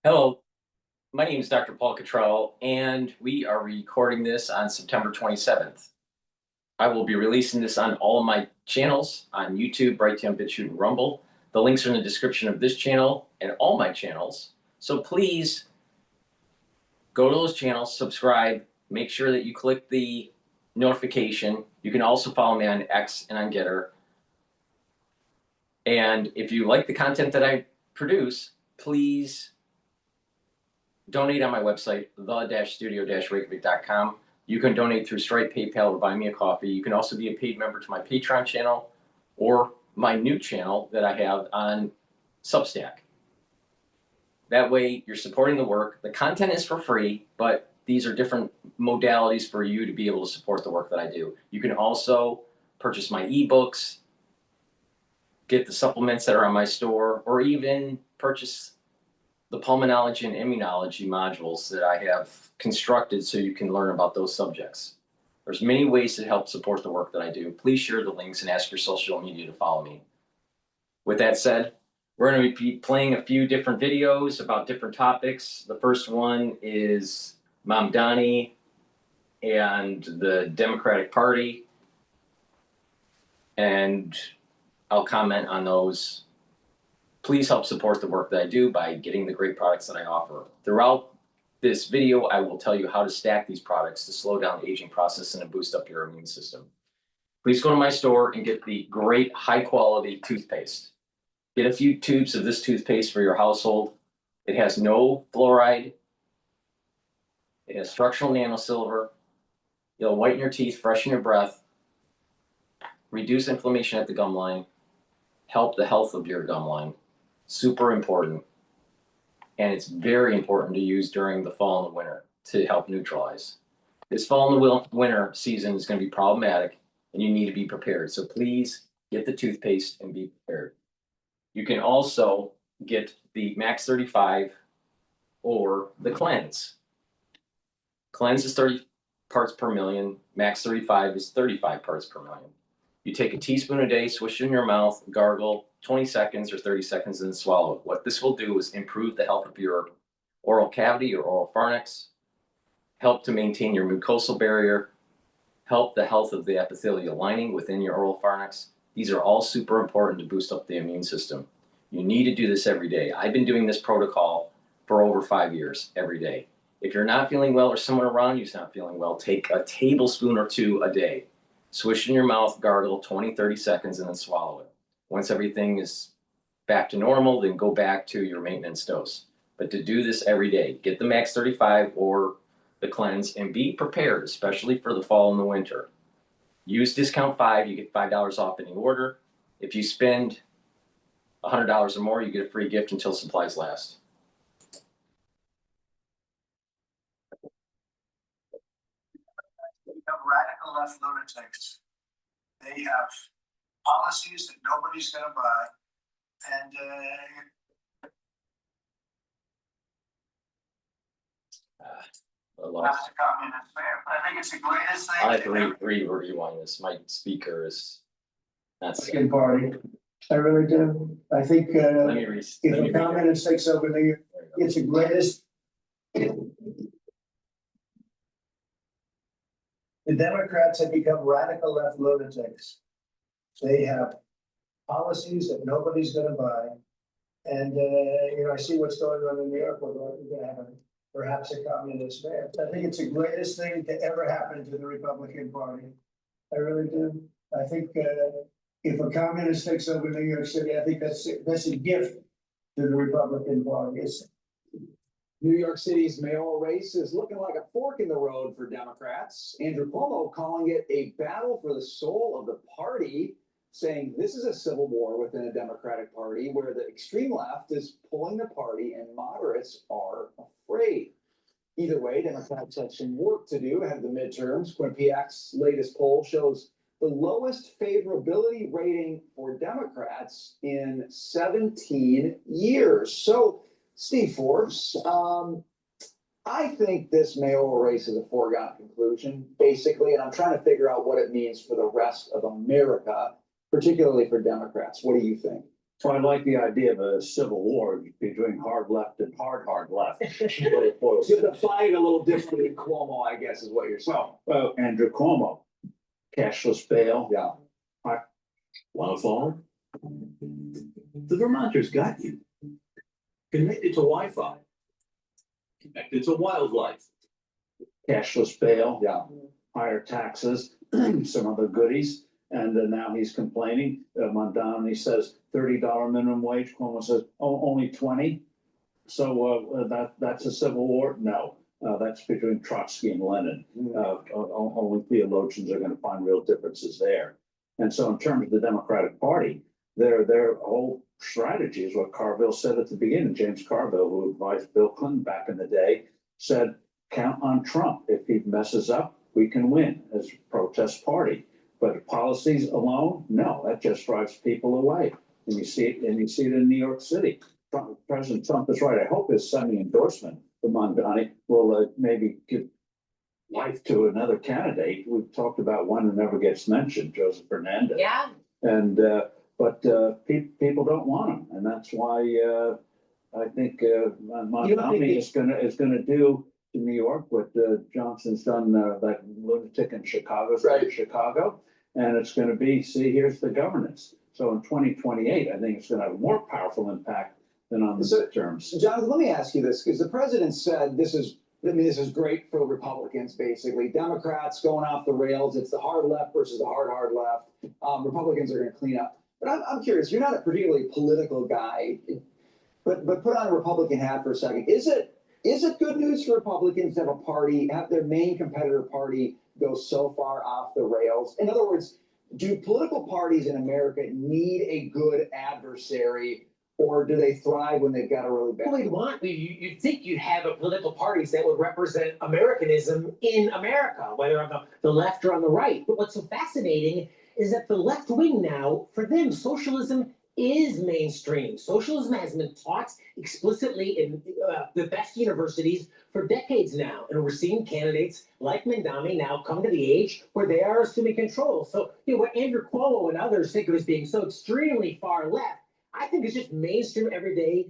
Hello, my name is Dr. Paul Cottrell, and we are recording this on September 27th. I will be releasing this on all of my channels on YouTube, Brighteon, Bitchute, and Rumble. The links are in the description of this channel and all my channels. So please go to those channels, subscribe, make sure that you click the notification. You can also follow me on X and on GETTR. And if you like the content that I produce, please donate on my website, the-studio-reykjavik.com. You can donate through Stripe, PayPal, or buy me a coffee. You can also be a paid member to my Patreon channel or my new channel that I have on Substack. That way, you're supporting the work. The content is for free, but these are different modalities for you to be able to support the work that I do. You can also purchase my ebooks, get the supplements that are on my store, or even purchase the pulmonology and immunology modules that I have constructed so you can learn about those subjects. There's many ways to help support the work that I do. Please share the links and ask your social media to follow me. With that said, we're going to be playing a few different videos about different topics. The first one is Mamdani and the Democratic Party, and I'll comment on those. Please help support the work that I do by getting the great products that I offer. Throughout this video, I will tell you how to stack these products to slow down the aging process and to boost up your immune system. Please go to my store and get the great high-quality toothpaste. Get a few tubes of this toothpaste for your household. It has no fluoride. It has structural nanosilver. It'll whiten your teeth, freshen your breath, reduce inflammation at the gum line, help the health of your gum line. Super important. And it's very important to use during the fall and the winter to help neutralize. This fall and the winter season is going to be problematic, and you need to be prepared. So please get the toothpaste and be prepared. You can also get the Max 35 or the Cleanse. Cleanse is 30 parts per million. Max 35 is 35 parts per million. You take a teaspoon a day, swish it in your mouth, gargle 20 seconds or 30 seconds, and then swallow it. What this will do is improve the health of your oral cavity or oral pharynx, help to maintain your mucosal barrier, help the health of the epithelial lining within your oral pharynx. These are all super important to boost up the immune system. You need to do this every day. I've been doing this protocol for over 5 years, every day. If you're not feeling well or someone around you is not feeling well, take a tablespoon or two a day. Swish in your mouth, gargle 20, 30 seconds, and then swallow it. Once everything is back to normal, then go back to your maintenance dose. But to do this every day, get the Max 35 or the Cleanse and be prepared, especially for the fall and the winter. Use discount 5, you get $5 off any order. If you spend $100 or more, you get a free gift until supplies last. Radical left lunatics. They have policies that nobody's going to buy, and that's the communist fair. I think it's the greatest thing. I have to rewind this. My speaker is not Republican Party. I really do. I think if a communist takes over New York, it's the greatest. The Democrats have become radical left lunatics. They have policies that nobody's going to buy. And, I see what's going on in New York. We're going to have perhaps a communist mayor. I think it's the greatest thing to ever happen to the Republican Party. I really do. I think if a communist takes over New York City, I think that's a gift to the Republican Party. New York City's mayoral race is looking like a fork in the road for Democrats. Andrew Cuomo calling it a battle for the soul of the party, saying this is a civil war within a Democratic Party where the extreme left is pulling the party and moderates are afraid. Either way, Democrats have some work to do ahead of the midterms. Quinnipiac's latest poll shows the lowest favorability rating for Democrats in 17 years. So, Steve Forbes, I think this mayoral race is a foregone conclusion, basically, and I'm trying to figure out what it means for the rest of America, particularly for Democrats. What do you think? So I like the idea of a civil war between hard left and hard left. So you define it a little differently than Cuomo, I guess, is what you're saying. Well, Andrew Cuomo, cashless bail. Yeah. Wildfire? The Vermonters got you. Connected to Wi-Fi. Connected to wildlife. Cashless bail. Yeah. Higher taxes, some other goodies. And now he's complaining. Mondani says $30 minimum wage. Cuomo says, oh, only 20. So that's a civil war? No, that's between Trotsky and Lenin. Only theologians are going to find real differences there. And so in terms of the Democratic Party, their whole strategy is what Carville said at the beginning. James Carville, who advised Bill Clinton back in the day, said, count on Trump. If he messes up, we can win as a protest party. But policies alone, no, that just drives people away. And you see it in New York City. President Trump is right. I hope his Sunday endorsement for Mondani will maybe give life to another candidate. We've talked about one who never gets mentioned, Joseph Fernandez. Yeah. And but people don't want him, and that's why I think Mondani is gonna do in New York what Johnson's done, that lunatic in Chicago, Right. Chicago, and it's going to be, see, here's the governance. So in 2028, I think it's going to have a more powerful impact than on the midterms. So Jonathan, let me ask you this, because the president said this is great for Republicans, basically. Democrats going off the rails. It's the hard left versus the hard left. Republicans are going to clean up. But I'm curious, you're not a particularly political guy, but put on a Republican hat for a second. Is it good news for Republicans to have a party, have their main competitor party go so far off the rails? In other words, do political parties in America need a good adversary, or do they thrive when they've got a really bad one? You'd think you'd have a political parties that would represent Americanism in America, whether on the left or on the right. But what's so fascinating is that the left wing now, for them, socialism is mainstream. Socialism has been taught explicitly in the best universities for decades now. And we're seeing candidates like Mondani now come to the age where they are assuming control. So, what Andrew Cuomo and others think of as being so extremely far left, I think it's just mainstream, everyday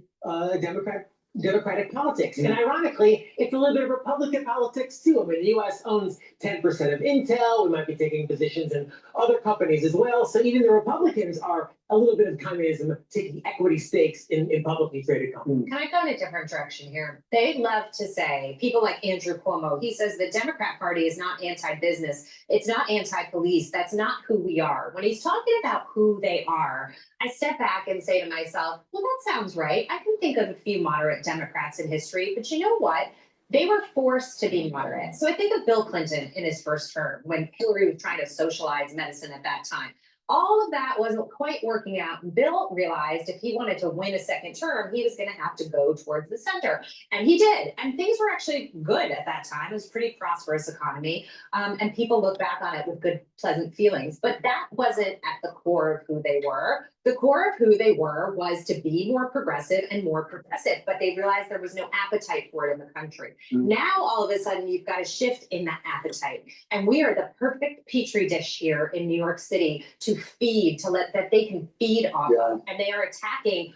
Democratic politics. And ironically, it's a little bit of Republican politics too. I mean, the U.S. owns 10% of Intel. We might be taking positions in other companies as well. So even the Republicans are a little bit of communism, taking equity stakes in publicly traded companies. Can I go in a different direction here? They love to say, people like Andrew Cuomo, he says the Democrat Party is not anti-business. It's not anti-police. That's not who we are. When he's talking about who they are, I step back and say to myself, well, that sounds right. I can think of a few moderate Democrats in history, but you know what? They were forced to be moderate. So I think of Bill Clinton in his first term when Hillary was trying to socialize medicine at that time. All of that wasn't quite working out. Bill realized if he wanted to win a second term, he was going to have to go towards the center. And he did. And things were actually good at that time. It was a pretty prosperous economy. And people look back on it with good, pleasant feelings. But that wasn't at the core of who they were. The core of who they were was to be more progressive and more progressive, but they realized there was no appetite for it in the country. Now, all of a sudden, you've got a shift in that appetite. And we are the perfect petri dish here in New York City to feed, that they can feed off of. And they are attacking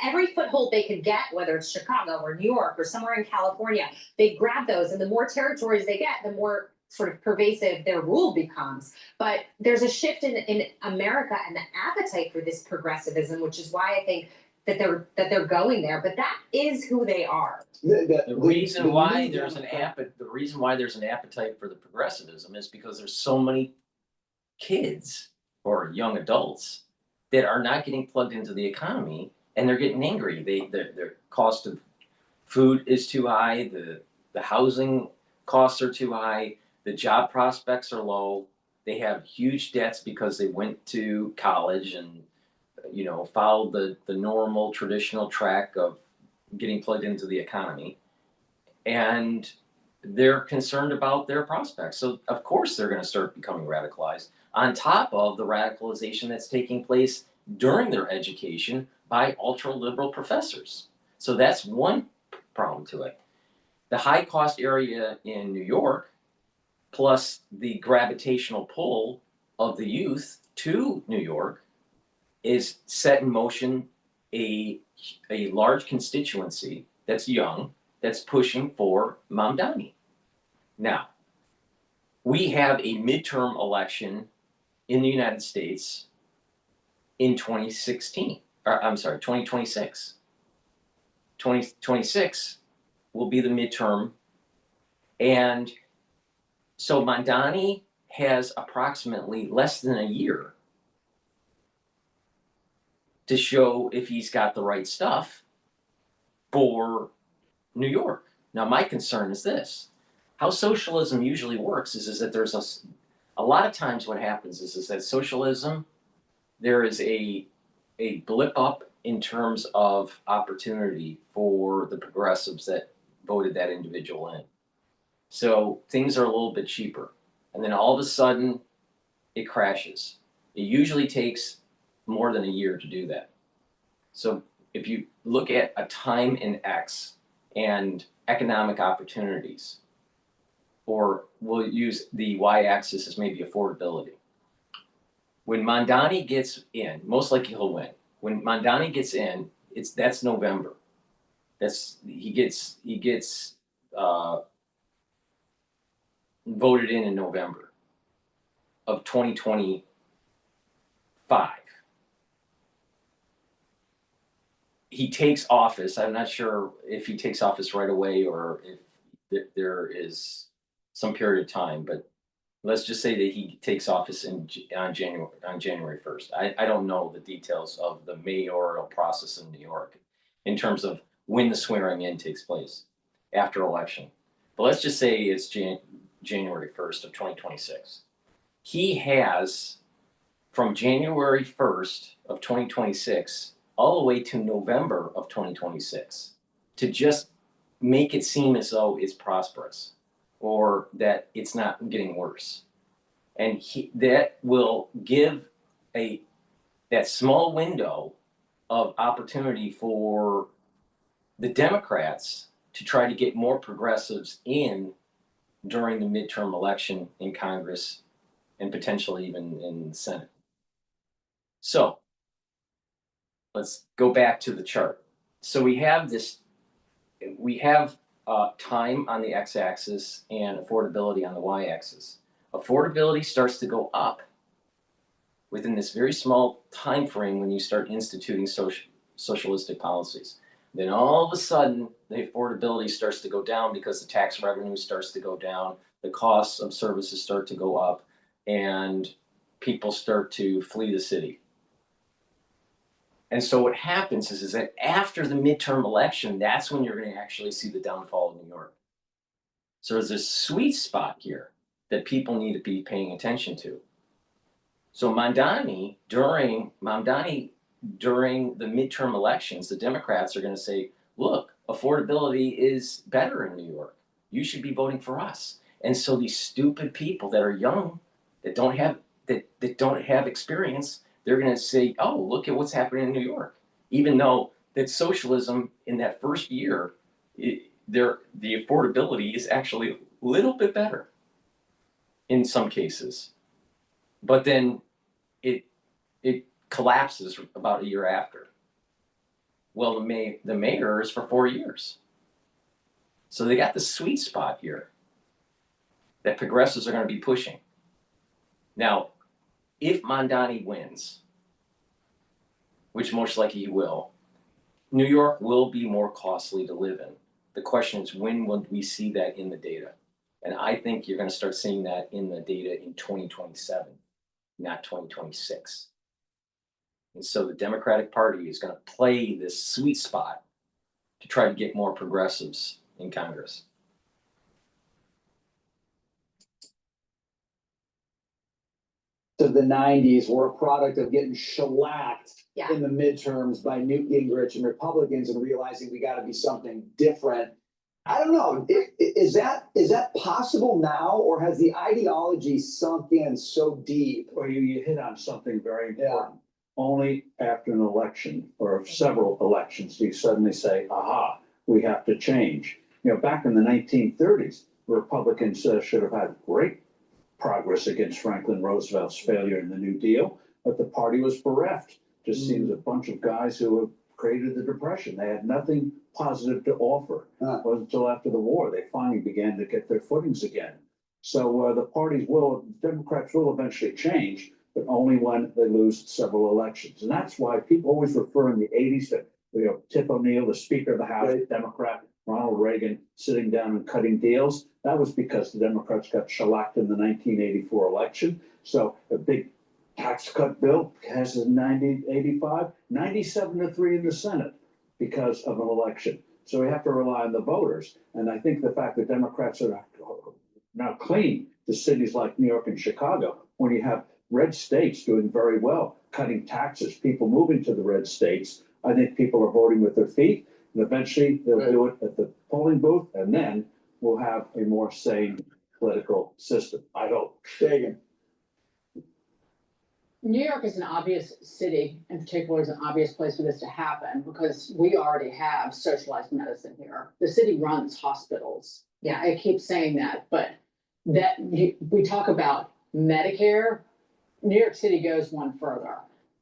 every foothold they could get, whether it's Chicago or New York or somewhere in California. They grab those, and the more territories they get, the more sort of pervasive their rule becomes. But there's a shift in America and the appetite for this progressivism, which is why I think that they're going there. But that is who they are. The reason why there's an appetite for the progressivism is because there's so many kids or young adults that are not getting plugged into the economy, and they're getting angry. Their cost of food is too high. The housing costs are too high. The job prospects are low. They have huge debts because they went to college and, followed the normal traditional track of getting plugged into the economy. And they're concerned about their prospects. So of course they're going to start becoming radicalized on top of the radicalization that's taking place during their education by ultra-liberal professors. So that's one problem to it. The high cost area in New York, plus the gravitational pull of the youth to New York, is set in motion a large constituency that's young, that's pushing for Mamdani. Now, we have a midterm election in the United States in 2016, or I'm sorry, 2026. 2026 will be the midterm. And so Mamdani has approximately less than a year to show if he's got the right stuff for New York. Now, my concern is this. How socialism usually works is that there's a lot of times what happens is that socialism, there is a blip up in terms of opportunity for the progressives that voted that individual in. So things are a little bit cheaper. And then all of a sudden, it crashes. It usually takes more than a year to do that. So if you look at a time in X and economic opportunities, or we'll use the y-axis as maybe affordability. When Mamdani gets in, most likely he'll win. When Mamdani gets in, that's November. He gets voted in November of 2025. He takes office. I'm not sure if he takes office right away or if there is some period of time, but let's just say that he takes office on January 1st. I don't know the details of the mayoral process in New York in terms of when the swearing in takes place after election. But let's just say it's January 1st of 2026. He has from January 1st of 2026 all the way to November of 2026 to just make it seem as though it's prosperous or that it's not getting worse. And that will give that small window of opportunity for the Democrats to try to get more progressives in during the midterm election in Congress and potentially even in the Senate. So let's go back to the chart. So we have time on the x-axis and affordability on the y-axis. Affordability starts to go up within this very small time frame when you start instituting socialistic policies. Then all of a sudden, the affordability starts to go down because the tax revenue starts to go down, the costs of services start to go up, and people start to flee the city. And so what happens is that after the midterm election, that's when you're going to actually see the downfall of New York. So there's this sweet spot here that people need to be paying attention to. So Mamdani, during the midterm elections, the Democrats are going to say, look, affordability is better in New York. You should be voting for us. And so these stupid people that are young, that don't have experience, they're going to say, oh, look at what's happening in New York. Even though that socialism in that first year, the affordability is actually a little bit better in some cases. But then it collapses about a year after. Well, the mayor is for 4 years. So they got the sweet spot here that progressives are going to be pushing. Now, if Mamdani wins, which most likely he will, New York will be more costly to live in. The question is, when will we see that in the data? And I think you're going to start seeing that in the data in 2027, not 2026. And so the Democratic Party is going to play this sweet spot to try to get more progressives in Congress. To the 90s were a product of getting shellacked Yeah. in the midterms by Newt Gingrich and Republicans and realizing we got to be something different. I don't know. Is that possible now, or has the ideology sunk in so deep? Well, you hit on something very important. Only after an election or several elections do you suddenly say, aha, we have to change. You know, back in the 1930s, Republicans should have had great progress against Franklin Roosevelt's failure in the New Deal, but the party was bereft just seems a bunch of guys who have created the Depression. They had nothing positive to offer. It wasn't until after the war they finally began to get their footings again. So the parties Democrats will eventually change, but only when they lose several elections. And that's why people always refer in the 80s to, Tip O'Neill, the Speaker of the House, Democrat, Ronald Reagan sitting down and cutting deals. That was because the Democrats got shellacked in the 1984 election. So a big tax cut bill passes in 1985, 97-3 in the Senate because of an election. So we have to rely on the voters. And I think the fact that Democrats are now clinging to cities like New York and Chicago, when you have red states doing very well, cutting taxes, people moving to the red states, I think people are voting with their feet. And eventually they'll do it at the polling booth, and then we'll have a more sane political system, I hope. Dagan. New York is an obvious city, in particular, is an obvious place for this to happen because we already have socialized medicine here. The city runs hospitals. Yeah, I keep saying that, but we talk about Medicare. New York City goes one further.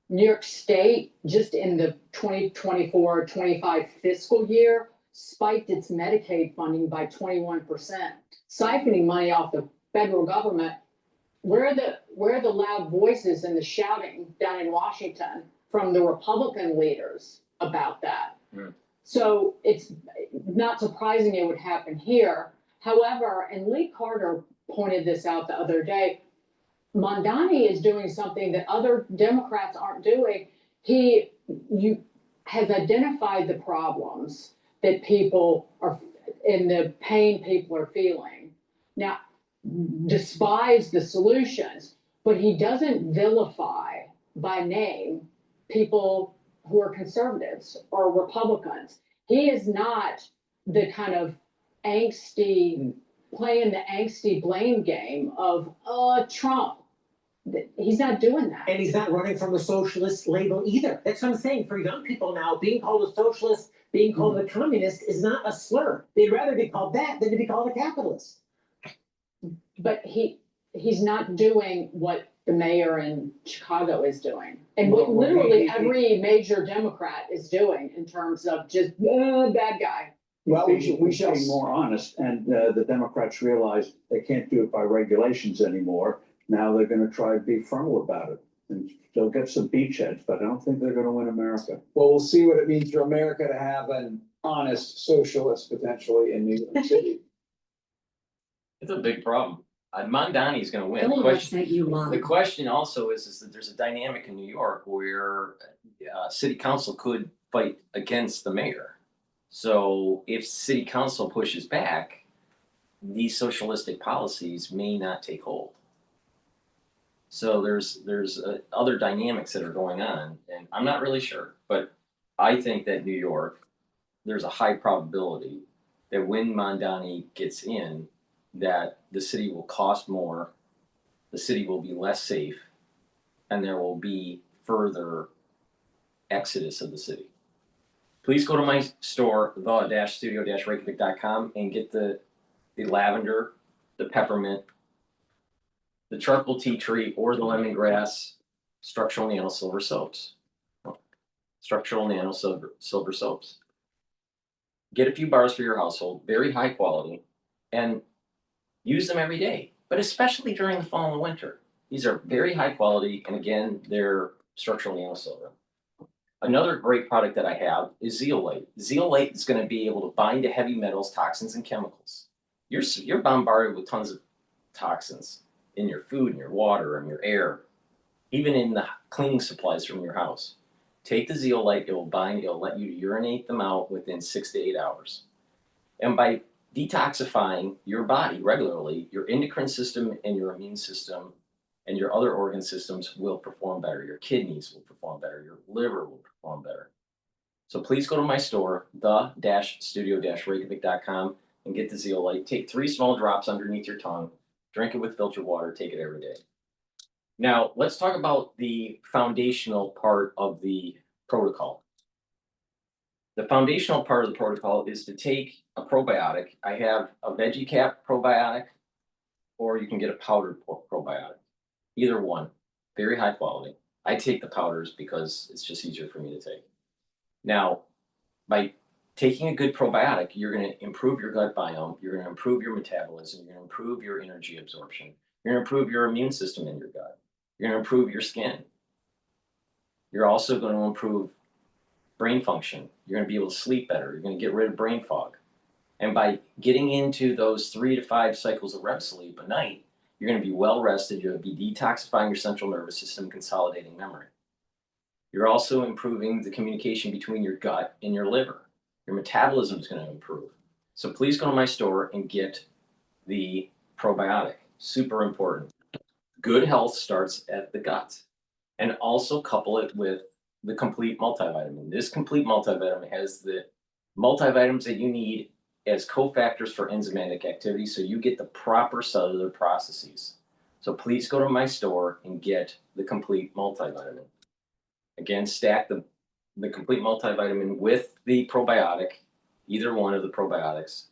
New York State, just in the 2024-25 fiscal year, spiked its Medicaid funding by 21%, siphoning money off the federal government. Where are the loud voices and the shouting down in Washington from the Republican leaders about that? So it's not surprising it would happen here. However, and Lee Carter pointed this out the other day, Mondani is doing something that other Democrats aren't doing. He has identified the problems that people are and the pain people are feeling. Now, despise the solutions, but he doesn't vilify by name people who are conservatives or Republicans. He is not the kind of angsty, playing the angsty blame game of Trump. He's not doing that. And he's not running from the socialist label either. That's what I'm saying. For young people now, being called a socialist, being called a communist is not a slur. They'd rather be called that than to be called a capitalist. But he's not doing what the mayor in Chicago is doing. And what literally every major Democrat is doing in terms of just bad guy. Well, we should be more honest, and the Democrats realize they can't do it by regulations anymore. Now they're going to try to be frontal about it, and they'll get some beachheads, but I don't think they're going to win America. Well, we'll see what it means for America to have an honest socialist potentially in New York City. It's a big problem. Mondani is going to win. The question also is that there's a dynamic in New York where city council could fight against the mayor. So if city council pushes back, these socialistic policies may not take hold. So there's other dynamics that are going on, and I'm not really sure, but I think that New York, there's a high probability that when Mondani gets in, that the city will cost more, the city will be less safe, and there will be further exodus of the city. Please go to my store, the-studio-reykjavik.com, and get the lavender, the peppermint, the charcoal tea tree, or the lemongrass structural nano silver soaps. Structural nano silver soaps. Get a few bars for your household, very high quality, and use them every day, but especially during the fall and winter. These are very high quality, and again, they're structural nano silver. Another great product that I have is zeolite. Zeolite is going to be able to bind to heavy metals, toxins, and chemicals. You're bombarded with tons of toxins in your food, in your water, in your air, even in the cleaning supplies from your house. Take the zeolite, it will bind, it'll let you urinate them out within 6 to 8 hours. And by detoxifying your body regularly, your endocrine system and your immune system and your other organ systems will perform better. Your kidneys will perform better. Your liver will perform better. So please go to my store, the-studio-reykjavik.com, and get the zeolite. Take 3 small drops underneath your tongue. Drink it with filtered water. Take it every day. Now, let's talk about the foundational part of the protocol. The foundational part of the protocol is to take a probiotic. I have a veggie cap probiotic, or you can get a powdered probiotic. Either one, very high quality. I take the powders because it's just easier for me to take. Now, by taking a good probiotic, you're going to improve your gut biome, you're going to improve your metabolism, you're going to improve your energy absorption, you're going to improve your immune system in your gut, you're going to improve your skin. You're also going to improve brain function. You're going to be able to sleep better. You're going to get rid of brain fog. And by getting into those 3 to 5 cycles of REM sleep a night, you're going to be well rested. You're going to be detoxifying your central nervous system, consolidating memory. You're also improving the communication between your gut and your liver. Your metabolism is going to improve. So please go to my store and get the probiotic. Super important. Good health starts at the gut. And also couple it with the complete multivitamin. This complete multivitamin has the multivitamins that you need as cofactors for enzymatic activity, so you get the proper cellular processes. So please go to my store and get the complete multivitamin. Again, stack the complete multivitamin with the probiotic, either one of the probiotics.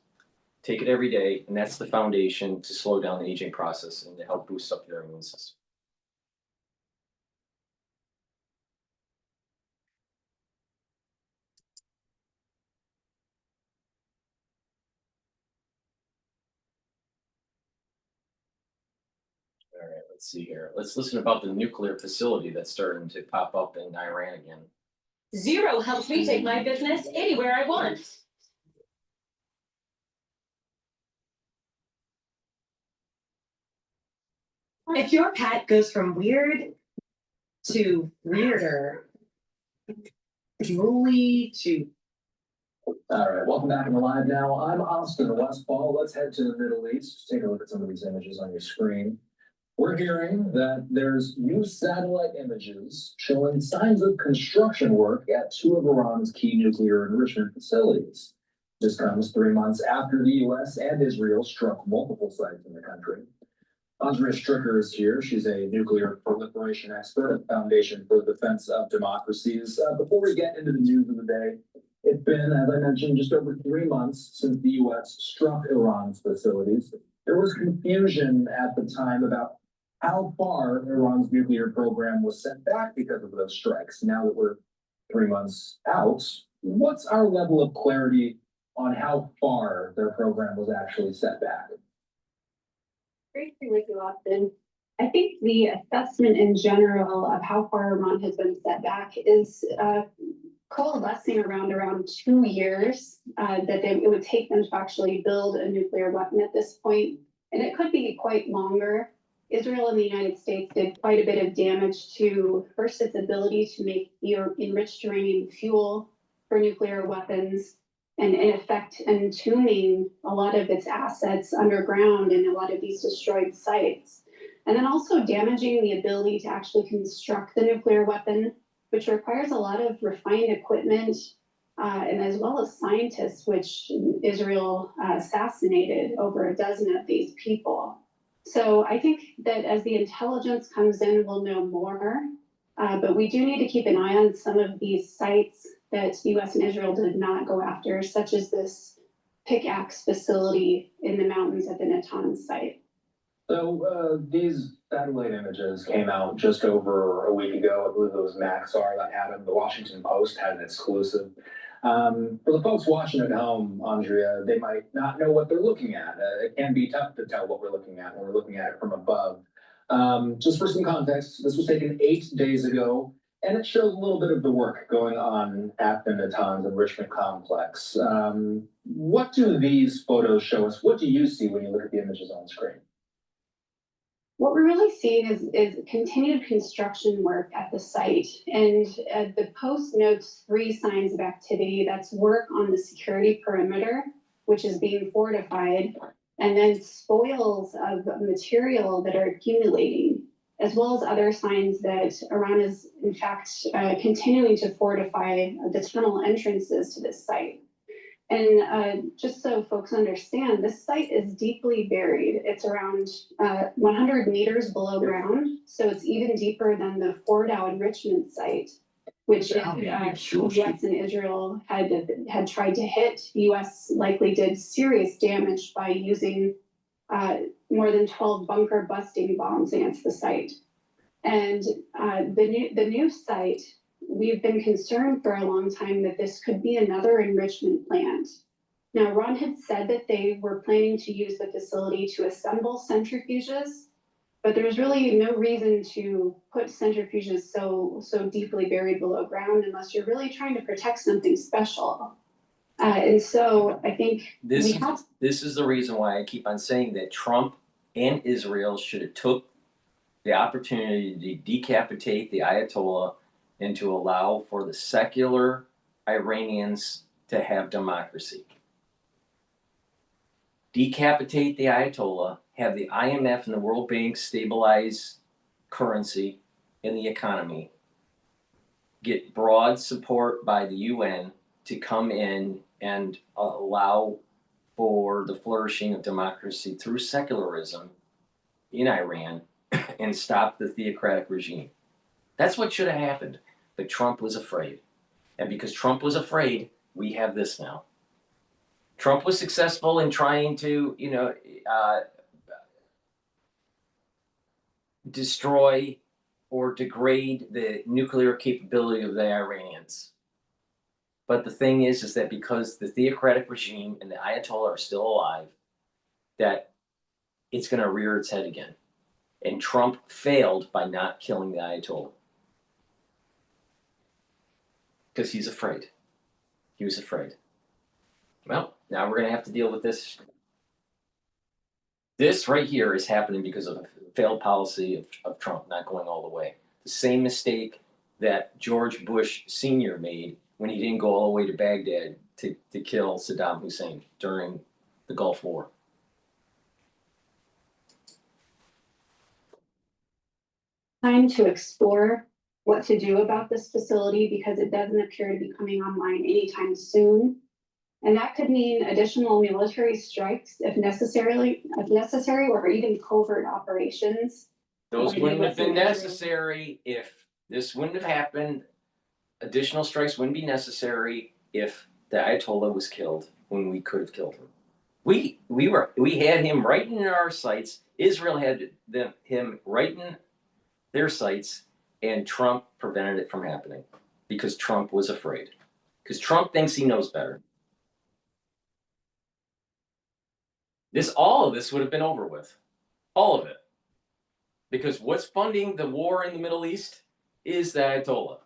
Take it every day, and that's the foundation to slow down the aging process and to help boost up your immune system. All right, let's see here. Let's listen about the nuclear facility that's starting to pop up in Iran again. Zero helps me take my business anywhere I want. If your pet goes from weird to weirder, drooly to... All right, welcome back to Live Now. I'm Austin Westfall. Let's head to the Middle East. Take a look at some of these images on your screen. We're hearing that there's new satellite images showing signs of construction work at 2 of Iran's key nuclear enrichment facilities. This comes 3 months after the U.S. and Israel struck multiple sites in the country. Andrea Stricker is here. She's a nuclear proliferation expert at the Foundation for the Defense of Democracies. Before we get into the news of the day, it's been, as I mentioned, just over 3 months since the U.S. struck Iran's facilities. There was confusion at the time about how far Iran's nuclear program was set back because of those strikes. Now that we're 3 months out, what's our level of clarity on how far their program was actually set back? Great to be with you, Austin. I think the assessment in general of how far Iran has been set back is coalescing around 2 years that it would take them to actually build a nuclear weapon at this point. And it could be quite longer. Israel and the United States did quite a bit of damage to, first, its ability to make enriched uranium fuel for nuclear weapons, and in effect entombing a lot of its assets underground in a lot of these destroyed sites. And then also damaging the ability to actually construct the nuclear weapon, which requires a lot of refined equipment and as well as scientists, which Israel assassinated over a dozen of these people. So I think that as the intelligence comes in, we'll know more. But we do need to keep an eye on some of these sites that the U.S. and Israel did not go after, such as this pickaxe facility in the mountains at the Natanz site. So these satellite images came out just over a week ago. I believe it was Maxar that had them. The Washington Post had an exclusive. For the folks watching at home, Andrea, they might not know what they're looking at. It can be tough to tell what we're looking at when we're looking at it from above. Just for some context, this was taken 8 days ago, and it shows a little bit of the work going on at the Natanz enrichment complex. What do these photos show us? What do you see when you look at the images on screen? What we're really seeing is continued construction work at the site. And the Post notes 3 signs of activity. That's work on the security perimeter, which is being fortified, and then spoils of material that are accumulating, as well as other signs that Iran is, in fact, continuing to fortify the tunnel entrances to this site. And just so folks understand, this site is deeply buried. It's around 100 meters below ground, so it's even deeper than the Fordow enrichment site, which if U.S. and Israel had tried to hit, U.S. likely did serious damage by using more than 12 bunker busting bombs against the site. And the new site, we've been concerned for a long time that this could be another enrichment plant. Now, Ron had said that they were planning to use the facility to assemble centrifuges, but there's really no reason to put centrifuges so deeply buried below ground unless you're really trying to protect something special. And so I think This is the reason why I keep on saying that Trump and Israel should have took the opportunity to decapitate the Ayatollah and to allow for the secular Iranians to have democracy. Decapitate the Ayatollah, have the IMF and the World Bank stabilize currency in the economy, get broad support by the UN to come in and allow for the flourishing of democracy through secularism in Iran and stop the theocratic regime. That's what should have happened, but Trump was afraid. And because Trump was afraid, we have this now. Trump was successful in trying to, destroy or degrade the nuclear capability of the Iranians. But the thing is that because the theocratic regime and the Ayatollah are still alive, that it's going to rear its head again. And Trump failed by not killing the Ayatollah. Because he's afraid. He was afraid. Well, now we're going to have to deal with this. This right here is happening because of a failed policy of Trump not going all the way. The same mistake that George Bush Sr. made when he didn't go all the way to Baghdad to kill Saddam Hussein during the Gulf War. Time to explore what to do about this facility because it doesn't appear to be coming online anytime soon. And that could mean additional military strikes if necessary, or even covert operations. Those wouldn't have been necessary if this wouldn't have happened. Additional strikes wouldn't be necessary if the Ayatollah was killed when we could have killed him. We had him right in our sights. Israel had him right in their sights, and Trump prevented it from happening because Trump was afraid. Because Trump thinks he knows better. All of this would have been over with. All of it. Because what's funding the war in the Middle East is the Ayatollah.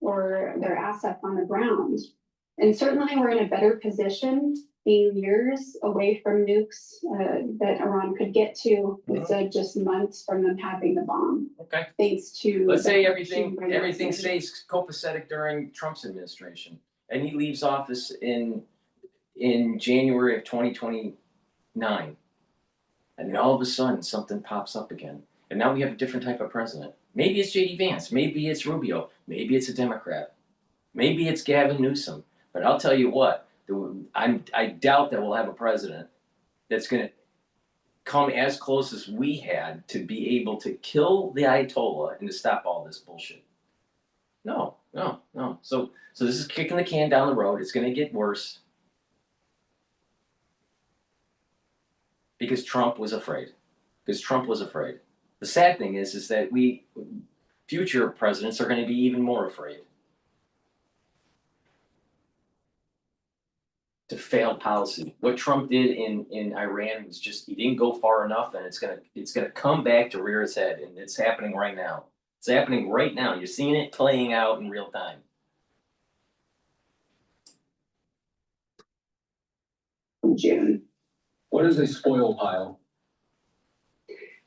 Or their assets on the ground. And certainly we're in a better position being years away from nukes that Iran could get to instead of just months from them having the bomb. Okay. Thanks to Let's say everything stays copacetic during Trump's administration, and he leaves office in January of 2029, and then all of a sudden something pops up again, and now we have a different type of president. Maybe it's J.D. Vance, maybe it's Rubio, maybe it's a Democrat, maybe it's Gavin Newsom. But I'll tell you what, I doubt that we'll have a president that's going to come as close as we had to be able to kill the Ayatollah and to stop all this bullshit. No. So this is kicking the can down the road. It's going to get worse because Trump was afraid. The sad thing is that future presidents are going to be even more afraid. To failed policy. What Trump did in Iran was just he didn't go far enough, and it's gonna come back to rear its head, and it's happening right now. It's happening right now. You're seeing it playing out in real time. June. What is a spoil pile?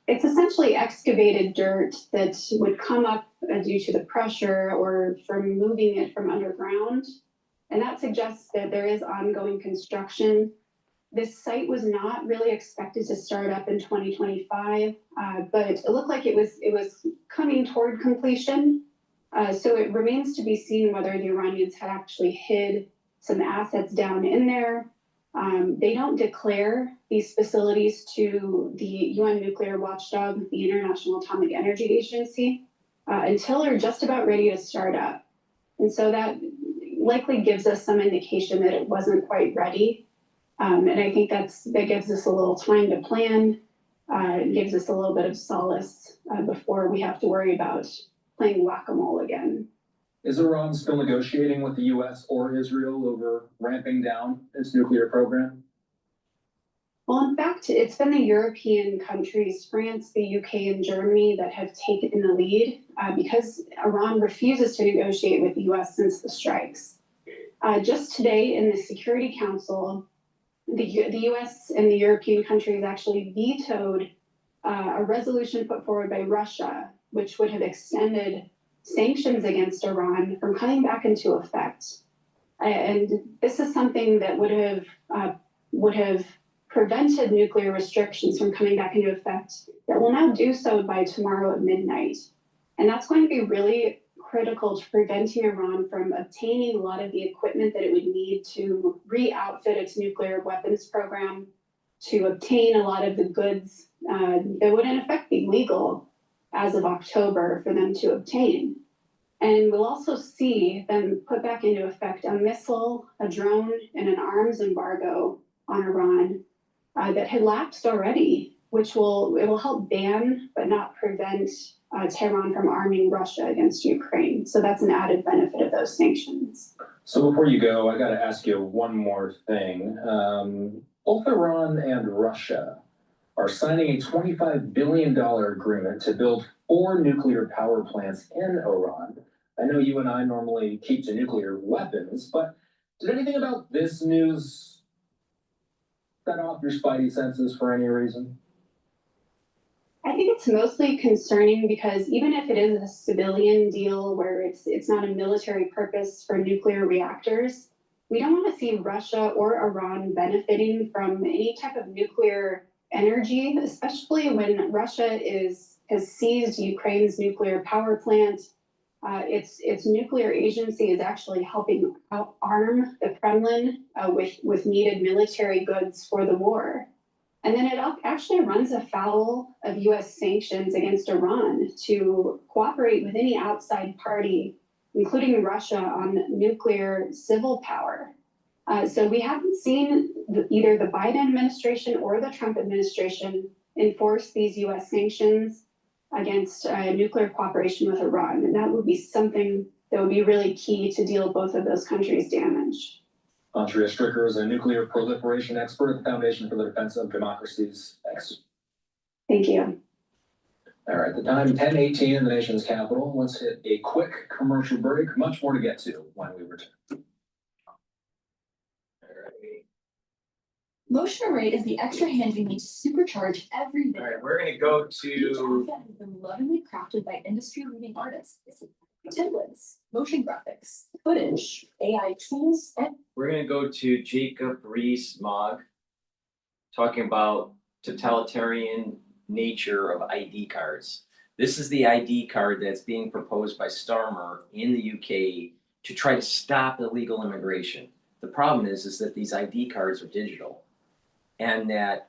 It's essentially excavated dirt that would come up due to the pressure or from moving it from underground. And that suggests that there is ongoing construction. This site was not really expected to start up in 2025, but it looked like it was coming toward completion. So it remains to be seen whether the Iranians had actually hid some assets down in there. They don't declare these facilities to the UN nuclear watchdog, the International Atomic Energy Agency, until they're just about ready to start up. And so that likely gives us some indication that it wasn't quite ready. And I think that gives us a little time to plan, gives us a little bit of solace before we have to worry about playing whack-a-mole again. Is Iran still negotiating with the US or Israel over ramping down its nuclear program? Well, in fact, it's been the European countries, France, the UK, and Germany that have taken the lead because Iran refuses to negotiate with the US since the strikes. Just today in the Security Council, the US and the European countries actually vetoed a resolution put forward by Russia, which would have extended sanctions against Iran from coming back into effect. And this is something that would have prevented nuclear restrictions from coming back into effect that will now do so by tomorrow at midnight. And that's going to be really critical to preventing Iran from obtaining a lot of the equipment that it would need to re-outfit its nuclear weapons program, to obtain a lot of the goods that would in effect be legal as of October for them to obtain. And we'll also see them put back into effect a missile, a drone, and an arms embargo on Iran that had lapsed already, which will help ban but not prevent Tehran from arming Russia against Ukraine. So that's an added benefit of those sanctions. So before you go, I got to ask you one more thing. Both Iran and Russia are signing a $25 billion agreement to build 4 nuclear power plants in Iran. I know you and I normally keep to nuclear weapons, but did anything about this news set off your spidey senses for any reason? I think it's mostly concerning because even if it is a civilian deal where it's not a military purpose for nuclear reactors, we don't want to see Russia or Iran benefiting from any type of nuclear energy, especially when Russia has seized Ukraine's nuclear power plant. Its nuclear agency is actually helping arm the Kremlin with needed military goods for the war. And then it actually runs afoul of US sanctions against Iran to cooperate with any outside party, including Russia, on nuclear civil power. So we haven't seen either the Biden administration or the Trump administration enforce these US sanctions against nuclear cooperation with Iran. And that would be something that would be really key to deal both of those countries' damage. Andrea Stricker is a nuclear proliferation expert at the Foundation for the Defense of Democracies. Thanks. Thank you. All right, the time 10:18 in the nation's capital. Let's hit a quick commercial break. Much more to get to when we return. Motion Array is the extra hand you need to supercharge every video. All right, we're gonna go Each to, outfit has been lovingly crafted by industry-leading artists. Templates, motion graphics, footage, AI tools, and we're gonna go to Jacob Rees-Mogg, talking about totalitarian nature of ID cards. This is the ID card that's being proposed by Starmer in the UK to try to stop illegal immigration. The problem is that these ID cards are digital, and that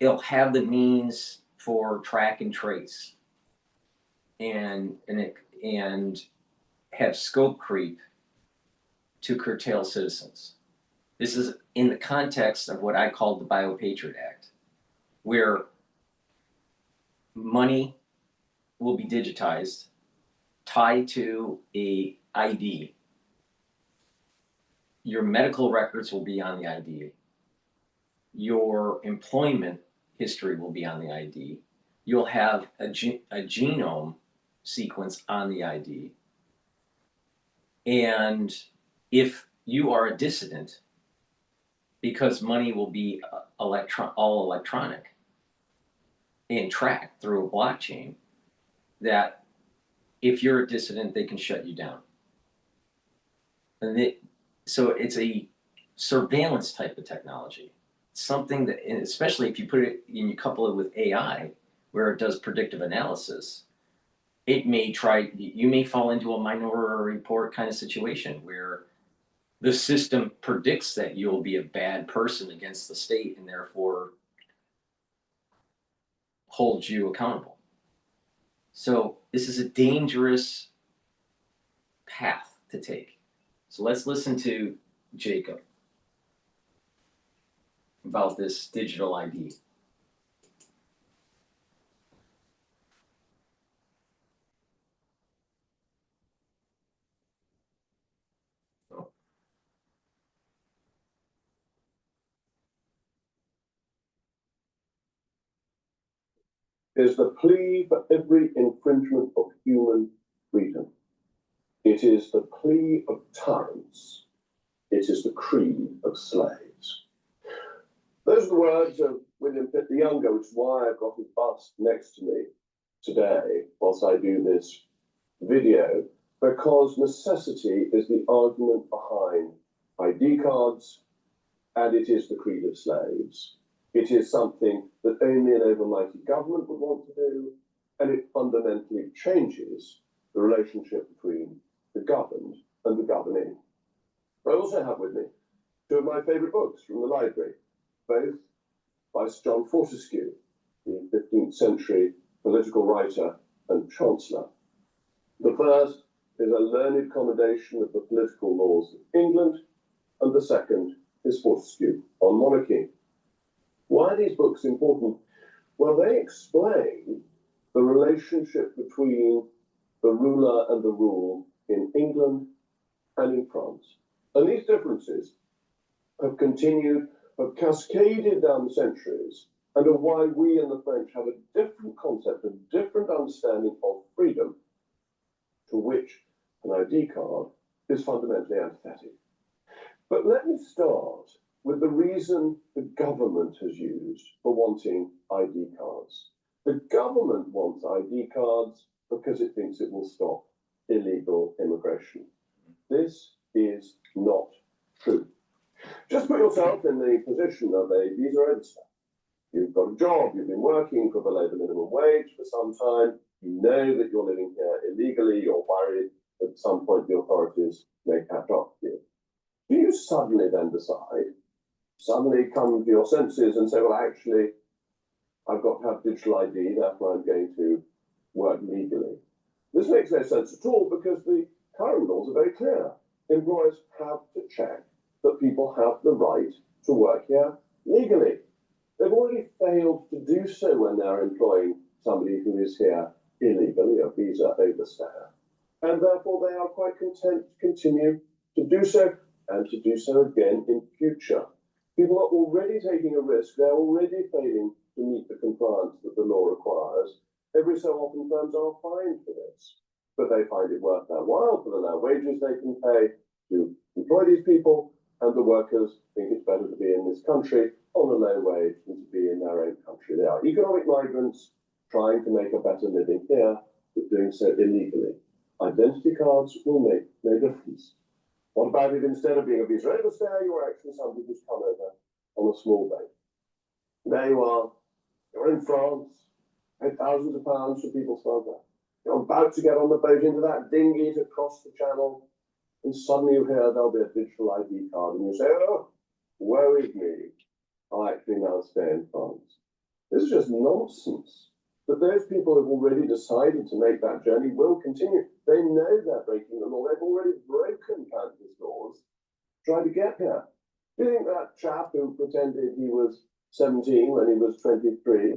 it'll have the means for track and trace and have scope creep to curtail citizens. This is in the context of what I call the Biopatriot Act, where money will be digitized, tied to a ID. Your medical records will be on the ID. Your employment history will be on the ID. You'll have a genome sequence on the ID. And if you are a dissident, because money will be all electronic and tracked through a blockchain, that if you're a dissident, they can shut you down. And so it's a surveillance type of technology. Something that, and especially if you put it and you couple it with AI, where it does predictive analysis, it may you may fall into a minority report kind of situation where the system predicts that you'll be a bad person against the state and therefore holds you accountable. So this is a dangerous path to take. So let's listen to Jacob. about this digital ID. Is the plea for every infringement of human freedom. It is the plea of tyrants. It is the creed of slaves. Those are the words of William Pitt the Younger, which is why I've got his bust next to me today whilst I do this video, because necessity is the argument behind ID cards, and it is the creed of slaves. It is something that only an overmighty government would want to do, and it fundamentally changes the relationship between the governed and the governing. I also have with me two of my favourite books from the library, both by Sir John Fortescue, the 15th century political writer and chancellor. The first is a learned commendation of the political laws of England, and the second is Fortescue on monarchy. Why are these books important? Well, they explain the relationship between the ruler and the ruled in England and in France. And these differences have continued, have cascaded down the centuries, and are why we and the French have a different concept, a different understanding of freedom, to which an ID card is fundamentally antithetic. But let me start with the reason the government has used for wanting ID cards. The government wants ID cards because it thinks it will stop illegal immigration. This is not true. Just put yourself in the position of a visa overstay. You've got a job, you've been working for below the minimum wage for some time, you know that you're living here illegally, you're worried that at some point the authorities may catch up with you. Do you suddenly then decide, suddenly come to your senses and say, well, actually, I've got to have digital ID, therefore I'm going to work legally? This makes no sense at all because the current laws are very clear. Employers have to check that people have the right to work here legally. They've already failed to do so when they're employing somebody who is here illegally, a visa overstayer. And therefore they are quite content to continue to do so and to do so again in future. People are already taking a risk. They're already failing to meet the compliance that the law requires. Every so often firms are fined for this, but they find it worth their while for the low wages they can pay to employ these people, and the workers think it's better to be in this country on a low wage than to be in their own country. They are economic migrants trying to make a better living here, but doing so illegally. Identity cards will make no difference. What about if instead of being a visa overstayer, you're actually somebody who's come over on a small boat? There you are, you're in France, paid thousands of pounds for people's smuggler. You're about to get on the boat into that dinghy to cross the channel, and suddenly you hear there'll be a digital ID card, and you say, oh, woe is me, I'll actually now stay in France. This is just nonsense. But those people who've already decided to make that journey will continue. They know they're breaking the law. They've already broken countless laws trying to get here. Do you think that chap who pretended he was 17 when he was 23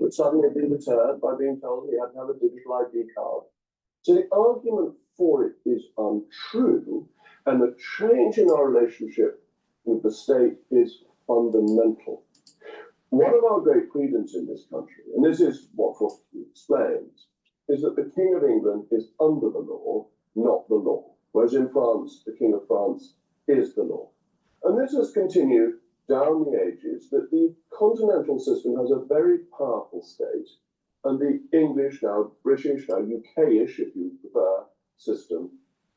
would suddenly be deterred by being told he had to have a digital ID card? So the argument for it is untrue, and the change in our relationship with the state is fundamental. One of our great freedoms in this country, and this is what Fortescue explains, is that the King of England is under the law, not the law. Whereas in France, the King of France is the law. And this has continued down the ages, that the continental system has a very powerful state, and the English, now British, now UK-ish, if you prefer, system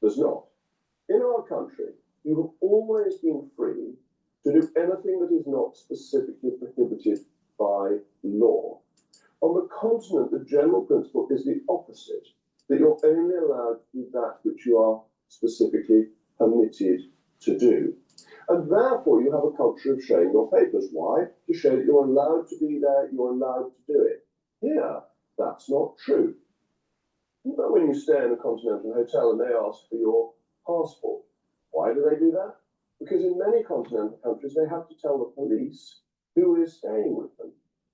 does not. In our country, you have always been free to do anything that is not specifically prohibited by law. On the continent, the general principle is the opposite, that you're only allowed to do that which you are specifically permitted to do. And therefore, you have a culture of showing your papers. Why? To show that you're allowed to be there, you're allowed to do it. Here, that's not true. But when you stay in a continental hotel and they ask for your passport, why do they do that? because in many continental countries, they have to tell the police who is staying with them.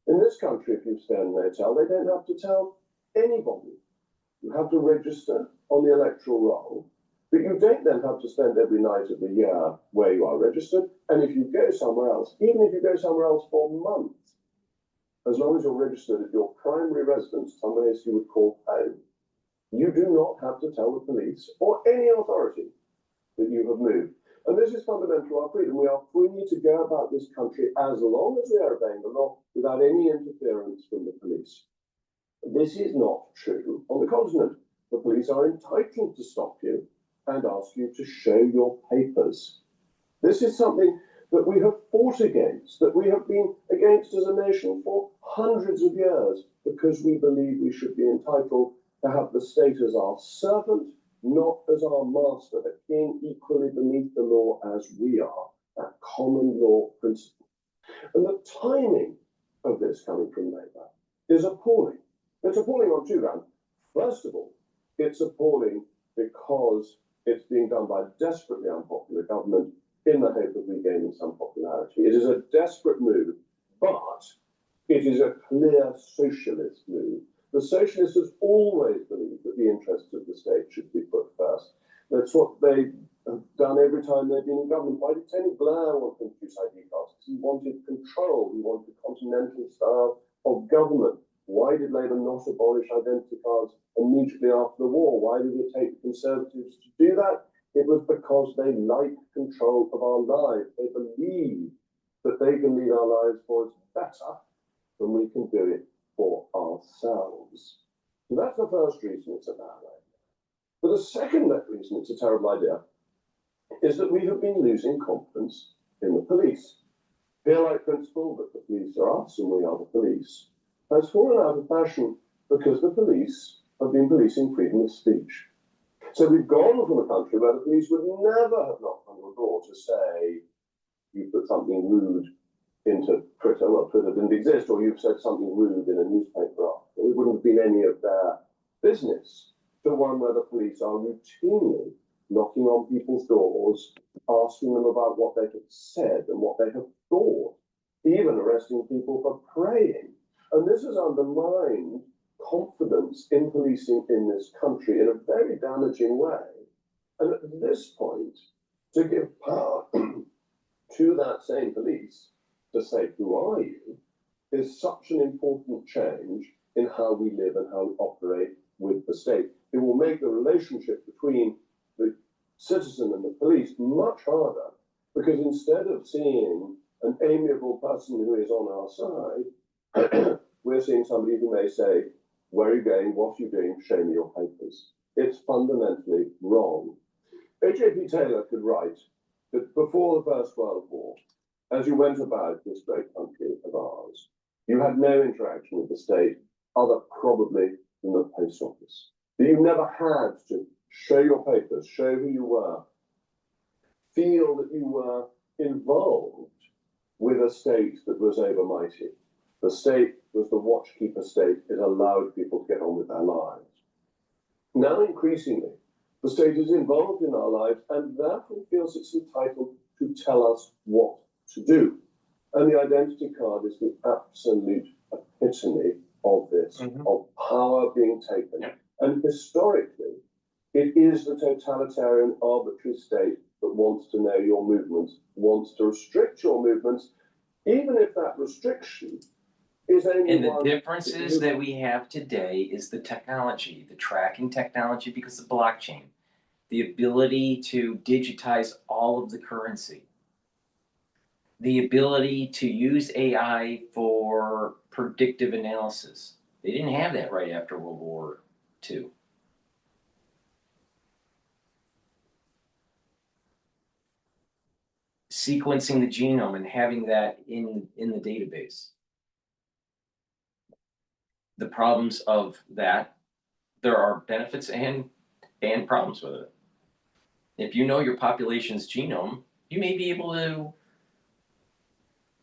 In this country, if you stay in a hotel, they don't have to tell anybody. You have to register on the electoral roll, but you don't then have to spend every night of the year where you are registered. And if you go somewhere else, even if you go somewhere else for months, as long as you're registered at your primary residence, somewhere else you would call home, you do not have to tell the police or any authority that you have moved. And this is fundamental to our freedom. We are free to go about this country as long as we are obeying the law without any interference from the police. This is not true on the continent. The police are entitled to stop you and ask you to show your papers. This is something that we have fought against, that we have been against as a nation for hundreds of years, because we believe we should be entitled to have the state as our servant, not as our master, the king equally beneath the law as we are, that common law principle. And the timing of this coming from Labour is appalling. It's appalling on two grounds. First of all, it's appalling because it's being done by a desperately unpopular government in the hope of regaining some popularity. It is a desperate move, but it is a clear socialist move. The socialists have always believed that the interests of the state should be put first. That's what they have done every time they've been in government. Why did Tony Blair want to introduce ID cards? He wanted control. He wanted a continental style of government. Why did Labour not abolish identity cards immediately after the war? Why did it take the Conservatives to do that? It was because they like control of our lives. They believe that they can lead our lives for us better than we can do it for ourselves. So that's the first reason it's a bad idea. But the second reason it's a terrible idea is that we have been losing confidence in the police. Peer-like principle that the police are us and we are the police has fallen out of fashion because the police have been policing freedom of speech. So we've gone from a country where the police would never have knocked on your door to say you put something rude into Twitter. Well, Twitter didn't exist, or you've said something rude in a newspaper article. It wouldn't have been any of their business. To one where the police are routinely knocking on people's doors, asking them about what they have said and what they have thought, even arresting people for praying. And this has undermined confidence in policing in this country in a very damaging way. And at this point, to give power to that same police to say, who are you, is such an important change in how we live and how we operate with the state. It will make the relationship between the citizen and the police much harder, because instead of seeing an amiable person who is on our side, we're seeing somebody who may say, where are you going? What are you doing? Show me your papers. It's fundamentally wrong. H.A.P. Taylor could write that before the First World War, as you went about this great country of ours, you had no interaction with the state other probably than the post office. That you never had to show your papers, show who you were, feel that you were involved with a state that was overmighty. The state was the watchkeeper state. It allowed people to get on with their lives. Now, increasingly, the state is involved in our lives and therefore feels it's entitled to tell us what to do. And the identity card is the absolute epitome of this, of power being taken. Yeah. And historically, it is the totalitarian, arbitrary state that wants to know your movements, wants to restrict your movements, even if that restriction is only and the differences that we have today is the technology, the tracking technology, because of blockchain, the ability to digitize all of the currency, the ability to use AI for predictive analysis. They didn't have that right after World War II. Sequencing the genome and having that in the database. The problems of that, there are benefits and problems with it. If you know your population's genome, you may be able to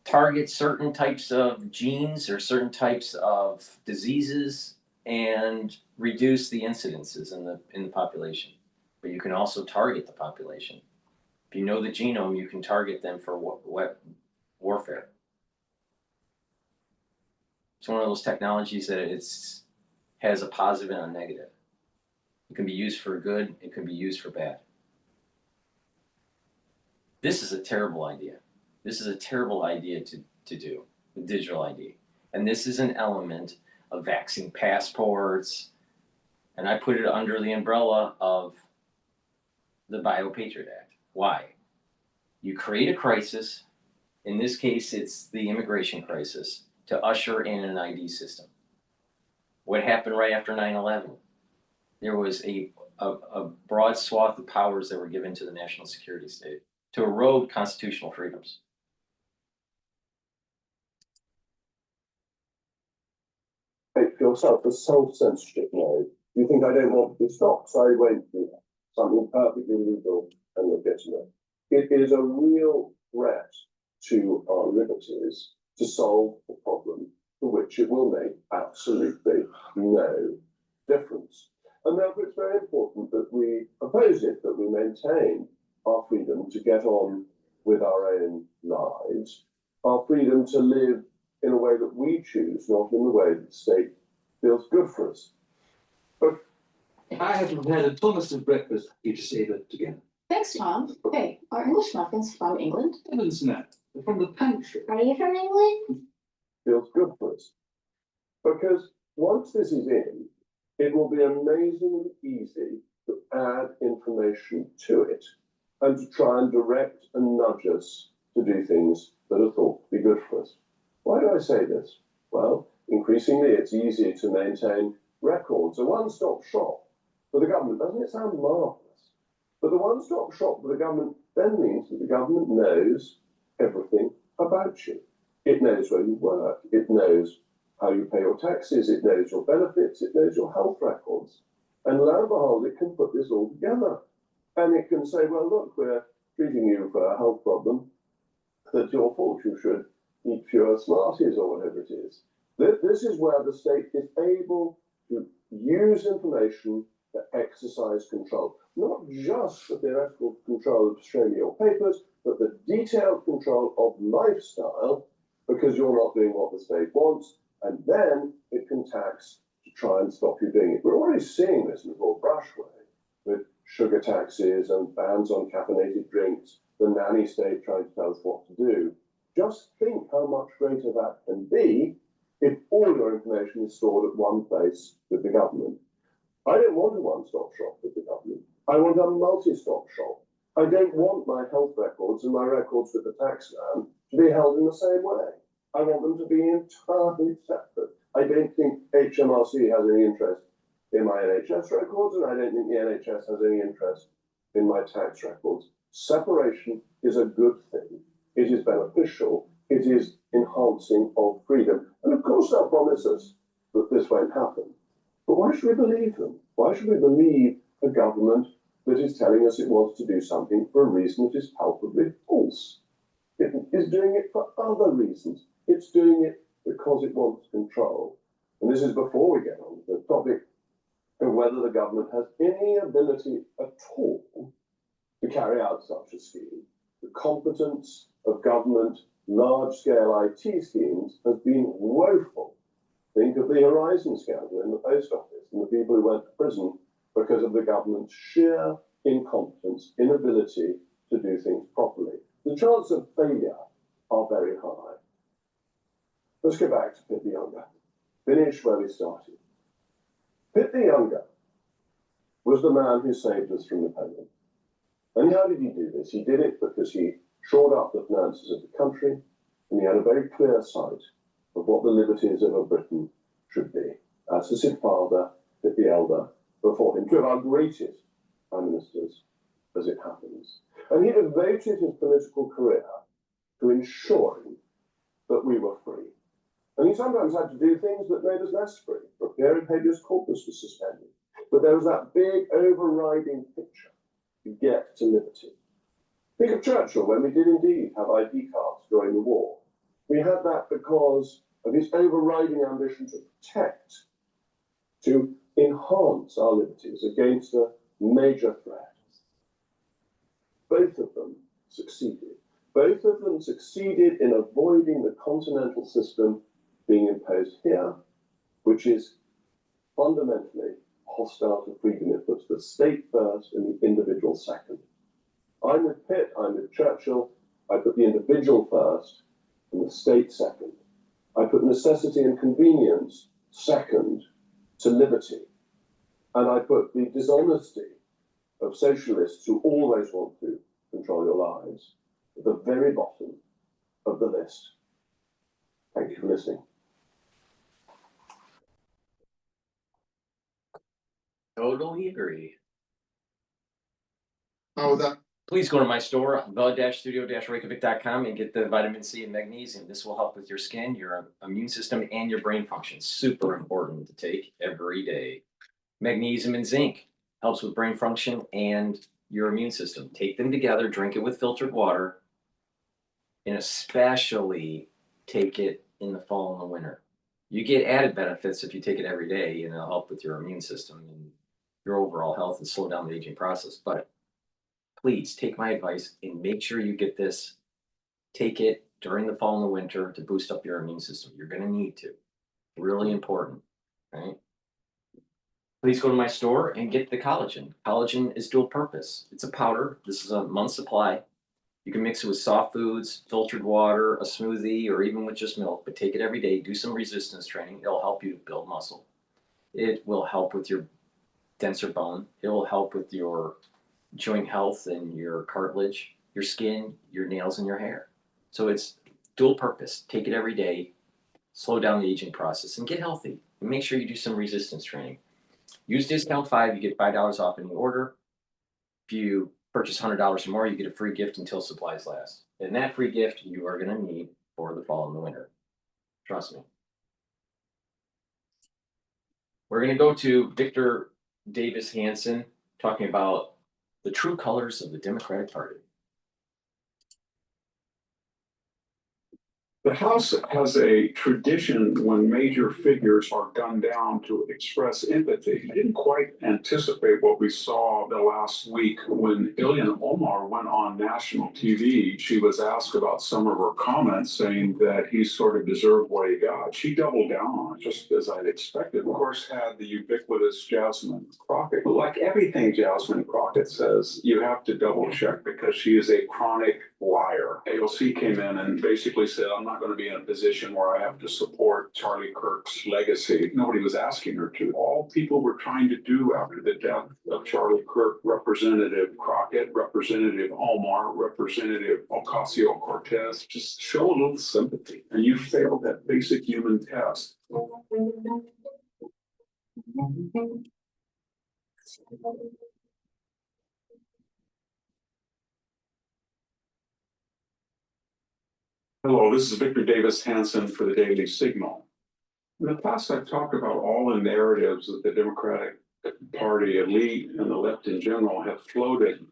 target certain types of genes or certain types of diseases and reduce the incidences in the population. But you can also target the population. If you know the genome, you can target them for warfare. It's one of those technologies that has a positive and a negative. It can be used for good, it can be used for bad. This is a terrible idea. This is a terrible idea to do, the digital ID. And this is an element of vaccine passports, and I put it under the umbrella of the Bio-Patriot Act. Why? You create a crisis, in this case it's the immigration crisis, to usher in an ID system. What happened right after 9/11? There was a broad swath of powers that were given to the national security state to erode constitutional freedoms. Take yourself a self-censorship mode. You think I don't want to be stopped, so I won't do that. Something perfectly legal and legitimate. It is a real threat to our liberties to solve a problem for which it will make absolutely no difference. And therefore it's very important that we oppose it, that we maintain our freedom to get on with our own lives, our freedom to live in a way that we choose, not in the way that the state feels good for us. But I have prepared a Thomas's breakfast for you to savour together. Thanks, Tom. Hey, are English muffins from England? Heavens no, they're from the pantry. Are you from England? Feels good for us. Because once this is in, it will be amazingly easy to add information to it and to try and direct and nudge us to do things that are thought to be good for us. Why do I say this? Well, increasingly it's easy to maintain records, a one-stop shop for the government. Doesn't it sound marvelous? But the one-stop shop for the government then means that the government knows everything about you. It knows where you work, it knows how you pay your taxes, it knows your benefits, it knows your health records. And lo and behold, it can put this all together. And it can say, well, look, we're treating you for a health problem, that's your fault, you should eat fewer Smarties or whatever it is. This is where the state is able to use information to exercise control. Not just the theoretical control of showing your papers, but the detailed control of lifestyle, because you're not doing what the state wants, and then it can tax to try and stop you doing it. We're already seeing this in a broad brush way, with sugar taxes and bans on caffeinated drinks, the nanny state trying to tell us what to do. Just think how much greater that can be if all your information is stored at one place with the government. I don't want a one-stop shop with the government. I want a multi-stop shop. I don't want my health records and my records with the tax man to be held in the same way. I want them to be entirely separate. I don't think HMRC has any interest in my NHS records, and I don't think the NHS has any interest in my tax records. Separation is a good thing. It is beneficial. It is enhancing of freedom. And of course they'll promise us that this won't happen. But why should we believe them? Why should we believe a government that is telling us it wants to do something for a reason that is palpably false? It is doing it for other reasons. It's doing it because it wants control. And this is before we get on to the topic of whether the government has any ability at all to carry out such a scheme. The competence of government large-scale IT schemes has been woeful. Think of the Horizon scandal in the post office and the people who went to prison because of the government's sheer incompetence, inability to do things properly. The chances of failure are very high. Let's go back to Pitt the Younger. Finish where we started. Pitt the Younger was the man who saved us from Napoleon. And how did he do this? He did it because he shored up the finances of the country, and he had a very clear sight of what the liberties of a Britain should be. As his father, Pitt the Elder, before him, two of our greatest prime ministers, as it happens. And he devoted his political career to ensuring that we were free. And he sometimes had to do things that made us less free. For a period, habeas corpus was suspended. But there was that big overriding picture to get to liberty. Think of Churchill, when we did indeed have ID cards during the war. We had that because of his overriding ambition to protect, to enhance our liberties against a major threat. both of them succeeded. Both of them succeeded in avoiding the continental system being imposed here, which is fundamentally hostile to freedom. It puts the state first and the individual second. I'm with Pitt, I'm with Churchill. I put the individual first and the state second. I put necessity and convenience second to liberty. And I put the dishonesty of socialists who always want to control your lives at the very bottom of the list. Thank you for listening. Totally agree. Oh, that. Please go to my store, the-studio-reykjavik.com, and get the vitamin C and magnesium. This will help with your skin, your immune system, and your brain function. Super important to take every day. Magnesium and zinc helps with brain function and your immune system. Take them together, drink it with filtered water, and especially take it in the fall and the winter. You get added benefits if you take it every day, and it'll help with your immune system and your overall health and slow down the aging process. But please take my advice and make sure you get this. Take it during the fall and the winter to boost up your immune system. You're going to need to. Really important, right? Please go to my store and get the collagen. Collagen is dual purpose. It's a powder. This is a month's supply. You can mix it with soft foods, filtered water, a smoothie, or even with just milk, but take it every day. Do some resistance training. It'll help you build muscle. It will help with your denser bone. It will help with your joint health and your cartilage, your skin, your nails, and your hair. So it's dual purpose. Take it every day, slow down the aging process, and get healthy. And make sure you do some resistance training. Use discount 5, you get $5 off any order. If you purchase $100 or more, you get a free gift until supplies last. And that free gift you are going to need for the fall and the winter. Trust me. We're going to go to Victor Davis Hanson talking about the true colors of the Democratic Party. The House has a tradition when major figures are gunned down to express empathy. I didn't quite anticipate what we saw the last week when Ilhan Omar went on national TV. She was asked about some of her comments, saying that he sort of deserved what he got. She doubled down on it, just as I'd expected. Of course, had the ubiquitous Jasmine Crockett. But like everything Jasmine Crockett says, you have to double check because she is a chronic liar. AOC came in and basically said, I'm not going to be in a position where I have to support Charlie Kirk's legacy. Nobody was asking her to. All people were trying to do after the death of Charlie Kirk, Representative Crockett, Representative Omar, Representative Ocasio-Cortez, just show a little sympathy. And you failed that basic human test. Hello, this is Victor Davis Hanson for the Daily Signal. In the past, I've talked about all the narratives that the Democratic Party elite and the left in general have floated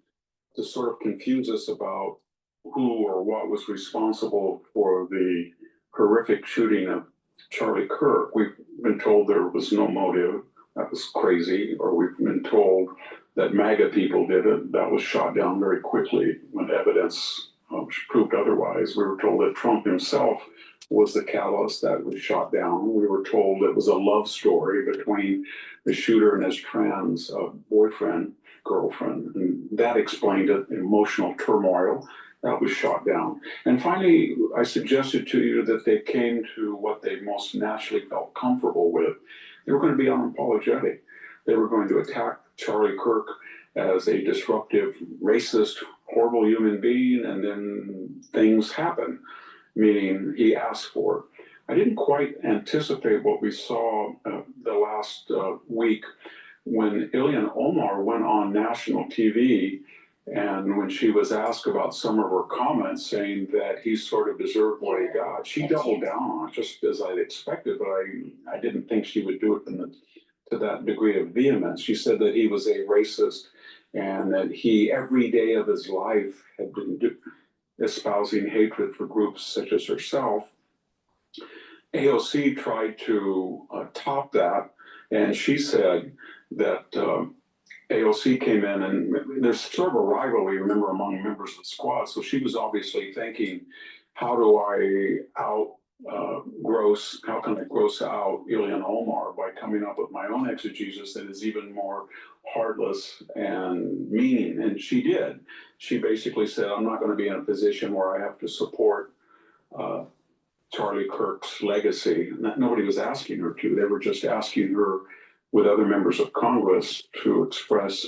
to sort of confuse us about who or what was responsible for the horrific shooting of Charlie Kirk. We've been told there was no motive. That was crazy. Or we've been told that MAGA people did it. That was shot down very quickly when evidence proved otherwise. We were told that Trump himself was the catalyst that was shot down. We were told it was a love story between the shooter and his trans boyfriend, girlfriend, and that explained it, emotional turmoil. That was shot down. And finally, I suggested to you that they came to what they most naturally felt comfortable with. They were going to be unapologetic. They were going to attack Charlie Kirk as a disruptive, racist, horrible human being, and then things happen, meaning he asked for it. I didn't quite anticipate what we saw the last week when Ilhan Omar went on national TV, and when she was asked about some of her comments, saying that he sort of deserved what he got, she doubled down on it, just as I'd expected, but I didn't think she would do it to that degree of vehemence. She said that he was a racist and that he, every day of his life, had been espousing hatred for groups such as herself. AOC tried to top that, and she said that AOC came in, and there's sort of a rivalry, remember, among members of the squad. So she was obviously thinking, how do I how can I gross out Ilhan Omar by coming up with my own exegesis that is even more heartless and mean? And she did. She basically said, I'm not going to be in a position where I have to support Charlie Kirk's legacy. Nobody was asking her to. They were just asking her, with other members of Congress, to express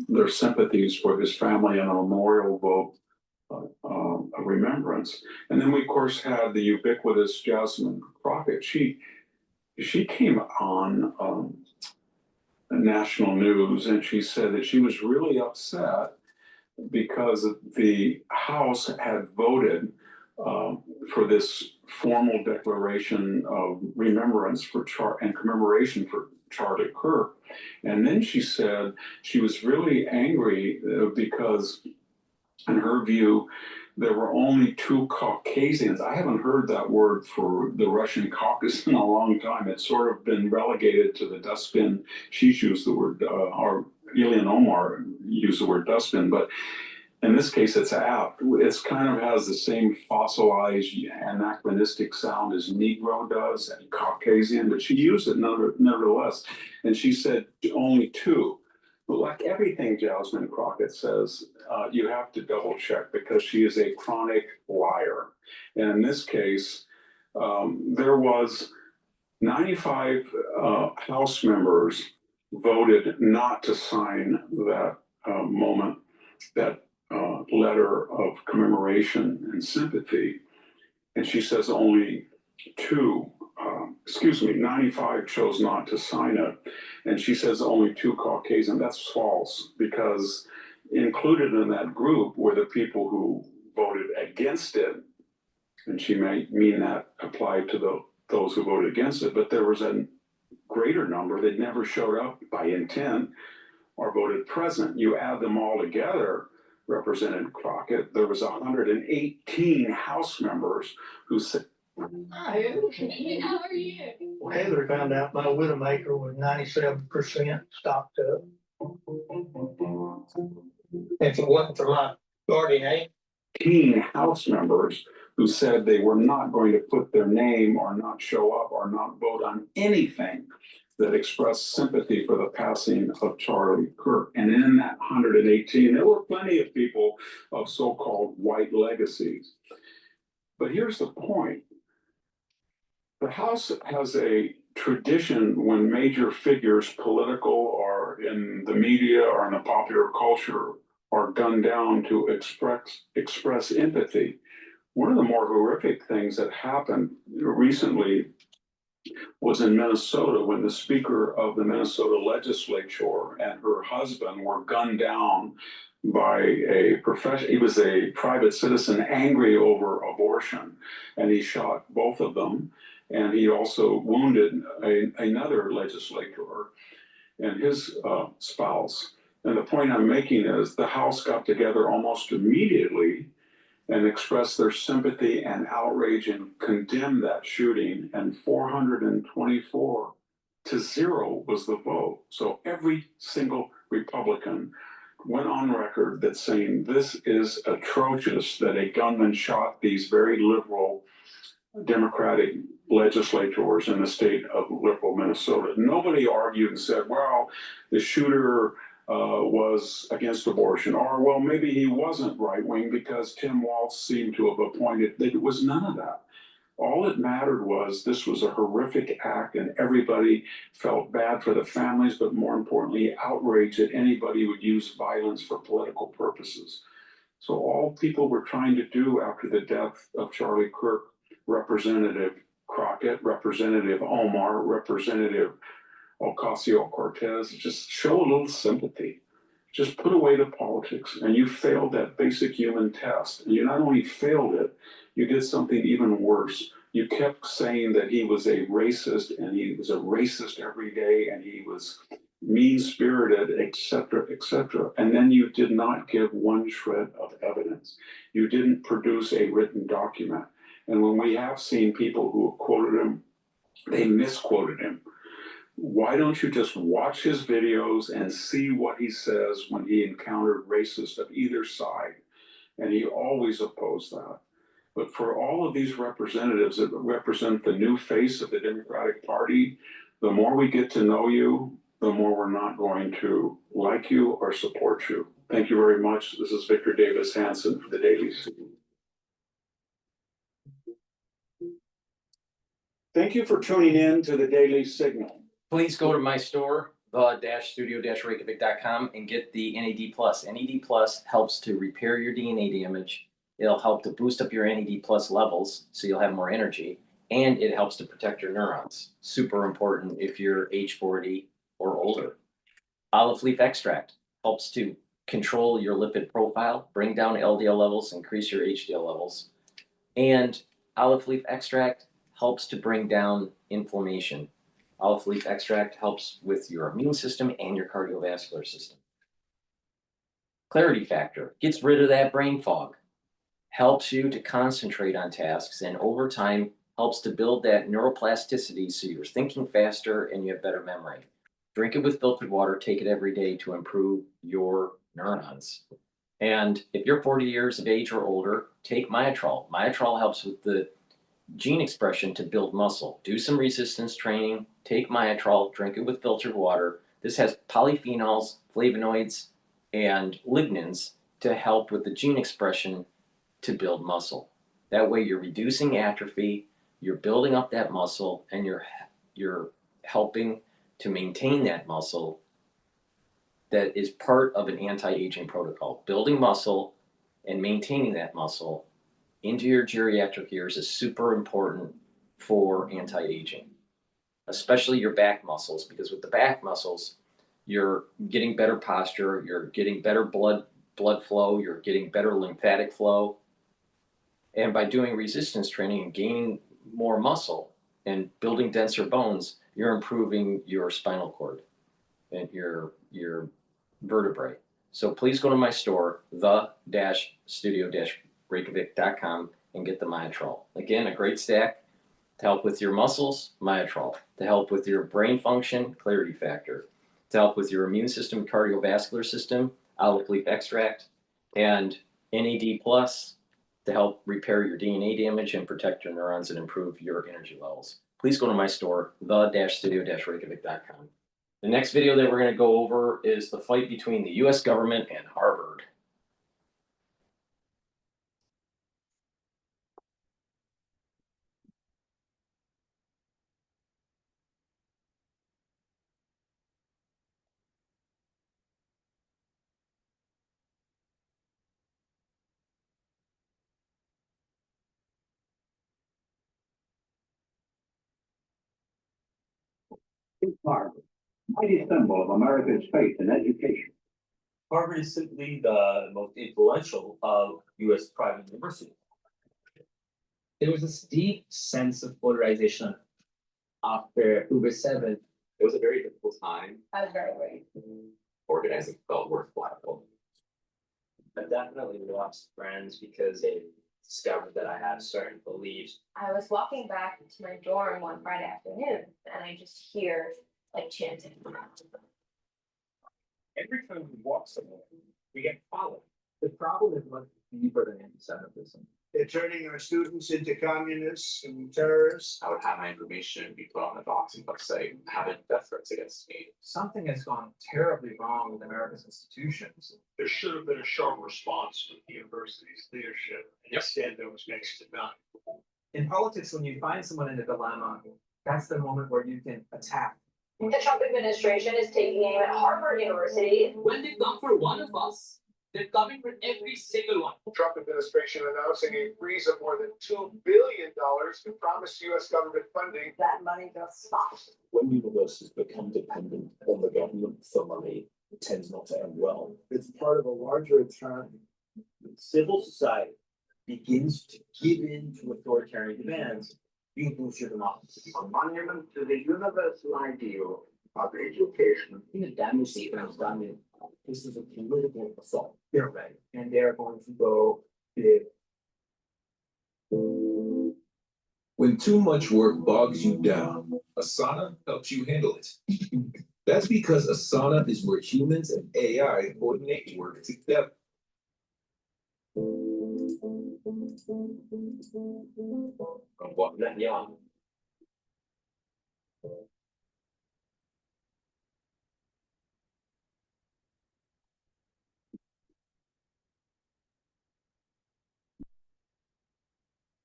their sympathies for his family and a memorial vote of remembrance. And then we, of course, had the ubiquitous Jasmine Crockett. She came on national news, and she said that she was really upset because the House had voted for this formal declaration of remembrance for and commemoration for Charlie Kirk. And then she said she was really angry because, in her view, there were only 2 Caucasians. I haven't heard that word for the Russian caucus in a long time. It's sort of been relegated to the dustbin. She's used the word, or Ilhan Omar used the word dustbin, but in this case, it's apt. It's kind of has the same fossilized, anachronistic sound as Negro does and Caucasian, but she used it nevertheless. And she said only 2. But like everything Jasmine Crockett says, you have to double check because she is a chronic liar. And in this case, there was 95 House members voted not to sign that that letter of commemoration and sympathy. And she says only 95 chose not to sign it. And she says only 2 Caucasian. That's false, because included in that group were the people who voted against it. And she may mean that applied to those who voted against it. But there was a greater number that never showed up by intent or voted present. You add them all together, Representative Crockett, there was 118 House members who said, Hi, how are you? Heather found out my Widowmaker was 97% stocked up. If it wasn't for my guardian, 18 House members who said they were not going to put their name or not show up or not vote on anything that expressed sympathy for the passing of Charlie Kirk. And in that 118, there were plenty of people of so-called white legacies. But here's the point. The House has a tradition when major figures, political or in the media or in the popular culture, are gunned down to express empathy. One of the more horrific things that happened recently was in Minnesota when the Speaker of the Minnesota legislature and her husband were gunned down by a he was a private citizen angry over abortion, and he shot both of them. And he also wounded another legislator and his spouse. And the point I'm making is the House got together almost immediately and expressed their sympathy and outrage and condemned that shooting. And 424 to 0 was the vote. So every single Republican went on record that saying this is atrocious that a gunman shot these very liberal Democratic legislators in the state of liberal Minnesota. Nobody argued and said, well, the shooter was against abortion, or well, maybe he wasn't right-wing because Tim Walz seemed to have appointed. It was none of that. All that mattered was this was a horrific act, and everybody felt bad for the families, but more importantly, outraged that anybody would use violence for political purposes. So all people were trying to do after the death of Charlie Kirk, Representative Crockett, Representative Omar, Representative Ocasio-Cortez, just show a little sympathy. Just put away the politics, and you failed that basic human test. And you not only failed it, you did something even worse. You kept saying that he was a racist, and he was a racist every day, and he was mean-spirited, etc., etc. And then you did not give one shred of evidence. You didn't produce a written document. And when we have seen people who have quoted him, they misquoted him. Why don't you just watch his videos and see what he says when he encountered racists of either side? And he always opposed that. But for all of these representatives that represent the new face of the Democratic Party, the more we get to know you, the more we're not going to like you or support you. Thank you very much. This is Victor Davis Hanson for the Daily Signal. Thank you for tuning in to the Daily Signal. Please go to my store, the-studio-reykjavik.com, and get the NAD+. NAD+ helps to repair your DNA damage. It'll help to boost up your NAD+ levels so you'll have more energy, and it helps to protect your neurons. Super important if you're age 40 or older. Olive leaf extract helps to control your lipid profile, bring down LDL levels, increase your HDL levels. And olive leaf extract helps to bring down inflammation. Olive leaf extract helps with your immune system and your cardiovascular system. Clarity factor gets rid of that brain fog, helps you to concentrate on tasks, and over time helps to build that neuroplasticity so you're thinking faster and you have better memory. Drink it with filtered water, take it every day to improve your neurons. And if you're 40 years of age or older, take Myotrol. Myotrol helps with the gene expression to build muscle. Do some resistance training, take Myotrol, drink it with filtered water. This has polyphenols, flavonoids, and lignans to help with the gene expression to build muscle. That way you're reducing atrophy, you're building up that muscle, and you're helping to maintain that muscle. That is part of an anti-aging protocol. Building muscle and maintaining that muscle into your geriatric years is super important for anti-aging, especially your back muscles, because with the back muscles, you're getting better posture, you're getting better blood flow, you're getting better lymphatic flow. And by doing resistance training and gaining more muscle and building denser bones, you're improving your spinal cord and your vertebrae. So please go to my store, the-studio-reykjavik.com, and get the Myotrol. Again, a great stack to help with your muscles, Myotrol. To help with your brain function, Clarity Factor. To help with your immune system, cardiovascular system, olive leaf extract. And NAD+, to help repair your DNA damage and protect your neurons and improve your energy levels. Please go to my store, the-studio-reykjavik.com. The next video that we're going to go over is the fight between the US government and Harvard. Harvard, mighty symbol of America's faith and education. Harvard is simply the most influential of US private universities. There was this deep sense of polarization after Uber 7. It was a very difficult time. I was very worried. Organizing felt worthwhile. I definitely lost friends because they discovered that I have certain beliefs. I was walking back to my dorm one Friday afternoon and I just hear like chanting. Every time we walk somewhere, we get followed. The problem is much deeper than anti-Semitism. They're turning our students into communists and terrorists. I would have my information be put on the box and say, having death threats against me. Something has gone terribly wrong with America's institutions. There should have been a sharp response from the university's leadership, and instead there was next to none. In politics, when you find someone in a dilemma, that's the moment where you can attack. The Trump administration is taking aim at Harvard University. When they come for one of us, they're coming for every single one. Trump administration announcing a freeze of more than $2 billion to promise U.S. government funding. That money just stopped. When universities become dependent on the government for money, it tends not to end well. It's part of a larger trend. Civil society begins to give in to authoritarian demands, you lose your democracy. A monument to the universal ideal of education. The damage that has done this is a political assault. They're right. And they're going to go big. When too much work bogs you down, Asana helps you handle it. That's because Asana is where humans and AI coordinate work together.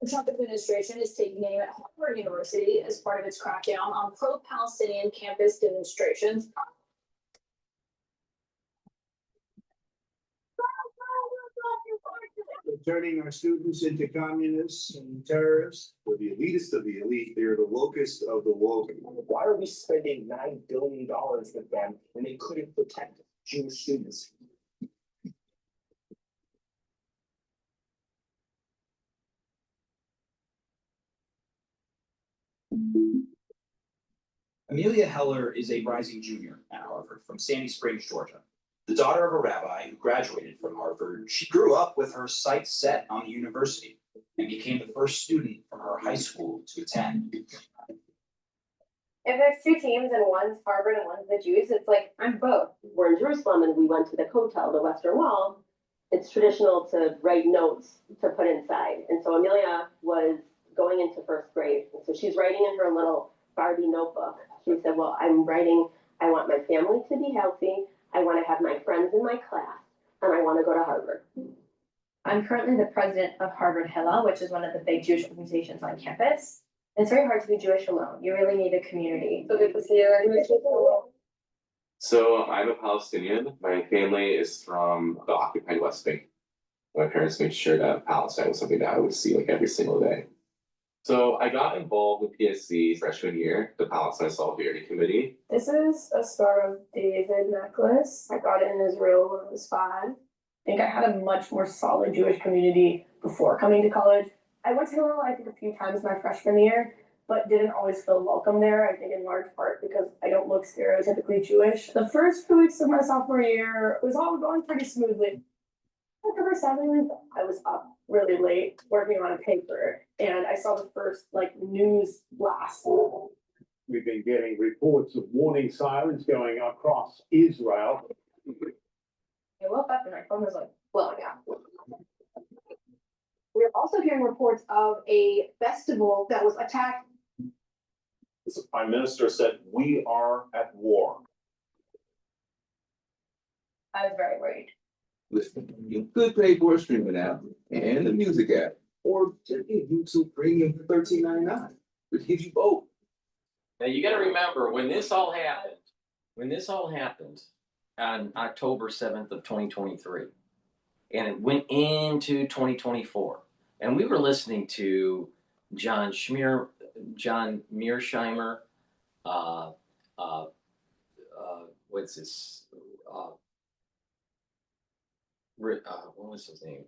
The Trump administration is taking aim at Harvard University as part of its crackdown on pro-Palestinian campus demonstrations. We're turning our students into communists and terrorists. We're the elitist of the elite. They're the wokest of the woke. Why are we spending $9 billion with them when they couldn't protect Jewish students? Amelia Heller is a rising junior at Harvard from Sandy Springs, Georgia. The daughter of a rabbi who graduated from Harvard, she grew up with her sights set on the university and became the first student from her high school to attend. If there's two teams and one's Harvard and one's the Jews, it's like, I'm both. We're in Jerusalem and we went to the Kotel, the Western Wall. It's traditional to write notes to put inside. And so Amelia was going into first grade. And so she's writing in her little Barbie notebook. She said, well, I'm writing, I want my family to be healthy. I want to have my friends in my class, and I want to go to Harvard. I'm currently the president of Harvard Hillel, which is one of the big Jewish organizations on campus. It's very hard to be Jewish alone. You really need a community. So good to see you. So I'm a Palestinian. My family is from the occupied West Bank. My parents made sure that Palestine was something that I would see like every single day. So I got involved with PSC freshman year, the Palestine Solidarity Committee. This is a Star of David necklace. I got it in Israel when I was 5. I think I had a much more solid Jewish community before coming to college. I went to Hillel, I think, a few times my freshman year, but didn't always feel welcome there. I think in large part because I don't look stereotypically Jewish. The first few weeks of my sophomore year, it was all going pretty smoothly. October 7th, I was up really late working on a paper, and I saw the first news blast. We've been getting reports of warning sirens going across Israel. I woke up and my phone was blowing up. We're also hearing reports of a festival that was attacked. The Prime Minister said, we are at war. I was very worried. Listen, you could pay for a streaming app and a music app, or just get YouTube Premium for $13.99, which gives you both. Now you got to remember when this all happened on October 7th of 2023, and it went into 2024, and we were listening to John Mearsheimer, what's this? What was his name?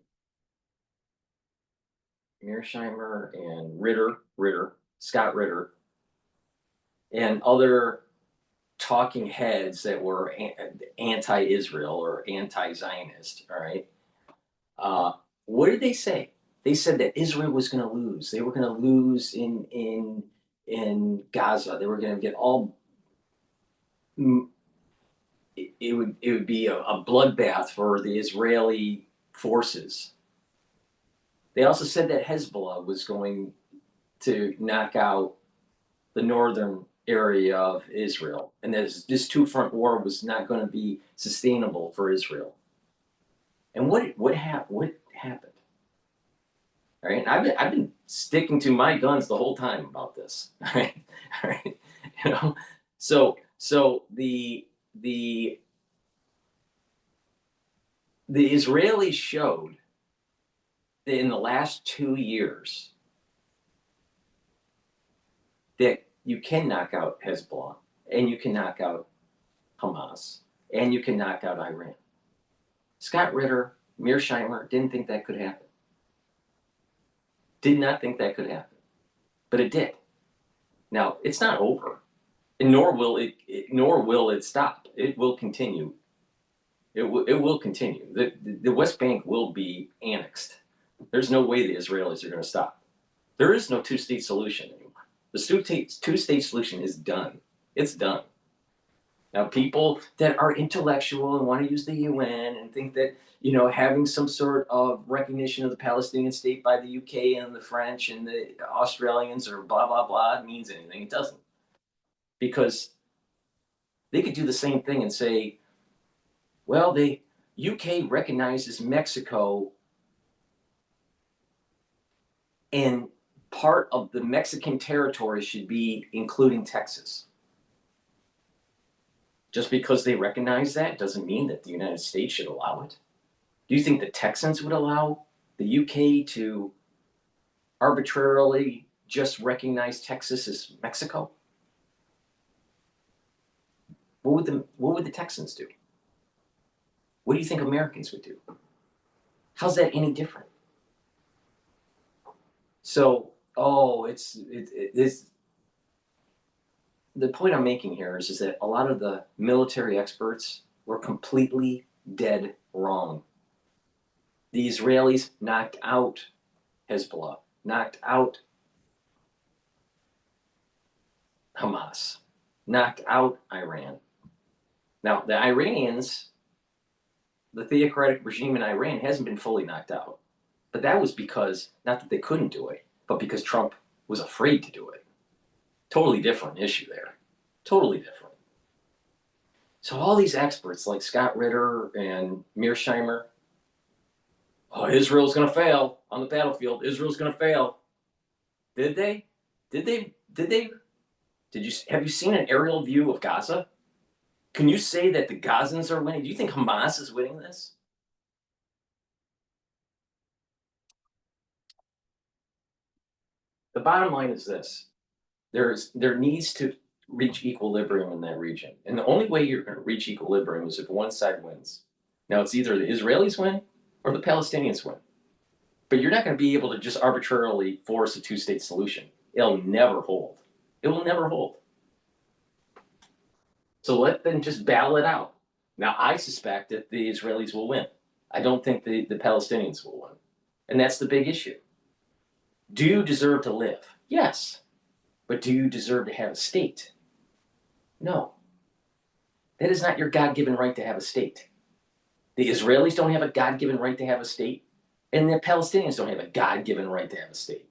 Mearsheimer and Scott Ritter, and other talking heads that were anti-Israel or anti-Zionist. All right. What did they say? They said that Israel was going to lose. They were going to lose in Gaza. They were going to get all. It would be a bloodbath for the Israeli forces. They also said that Hezbollah was going to knock out the northern area of Israel, and that this two-front war was not going to be sustainable for Israel. And what happened? All right, I've been sticking to my guns the whole time about this. All right, you know, so the Israelis showed that in the last 2 years that you can knock out Hezbollah, and you can knock out Hamas, and you can knock out Iran. Scott Ritter, Mearsheimer didn't think that could happen. Did not think that could happen, but it did. Now it's not over, and nor will it stop. It will continue. It will continue. The West Bank will be annexed. There's no way the Israelis are going to stop. There is no two-state solution anymore. The two-state solution is done. It's done. Now, people that are intellectual and want to use the UN and think that, you know, having some sort of recognition of the Palestinian state by the UK and the French and the Australians or blah, blah, blah means anything. It doesn't. Because they could do the same thing and say, well, the UK recognizes Mexico and part of the Mexican territory should be including Texas. Just because they recognize that doesn't mean that the United States should allow it. Do you think the Texans would allow the UK to arbitrarily just recognize Texas as Mexico? What would the Texans do? What do you think Americans would do? How's that any different? So, the point I'm making here is that a lot of the military experts were completely dead wrong. The Israelis knocked out Hezbollah, knocked out Hamas, knocked out Iran. Now, the Iranians, the theocratic regime in Iran hasn't been fully knocked out. But that was because, not that they couldn't do it, but because Trump was afraid to do it. Totally different issue there. Totally different. So all these experts like Scott Ritter and Mearsheimer, oh, Israel's going to fail on the battlefield. Israel's going to fail. Did they? Have you seen an aerial view of Gaza? Can you say that the Gazans are winning? Do you think Hamas is winning this? The bottom line is this. There needs to reach equilibrium in that region. And the only way you're going to reach equilibrium is if one side wins. Now, it's either the Israelis win or the Palestinians win. But you're not going to be able to just arbitrarily force a two-state solution. It'll never hold. It will never hold. So let them just battle it out. Now, I suspect that the Israelis will win. I don't think the Palestinians will win. And that's the big issue. Do you deserve to live? Yes. But do you deserve to have a state? No. That is not your God-given right to have a state. The Israelis don't have a God-given right to have a state, and the Palestinians don't have a God-given right to have a state.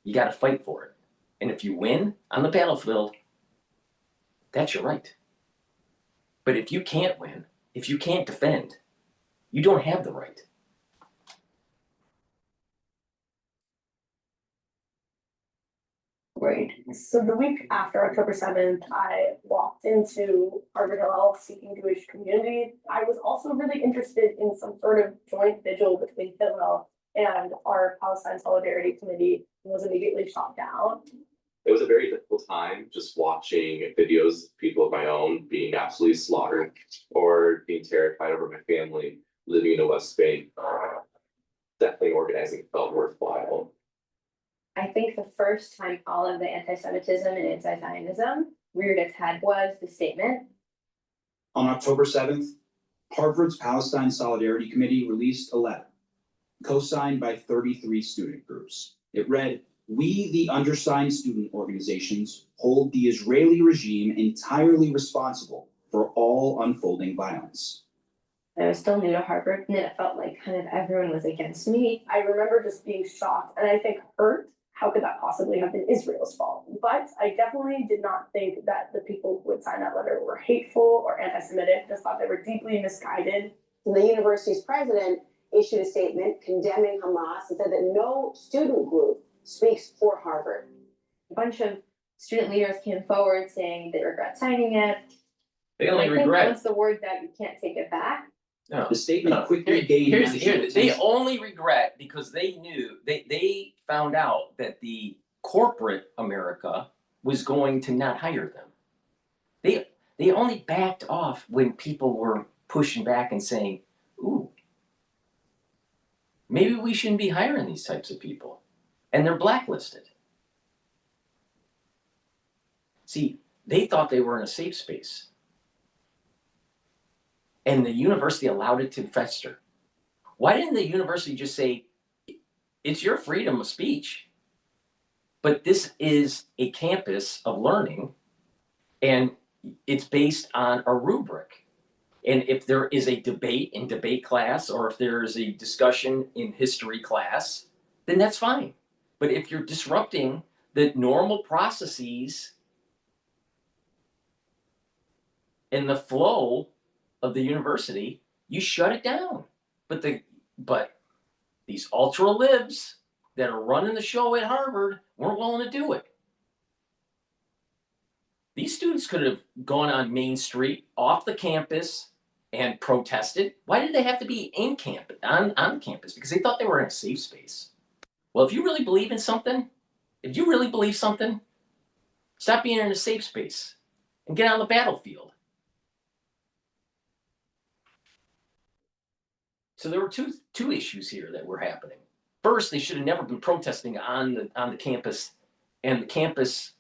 You got to fight for it. And if you win on the battlefield, that's your right. But if you can't win, if you can't defend, you don't have the right. Right. So the week after October 7th, I walked into Harvard Hillel seeking Jewish community. I was also really interested in some sort of joint vigil between Hillel and our Palestine Solidarity Committee and was immediately shot down. It was a very difficult time just watching videos of people of my own being absolutely slaughtered or being terrified over my family living in the West Bank. Definitely organizing felt worthwhile. I think the first time all of the anti-Semitism and anti-Zionism reared its head was the statement. On October 7th, Harvard's Palestine Solidarity Committee released a letter, co-signed by 33 student groups. It read, "We, the undersigned student organizations, hold the Israeli regime entirely responsible for all unfolding violence." I was still new to Harvard, and it felt like kind of everyone was against me. I remember just being shocked and I think hurt. How could that possibly have been Israel's fault? But I definitely did not think that the people who would sign that letter were hateful or anti-Semitic. Just thought they were deeply misguided. The university's president issued a statement condemning Hamas and said that no student group speaks for Harvard. A bunch of student leaders came forward saying they regret signing it. They only I think regret. once the word's out, you can't take it back. No, The statement quickly gained national They attention. only regret because they knew, they found out that the corporate America was going to not hire them. They only backed off when people were pushing back and saying, ooh, maybe we shouldn't be hiring these types of people. And they're blacklisted. See, they thought they were in a safe space. And the university allowed it to fester. Why didn't the university just say, it's your freedom of speech? But this is a campus of learning, and it's based on a rubric. And if there is a debate in debate class, or if there is a discussion in history class, then that's fine. But if you're disrupting the normal processes and the flow of the university, you shut it down. But these ultra libs that are running the show at Harvard weren't willing to do it. These students could have gone on Main Street, off the campus, and protested. Why did they have to be on campus? Because they thought they were in a safe space. Well, if you really believe in something, stop being in a safe space and get on the battlefield. So there were two issues here that were happening. First, they should have never been protesting on the campus, and the campus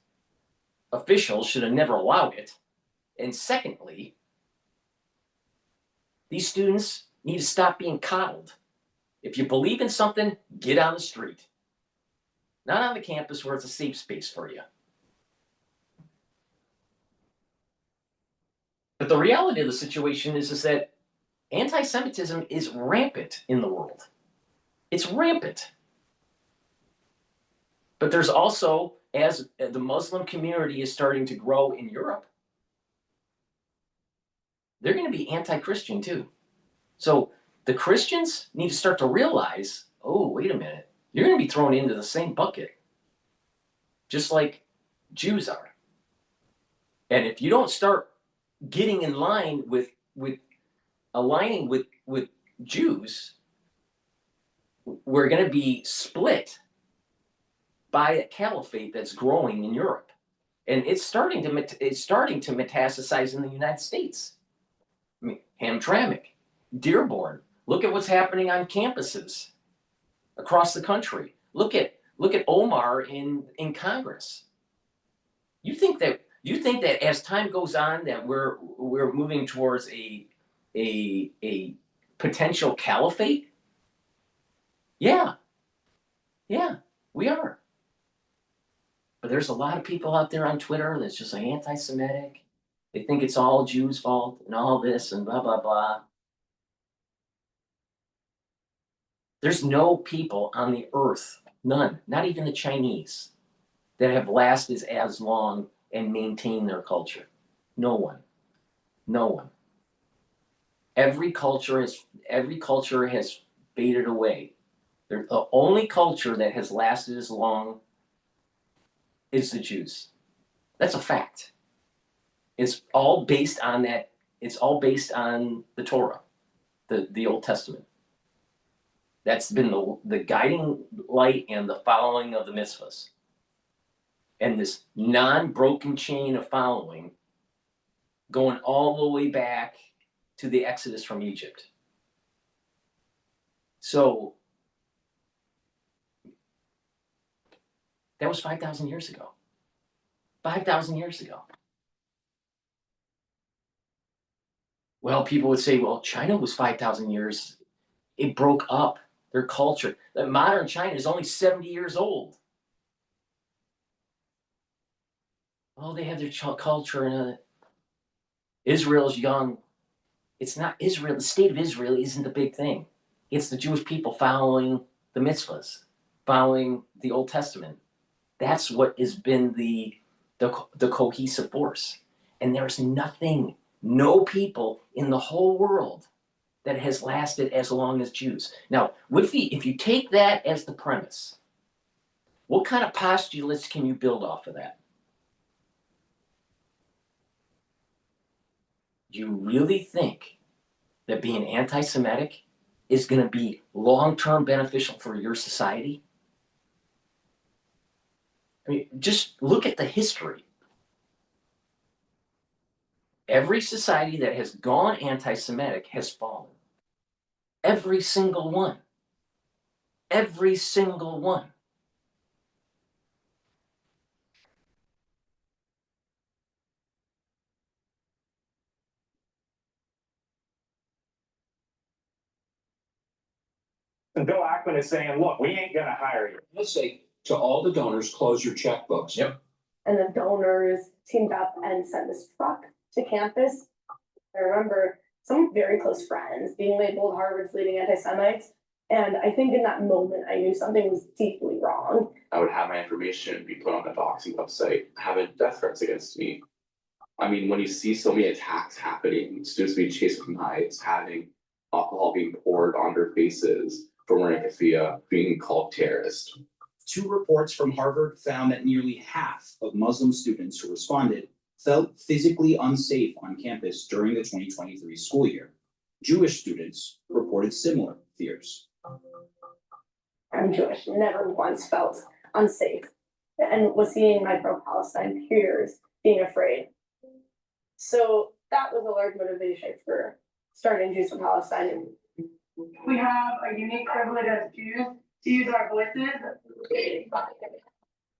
officials should have never allowed it. And secondly, these students need to stop being coddled. If you believe in something, get on the street. Not on the campus where it's a safe space for you. But the reality of the situation is that anti-Semitism is rampant in the world. It's rampant. But there's also, as the Muslim community is starting to grow in Europe, they're going to be anti-Christian too. So the Christians need to start to realize, oh, wait a minute, you're going to be thrown into the same bucket, just like Jews are. And if you don't start getting in line with aligning with Jews, we're going to be split by a caliphate that's growing in Europe, and it's starting to metastasize in the United States. I mean, Hamtramck, Dearborn. Look at what's happening on campuses across the country. Look at Omar in Congress. You think that as time goes on that we're moving towards a potential caliphate? Yeah, we are. But there's a lot of people out there on Twitter that's just like anti-Semitic. They think it's all Jews' fault and all this and blah, blah, blah. There's no people on the earth, none, not even the Chinese, that have lasted as long and maintained their culture. No one. No one. Every culture has faded away. The only culture that has lasted as long is the Jews. That's a fact. It's all based on that. It's all based on the Torah, the Old Testament. That's been the guiding light and the following of the mitzvahs. And this non-broken chain of following going all the way back to the Exodus from Egypt. So that was 5,000 years ago. 5,000 years ago. Well, people would say, well, China was 5,000 years. It broke up their culture. The modern China is only 70 years old. Oh, they have their culture, and Israel's young. It's not Israel. The state of Israel isn't the big thing. It's the Jewish people following the mitzvahs, following the Old Testament. That's what has been the cohesive force. And there's no people in the whole world that has lasted as long as Jews. Now, if you take that as the premise, what kind of postulates can you build off of that? Do you really think that being anti-Semitic is going to be long-term beneficial for your society? I mean, just look at the history. Every society that has gone anti-Semitic has fallen. Every single one. Every single one. And Bill Ackman is saying, look, we ain't gonna hire you. Let's say to all the donors, close your checkbooks. Yep. And the donors teamed up and sent this truck to campus. I remember some very close friends being labeled Harvard's leading anti-Semites. And I think in that moment, I knew something was deeply wrong. I would have my information be put on the doxing website, having death threats against me. I mean, when you see so many attacks happening, students being chased with knives, having alcohol being poured on their faces for wearing a keffiyeh, being called terrorist. 2 reports from Harvard found that nearly half of Muslim students who responded felt physically unsafe on campus during the 2023 school year. Jewish students reported similar fears. I'm Jewish, never once felt unsafe, and was seeing my pro-Palestine peers being afraid. So that was a large motivation for starting Jews for Palestine. We have a unique privilege as Jews to use our voices.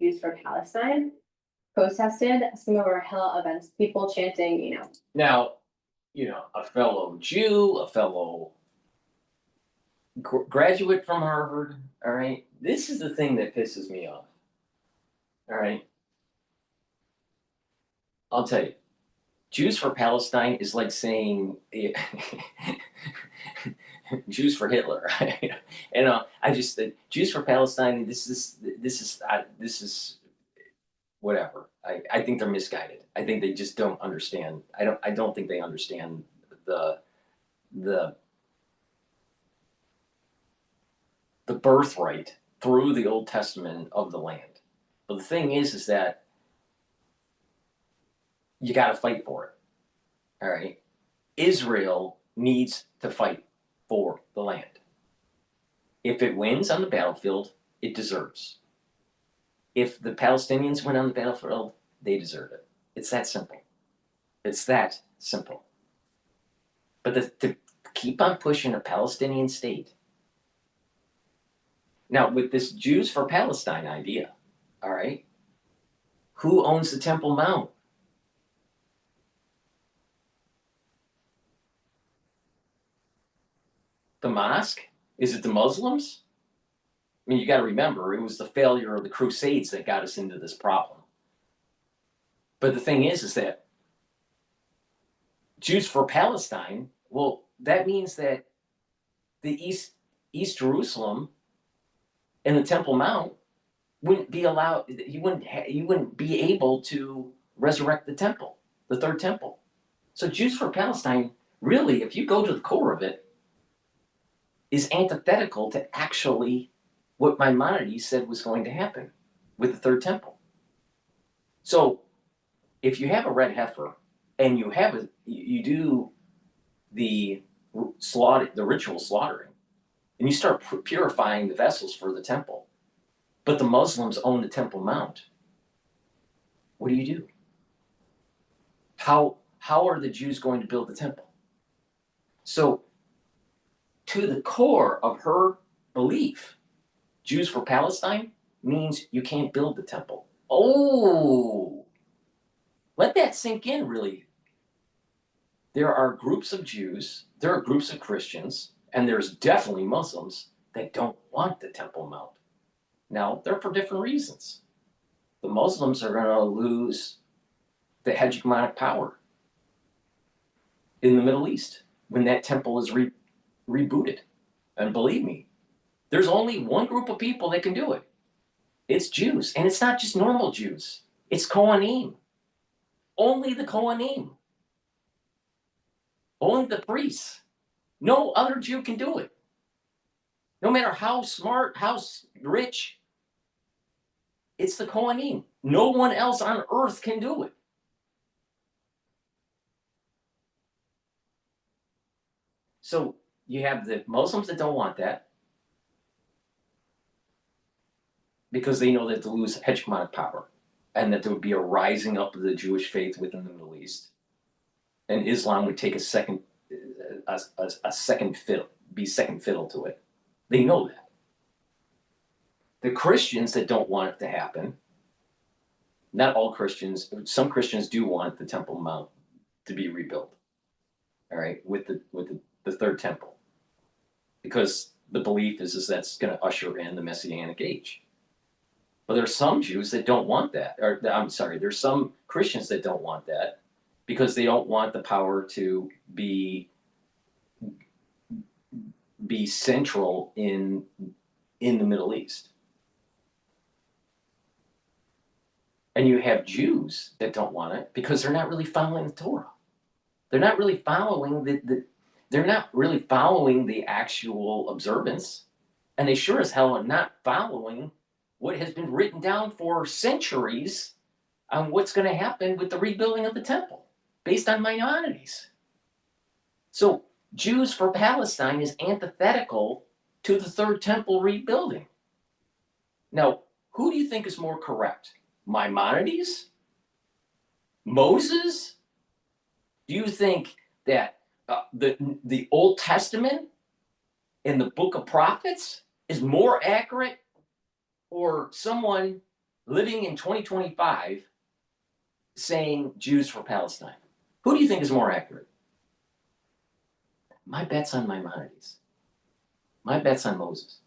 Jews for Palestine protested some of our Hillel events, people chanting, Now, a fellow Jew, a fellow graduate from Harvard, all right? This is the thing that pisses me off, all right? I'll tell you, Jews for Palestine is like saying Jews for Hitler. I just think Jews for Palestine. This is whatever. I think they're misguided. I think they just don't understand. I don't think they understand the birthright through the Old Testament of the land. But the thing is that you got to fight for it. All right. Israel needs to fight for the land. If it wins on the battlefield, it deserves. If the Palestinians win on the battlefield, they deserve it. It's that simple. It's that simple. But to keep on pushing a Palestinian state. Now, with this Jews for Palestine idea, all right, who owns the Temple Mount? The mosque? Is it the Muslims? I mean, you got to remember, it was the failure of the Crusades that got us into this problem. But the thing is that Jews for Palestine, well, that means that the East Jerusalem and the Temple Mount wouldn't be allowed. You wouldn't be able to resurrect the temple, the third temple. So Jews for Palestine, really, if you go to the core of it, is antithetical to actually what Maimonides said was going to happen with the third temple. So if you have a red heifer and you do the ritual slaughtering, and you start purifying the vessels for the temple, but the Muslims own the Temple Mount, what do? How are the Jews going to build the temple? So to the core of her belief, Jews for Palestine means you can't build the temple. Oh, let that sink in, really. There are groups of Jews, there are groups of Christians, and there's definitely Muslims that don't want the Temple Mount. Now, they're for different reasons. The Muslims are going to lose the hegemonic power in the Middle East when that temple is rebooted. And believe me, there's only one group of people that can do it. It's Jews. And it's not just normal Jews. It's Kohanim. Only the Kohanim. Only the priests. No other Jew can do it. No matter how smart, how rich, it's the Kohanim. No one else on earth can do it. So you have the Muslims that don't want that because they know that they lose hegemonic power and that there would be a rising up of the Jewish faith within the Middle East. And Islam would take a second fiddle, be second fiddle to it. They know that. The Christians that don't want it to happen, not all Christians, some Christians do want the Temple Mount to be rebuilt. All right, with the third temple. Because the belief is that's going to usher in the Messianic age. But there's some Jews that don't want that, or I'm sorry, there's some Christians that don't want that because they don't want the power to be central in the Middle East. And you have Jews that don't want it because they're not really following the Torah. They're not really following they're not really following the actual observance, and they sure as hell are not following what has been written down for centuries on what's going to happen with the rebuilding of the temple based on Maimonides. So Jews for Palestine is antithetical to the third temple rebuilding. Now, who do you think is more correct? Maimonides? Moses? Do you think that the Old Testament and the Book of Prophets is more accurate, or someone living in 2025 saying Jews for Palestine? Who do you think is more accurate? My bet's on Maimonides. My bet's on Moses.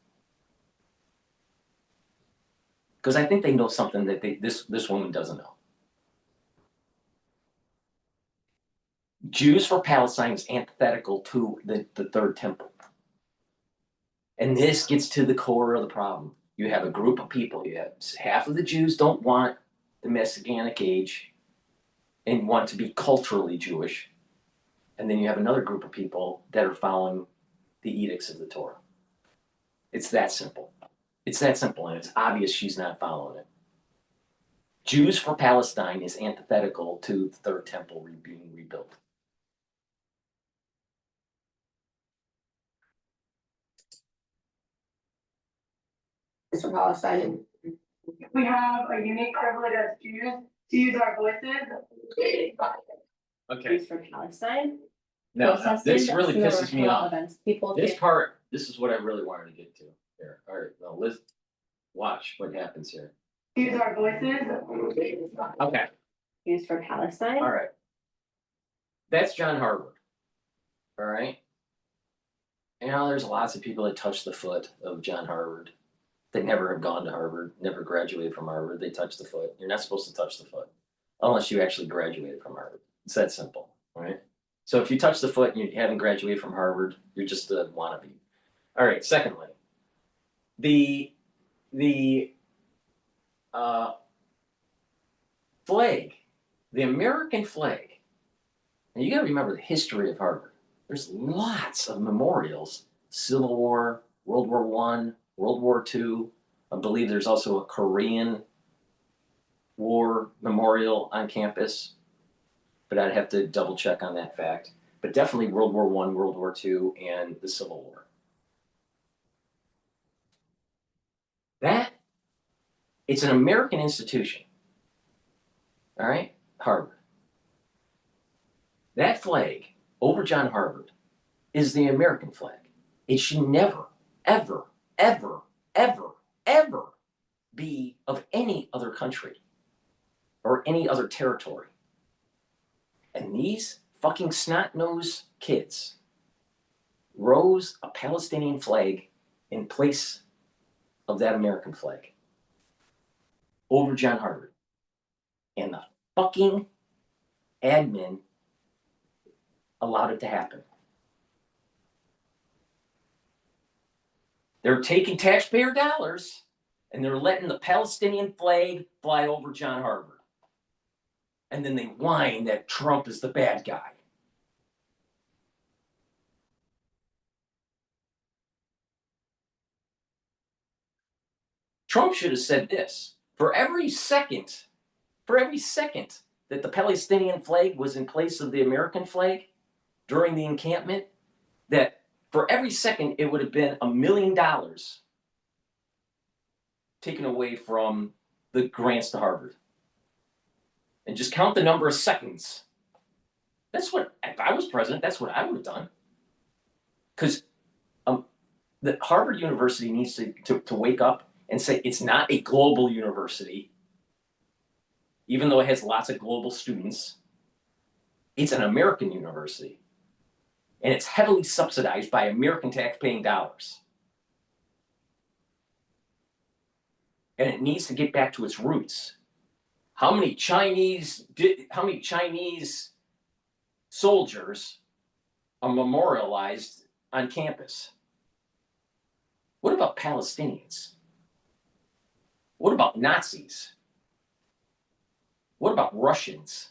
Because I think they know something that this woman doesn't know. Jews for Palestine is antithetical to the third temple. And this gets to the core of the problem. You have a group of people, you have half of the Jews don't want the Messianic age and want to be culturally Jewish. And then you have another group of people that are following the edicts of the Torah. It's that simple. It's that simple, and it's obvious she's not following it. Jews for Palestine is antithetical to the third temple being rebuilt. For Palestine. We have a unique privilege as Jews to use our voices. Okay. For Palestine. Now, Protested this really similar pisses me to off. events. People This get- part, this is what I really wanted to get to here. All right, now let's watch what happens here. Use our voices. Okay. Used for Palestine. All right. That's John Harvard. All right. You know, there's lots of people that touch the foot of John Harvard that never have gone to Harvard, never graduated from Harvard. They touch the foot. You're not supposed to touch the foot unless you actually graduated from Harvard. It's that simple, right? So if you touch the foot and you haven't graduated from Harvard, you're just a wannabe. All right. Secondly, the flag, the American flag. Now you got to remember the history of Harvard. There's lots of memorials: Civil War, World War I, World War II. I believe there's also a Korean War memorial on campus, but I'd have to double check on that fact. But definitely World War I, World War II, and the Civil War. It's an American institution. All right, Harvard. That flag over John Harvard is the American flag. It should never, ever, ever, ever, ever be of any other country or any other territory. And these fucking snot-nosed kids rose a Palestinian flag in place of that American flag over John Harvard. And the fucking admin allowed it to happen. They're taking taxpayer dollars and they're letting the Palestinian flag fly over John Harvard. And then they whine that Trump is the bad guy. Trump should have said this: for every second that the Palestinian flag was in place of the American flag during the encampment, that for every second it would have been $1 million taken away from the grants to Harvard. And just count the number of seconds. That's what, if I was president, that's what I would have done. Because the Harvard University needs to wake up and say it's not a global university, even though it has lots of global students. It's an American university. And it's heavily subsidized by American taxpaying dollars. And it needs to get back to its roots. How many Chinese soldiers are memorialized on campus? What about Palestinians? What about Nazis? What about Russians?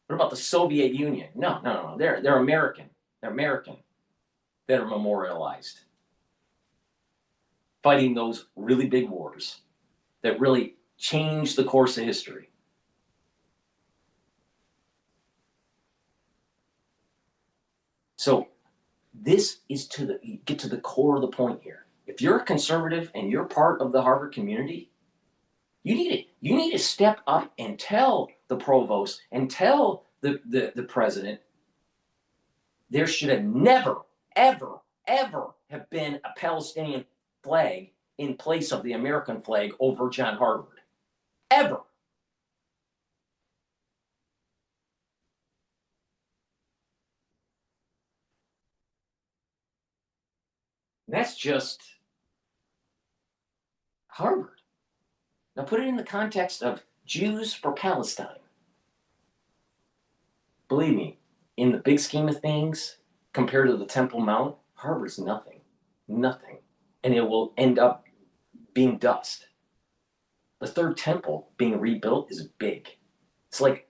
What about the Soviet Union? No. They're American. They're American that are memorialized. Fighting those really big wars that really changed the course of history. So this is get to the core of the point here. If you're a conservative and you're part of the Harvard community, you need to step up and tell the provost and tell the president there should have never, ever, ever have been a Palestinian flag in place of the American flag over John Harvard. Ever. That's just Harvard. Now put it in the context of Jews for Palestine. Believe me, in the big scheme of things, compared to the Temple Mount, Harvard's nothing. Nothing. And it will end up being dust. The third temple being rebuilt is big. It's like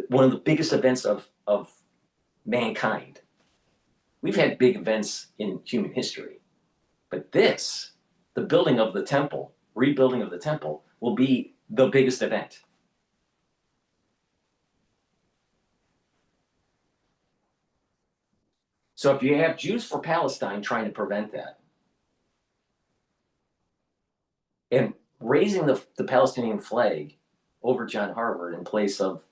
one of the biggest events of mankind. We've had big events in human history. But this, the building of the temple, rebuilding of the temple, will be the biggest event. So if you have Jews for Palestine trying to prevent that, and raising the Palestinian flag over John Harvard in place of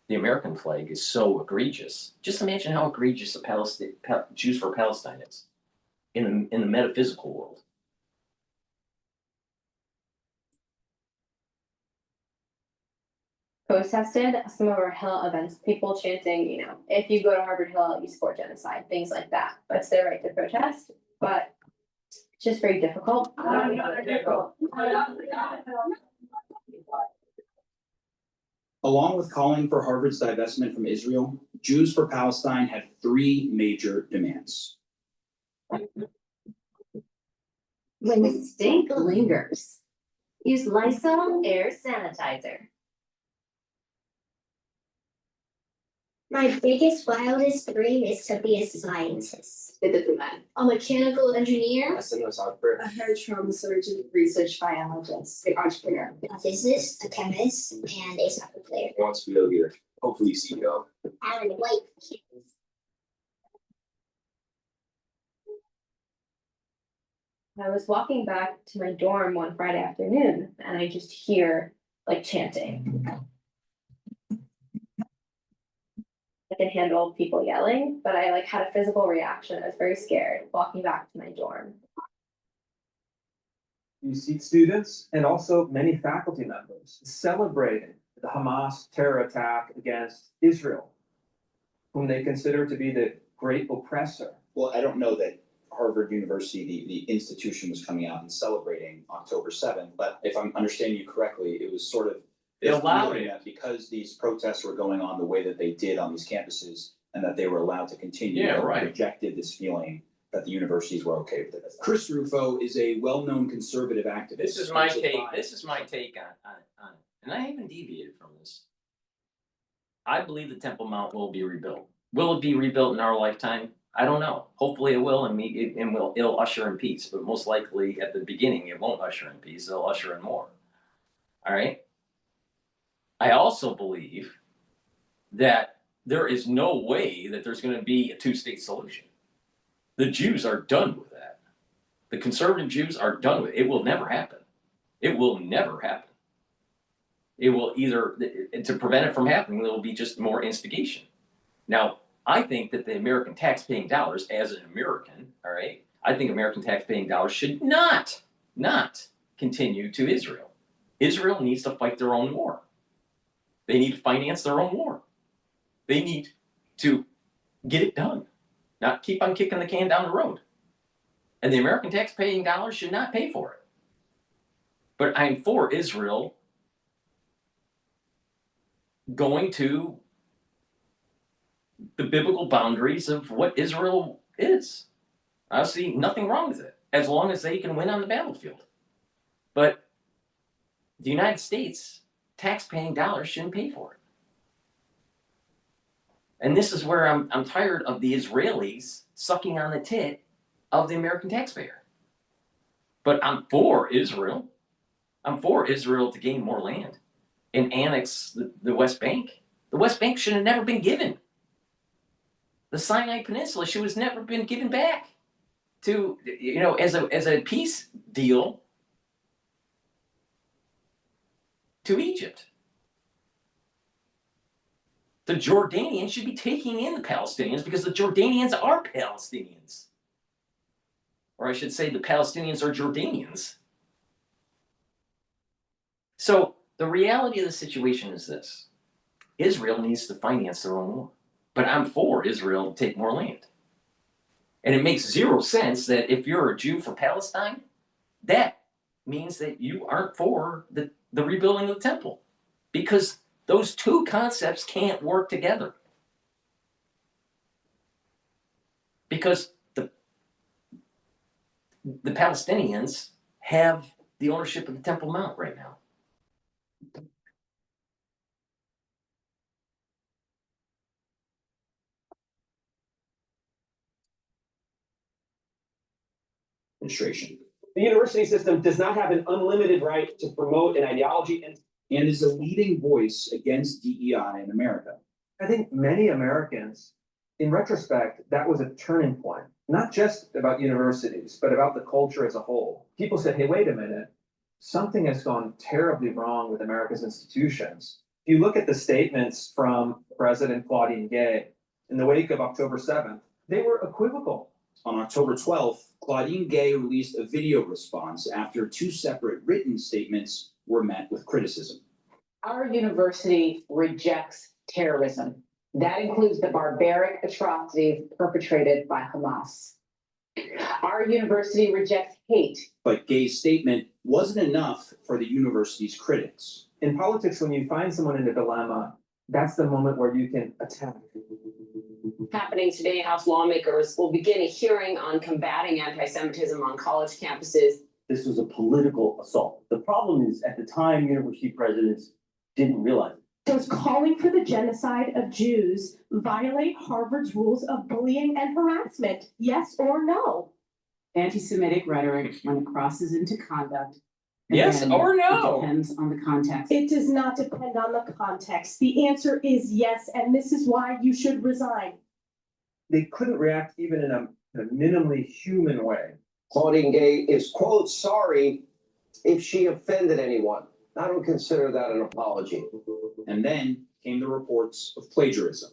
the American flag is so egregious. Just imagine how egregious Jews for Palestine is in the metaphysical world. Protested some of our Hill events, people chanting, if you go to Harvard Hill, you support genocide, things like that. But it's their right to protest, but it's just very difficult. Along with calling for Harvard's divestment from Israel, Jews for Palestine had three major demands. When the stink lingers, use Lysol air sanitizer. My biggest, wildest dream is to be a scientist, a mechanical engineer, a hair trauma surgeon, research biologist, an entrepreneur, a physicist, a chemist, and a soccer player. Wants to be leader, hopefully CEO. Alan White kids. I was walking back to my dorm one Friday afternoon and I just hear chanting. I can handle people yelling, but I had a physical reaction. I was very scared walking back to my dorm. You see students and also many faculty members celebrating the Hamas terror attack against Israel, whom they consider to be the great oppressor. Well, I don't know that Harvard University, the institution, was coming out and celebrating October 7th, but if I'm understanding you correctly, it was sort of they allowed it that because these protests were going on the way that they did on these campuses and that they were allowed to continue. Yeah, they right. Rejected this feeling that the universities were okay with it. Chris Rufo is a well-known conservative activist. This is my take. This is my take on it, and I haven't deviated from this. I believe the Temple Mount will be rebuilt. Will it be rebuilt in our lifetime? I don't know. Hopefully it will, and it'll usher in peace. But most likely, at the beginning, it won't usher in peace. It'll usher in more. All right. I also believe that there is no way that there's going to be a two-state solution. The Jews are done with that. The conservative Jews are done with it. It will never happen. It will never happen. It will either, to prevent it from happening, there will be just more instigation. Now, I think that the American taxpaying dollars, as an American, all right, I think American taxpaying dollars should not continue to Israel. Israel needs to fight their own war. They need to finance their own war. They need to get it done, not keep on kicking the can down the road. And the American taxpaying dollars should not pay for it. But I'm for Israel going to the biblical boundaries of what Israel is. I see nothing wrong with it, as long as they can win on the battlefield. But the United States tax-paying dollars shouldn't pay for it. And this is where I'm tired of the Israelis sucking on the tit of the American taxpayer. But I'm for Israel. I'm for Israel to gain more land and annex the West Bank. The West Bank should have never been given. The Sinai Peninsula should have never been given back to, as a peace deal to Egypt. The Jordanians should be taking in the Palestinians because the Jordanians are Palestinians. Or I should say the Palestinians are Jordanians. So the reality of the situation is this. Israel needs to finance their own war. But I'm for Israel to take more land. And it makes zero sense that if you're a Jew for Palestine, that means that you aren't for the rebuilding of the temple. Because those two concepts can't work together. Because the Palestinians have the ownership of the Temple Mount right now. Administration. The university system does not have an unlimited right to promote an ideology and is a leading voice against DEI in America. I think many Americans, in retrospect, that was a turning point, not just about universities, but about the culture as a whole. People said, hey, wait a minute, something has gone terribly wrong with America's institutions. If you look at the statements from President Claudine Gay in the wake of October 7th, they were equivocal. On October 12th, Claudine Gay released a video response after two separate written statements were met with criticism. Our university rejects terrorism. That includes the barbaric atrocities perpetrated by Hamas. Our university rejects hate. But Gay's statement wasn't enough for the university's critics. In politics, when you find someone in a dilemma, that's the moment where you can attack. Happening today, House lawmakers will begin a hearing on combating anti-Semitism on college campuses. This was a political assault. The problem is, at the time, university presidents didn't realize it. Does calling for the genocide of Jews violate Harvard's rules of bullying and harassment? Yes or no? Anti-Semitic rhetoric, when it crosses into conduct. Yes or no? It depends on the context. It does not depend on the context. The answer is yes, and this is why you should resign. They couldn't react even in a minimally human way. Claudine Gay is, quote, sorry if she offended anyone. I don't consider that an apology. And then came the reports of plagiarism.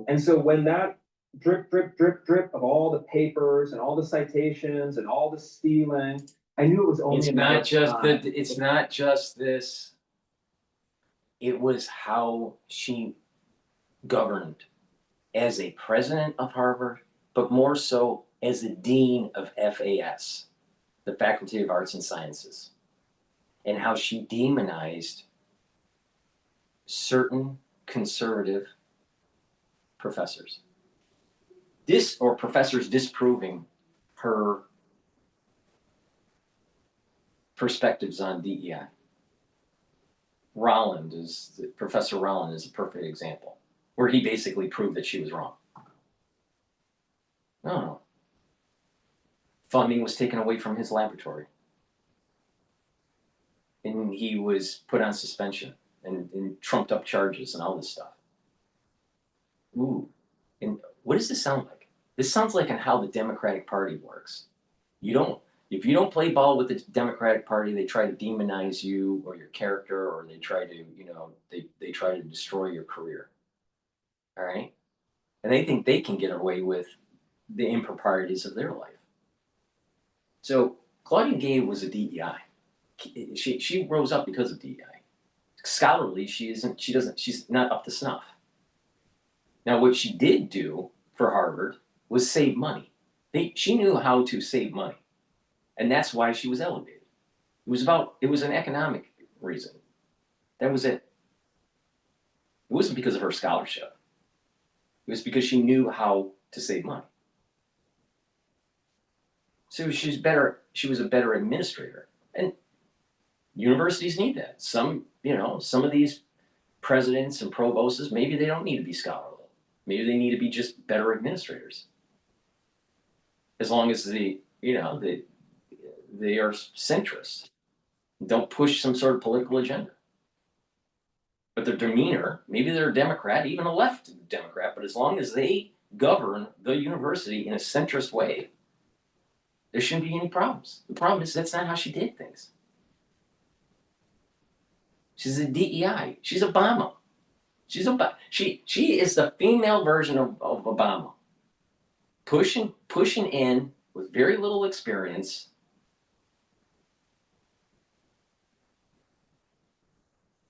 And so when that drip, drip, drip, drip of all the papers and all the citations and all the stealing, I knew it was only It's not just this. It was how she governed as a president of Harvard, but more so as the dean of FAS, the Faculty of Arts and Sciences, and how she demonized certain conservative professors. Professors disproving her perspectives on DEI. Professor Rolland is a perfect example, where he basically proved that she was wrong. No. Funding was taken away from his laboratory. And he was put on suspension and trumped up charges and all this stuff. Ooh. And what does this sound like? This sounds like how the Democratic Party works. If you don't play ball with the Democratic Party, they try to demonize you or your character, or they try to, they try to destroy your career. All right? And they think they can get away with the improprieties of their life. So Claudine Gay was a DEI. She rose up because of DEI. Scholarly, she's not up to snuff. Now, what she did do for Harvard was save money. She knew how to save money. And that's why she was elevated. It was an economic reason. That was it. It wasn't because of her scholarship. It was because she knew how to save money. So she was a better administrator. And universities need that. Some of these presidents and provosts, maybe they don't need to be scholarly. Maybe they need to be just better administrators. As long as they are centrist. Don't push some sort of political agenda. But their demeanor, maybe they're a Democrat, even a left Democrat, but as long as they govern the university in a centrist way, there shouldn't be any problems. The problem is that's not how she did things. She's a DEI. She's Obama. She is the female version of Obama. Pushing in with very little experience.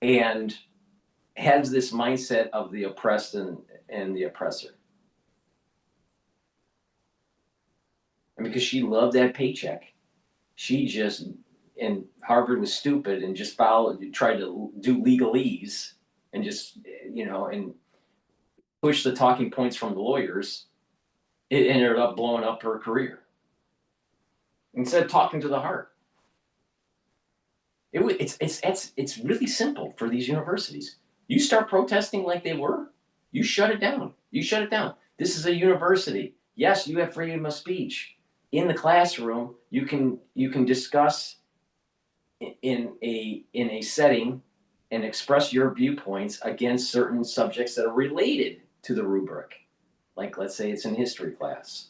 And has this mindset of the oppressed and the oppressor. And because she loved that paycheck, and Harvard was stupid and just tried to do legalese and just, and push the talking points from the lawyers, it ended up blowing up her career. Instead of talking to the heart. It's really simple for these universities. You start protesting like they were, you shut it down. This is a university. Yes, you have freedom of speech. In the classroom, you can discuss in a setting and express your viewpoints against certain subjects that are related to the rubric. Like, let's say it's in history class.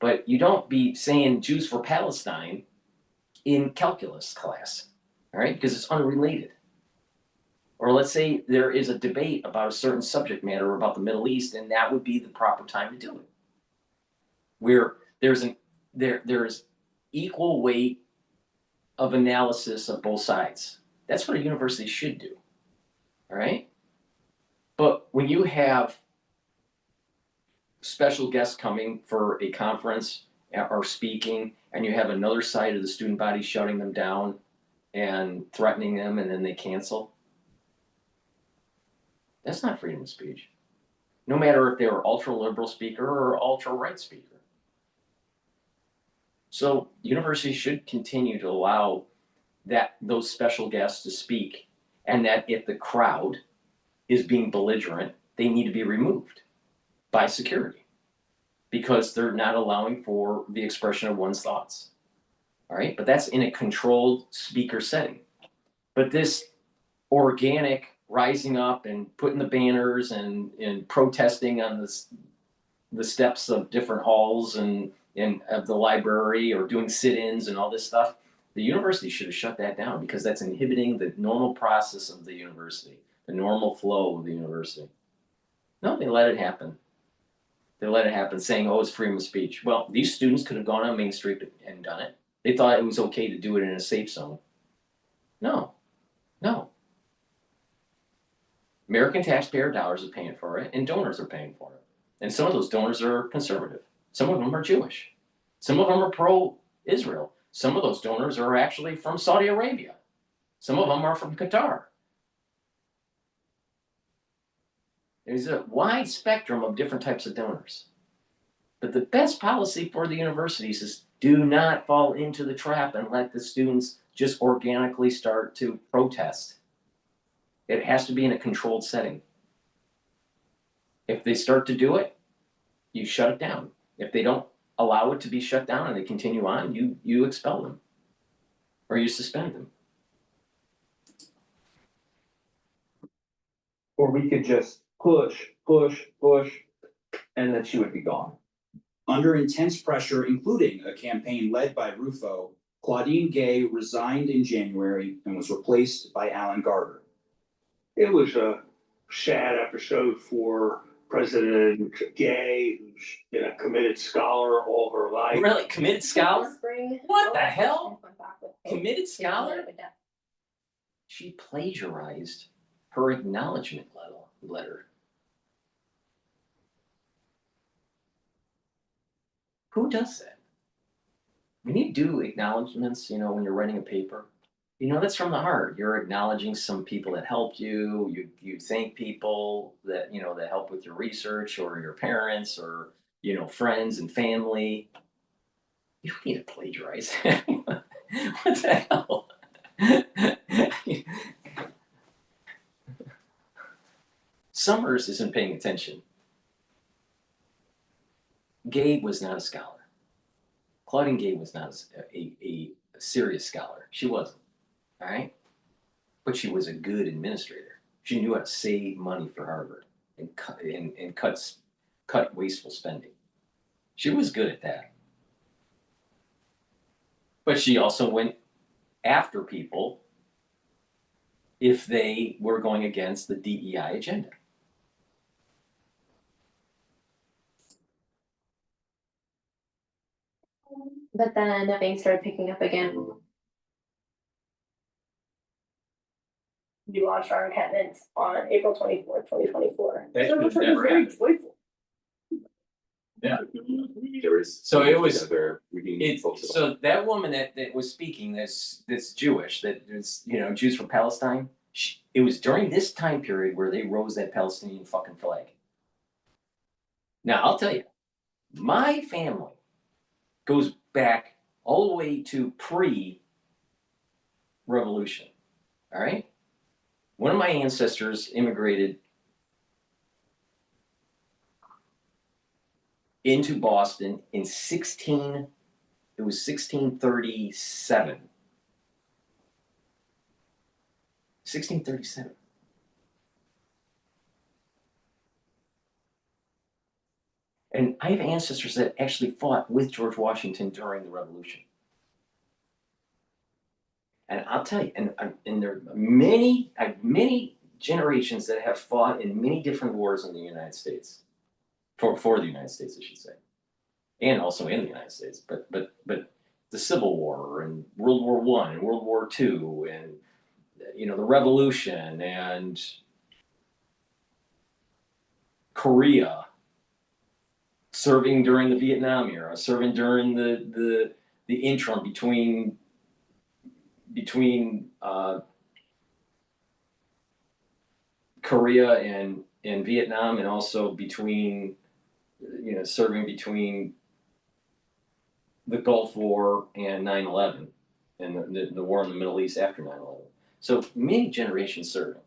But you don't be saying Jews for Palestine in calculus class, all right? Because it's unrelated. Or let's say there is a debate about a certain subject matter about the Middle East, and that would be the proper time to do it. Where there's equal weight of analysis of both sides. That's what a university should do. All right? But when you have special guests coming for a conference or speaking, and you have another side of the student body shutting them down and threatening them, and then they cancel, that's not freedom of speech. No matter if they were ultra-liberal speaker or ultra-right speaker. So universities should continue to allow those special guests to speak, and that if the crowd is being belligerent, they need to be removed by security because they're not allowing for the expression of one's thoughts. All right, but that's in a controlled speaker setting. But this organic rising up and putting the banners and protesting on the steps of different halls and of the library or doing sit-ins and all this stuff, the university should have shut that down because that's inhibiting the normal process of the university, the normal flow of the university. No, they let it happen. They let it happen saying, oh, it's freedom of speech. Well, these students could have gone on Main Street and done it. They thought it was okay to do it in a safe zone. No. American taxpayer dollars are paying for it and donors are paying for it. And some of those donors are conservative. Some of them are Jewish. Some of them are pro-Israel. Some of those donors are actually from Saudi Arabia. Some of them are from Qatar. There's a wide spectrum of different types of donors. But the best policy for the universities is do not fall into the trap and let the students just organically start to protest. It has to be in a controlled setting. If they start to do it, you shut it down. If they don't allow it to be shut down and they continue on, you expel them or you suspend them. Or we could just push, and then she would be gone. Under intense pressure, including a campaign led by Rufo, Claudine Gay resigned in January and was replaced by Alan Garter. It was a sad episode for President Gay, who's been a committed scholar all her life. Really? Committed scholar? What the hell? Committed scholar? She plagiarized her acknowledgement letter. Who does that? When you do acknowledgements, when you're writing a paper, You know, that's from the heart. You're acknowledging some people that helped you. You thank people that, you know, that help with your research, or your parents, or, you know, friends and family. You don't need to plagiarize. What the hell? Summers isn't paying attention. Gabe was not a scholar. Claudine Gabe was not a serious scholar. She wasn't. All right? But she was a good administrator. She knew how to save money for Harvard and cut wasteful spending. She was good at that. But she also went after people if they were going against the DEI agenda. But then things started picking up again. We launched our encampment on April 24th, 2024. That So it looks should like it's never very happen. joyful. Yeah. There was So it was. It's So that woman that was speaking, that's Jewish, that is, you know, Jews for Palestine. It was during this time period where they rose that Palestinian fucking flag. Now I'll tell you, my family goes back all the way to pre-revolution. All right. One of my ancestors immigrated into Boston in 1637. 1637. And I have ancestors that actually fought with George Washington during the Revolution. And I'll tell you, and there are many generations that have fought in many different wars in the United States, for the United States, I should say, and also in the United States. But the Civil War and World War I and World War II and, you know, the Revolution and Korea, serving during the Vietnam era, serving during the interim between Korea and Vietnam, and also between, you know, serving between the Gulf War and 9/11 and the war in the Middle East after 9/11. So many generations serving,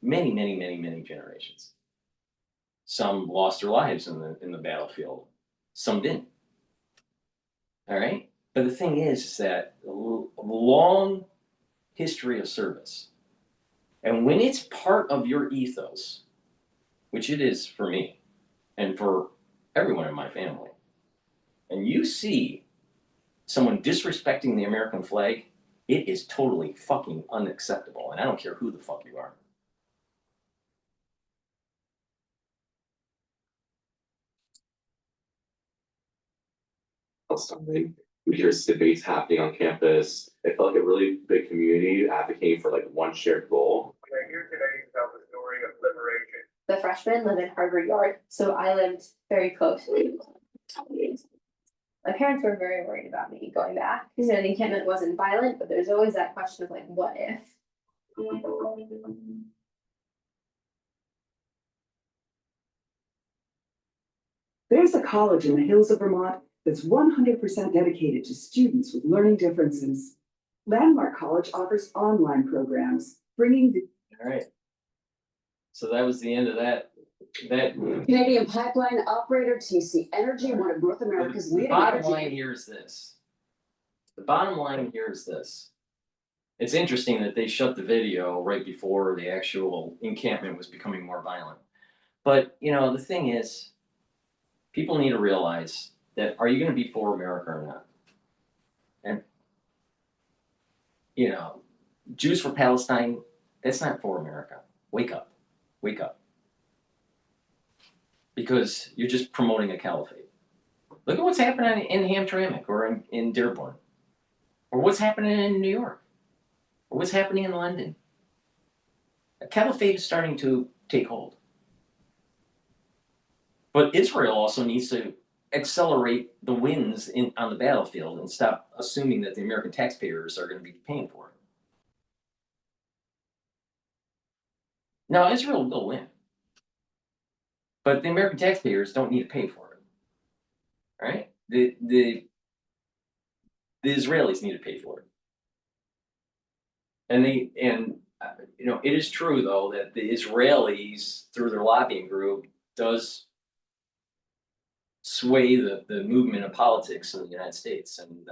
many generations. Some lost their lives in the battlefield, some didn't. All right, but the thing is that a long history of service, and when it's part of your ethos, which it is for me and for everyone in my family, and you see someone disrespecting the American flag, it is totally fucking unacceptable, and I don't care who the fuck you are. Palestine. There's debates happening on campus. It felt like a really big community advocating for like one shared goal. We're here today to tell the story of liberation. The freshmen live in Harvard Yard, so I lived very closely. My parents were very worried about me going back because, you know, the encampment wasn't violent, but there's always that question of like, what if? There's a college in the hills of Vermont that's 100% dedicated to students with learning differences. Landmark College offers online programs, bringing the All right. So that was the end of that. Canadian pipeline operator TC Energy, one of North America's The leading bottom energy. line here is this. The bottom line here is this. It's interesting that they shut the video right before the actual encampment was becoming more violent. But, you know, the thing is, people need to realize that, are you going to be for America or not? And, you know, Jews for Palestine, that's not for America. Wake up. Wake up. Because you're just promoting a caliphate. Look at what's happening in Hamtramck or in Dearborn. Or what's happening in New York. Or what's happening in London. A caliphate is starting to take hold. But Israel also needs to accelerate the wins on the battlefield and stop assuming that the American taxpayers are going to be paying for it. Now, Israel will win. But the American taxpayers don't need to pay for it. Right? The Israelis need to pay for it. And you know, it is true though that the Israelis, through their lobbying group, does sway the movement of politics in the United States. And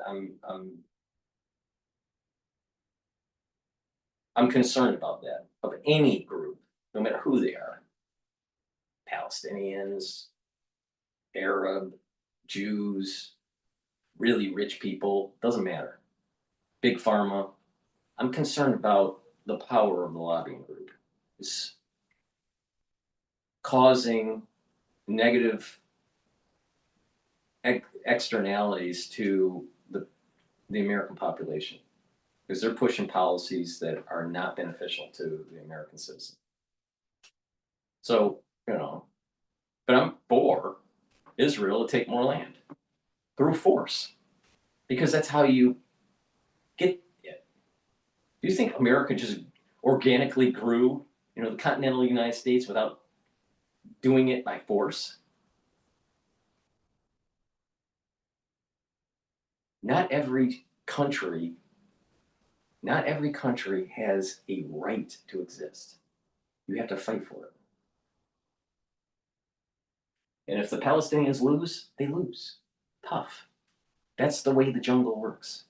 I'm concerned about that, of any group, no matter who they are. Palestinians, Arab, Jews, really rich people, doesn't matter. Big pharma. I'm concerned about the power of the lobbying group. It's causing negative externalities to the American population because they're pushing policies that are not beneficial to the American citizen. So, you know, but I'm for Israel to take more land through force because that's how you get it. Do you think America just organically grew, you know, the continental United States without doing it by force? Not every country has a right to exist. You have to fight for it. And if the Palestinians lose, they lose. Tough. That's the way the jungle works.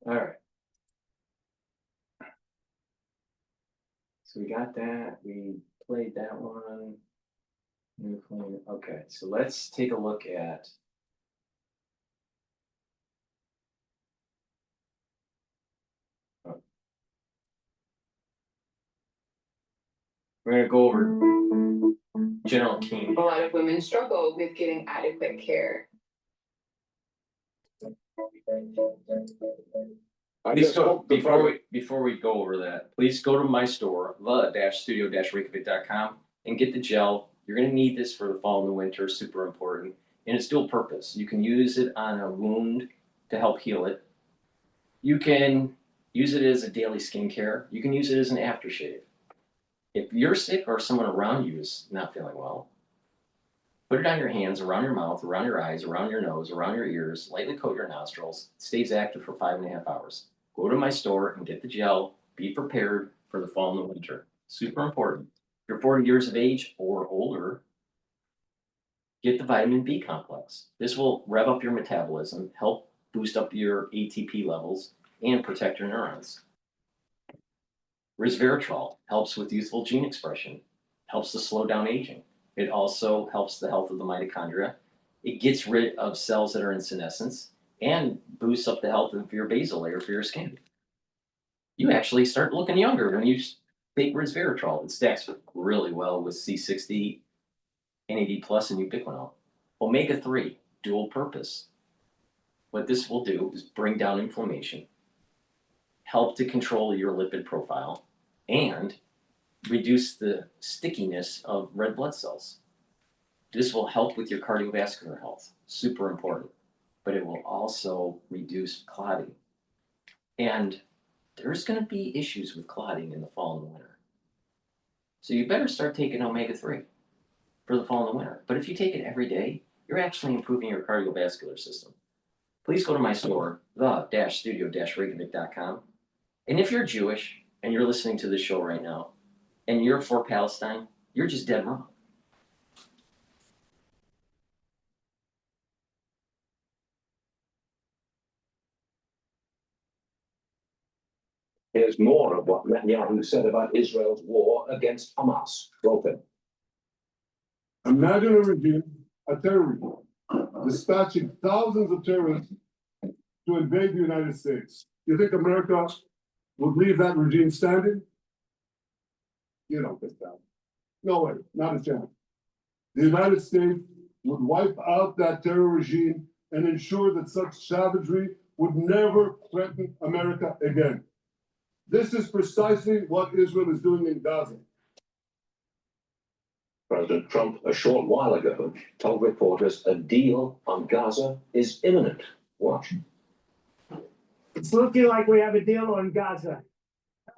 All right. So we got that. We played that one. Okay, so let's take a look at we're going to go over General Comey. A lot of women struggle with getting adequate care. Please go, before we go over that, please go to my store, the-studio-reykjavik.com, and get the gel. You're going to need this for the fall and the winter, super important. And it's dual purpose. You can use it on a wound to help heal it. You can use it as a daily skincare. You can use it as an aftershave. If you're sick or someone around you is not feeling well, put it on your hands, around your mouth, around your eyes, around your nose, around your ears, lightly coat your nostrils. It stays active for 5.5 hours. Go to my store and get the gel. Be prepared for the fall and the winter. Super important. If you're 40 years of age or older, get the vitamin B complex. This will rev up your metabolism, help boost up your ATP levels, and protect your neurons. Resveratrol helps with youthful gene expression, helps to slow down aging. It also helps the health of the mitochondria. It gets rid of cells that are in senescence and boosts up the health of your basal layer for your skin. You actually start looking younger when you take resveratrol. It stacks really well with C60, NAD+, and ubiquinol. Omega-3, dual purpose. What this will do is bring down inflammation, help to control your lipid profile, and reduce the stickiness of red blood cells. This will help with your cardiovascular health, super important, but it will also reduce clotting. And there's going to be issues with clotting in the fall and the winter. So you better start taking omega-3 for the fall and the winter. But if you take it every day, you're actually improving your cardiovascular system. Please go to my store, the-studio-reykjavik.com. And if you're Jewish and you're listening to this show right now, and you're for Palestine, you're just dead wrong. Here's more of what Netanyahu said about Israel's war against Hamas. Welcome. Imagine a terror regime, dispatching thousands of terrorists to invade the United States. You think America would leave that regime standing? You don't think that. No way, not a chance. The United States would wipe out that terror regime and ensure that such savagery would never threaten America again. This is precisely what Israel is doing in Gaza. President Trump, a short while ago, told reporters a deal on Gaza is imminent. Watch. It's looking like we have a deal on Gaza.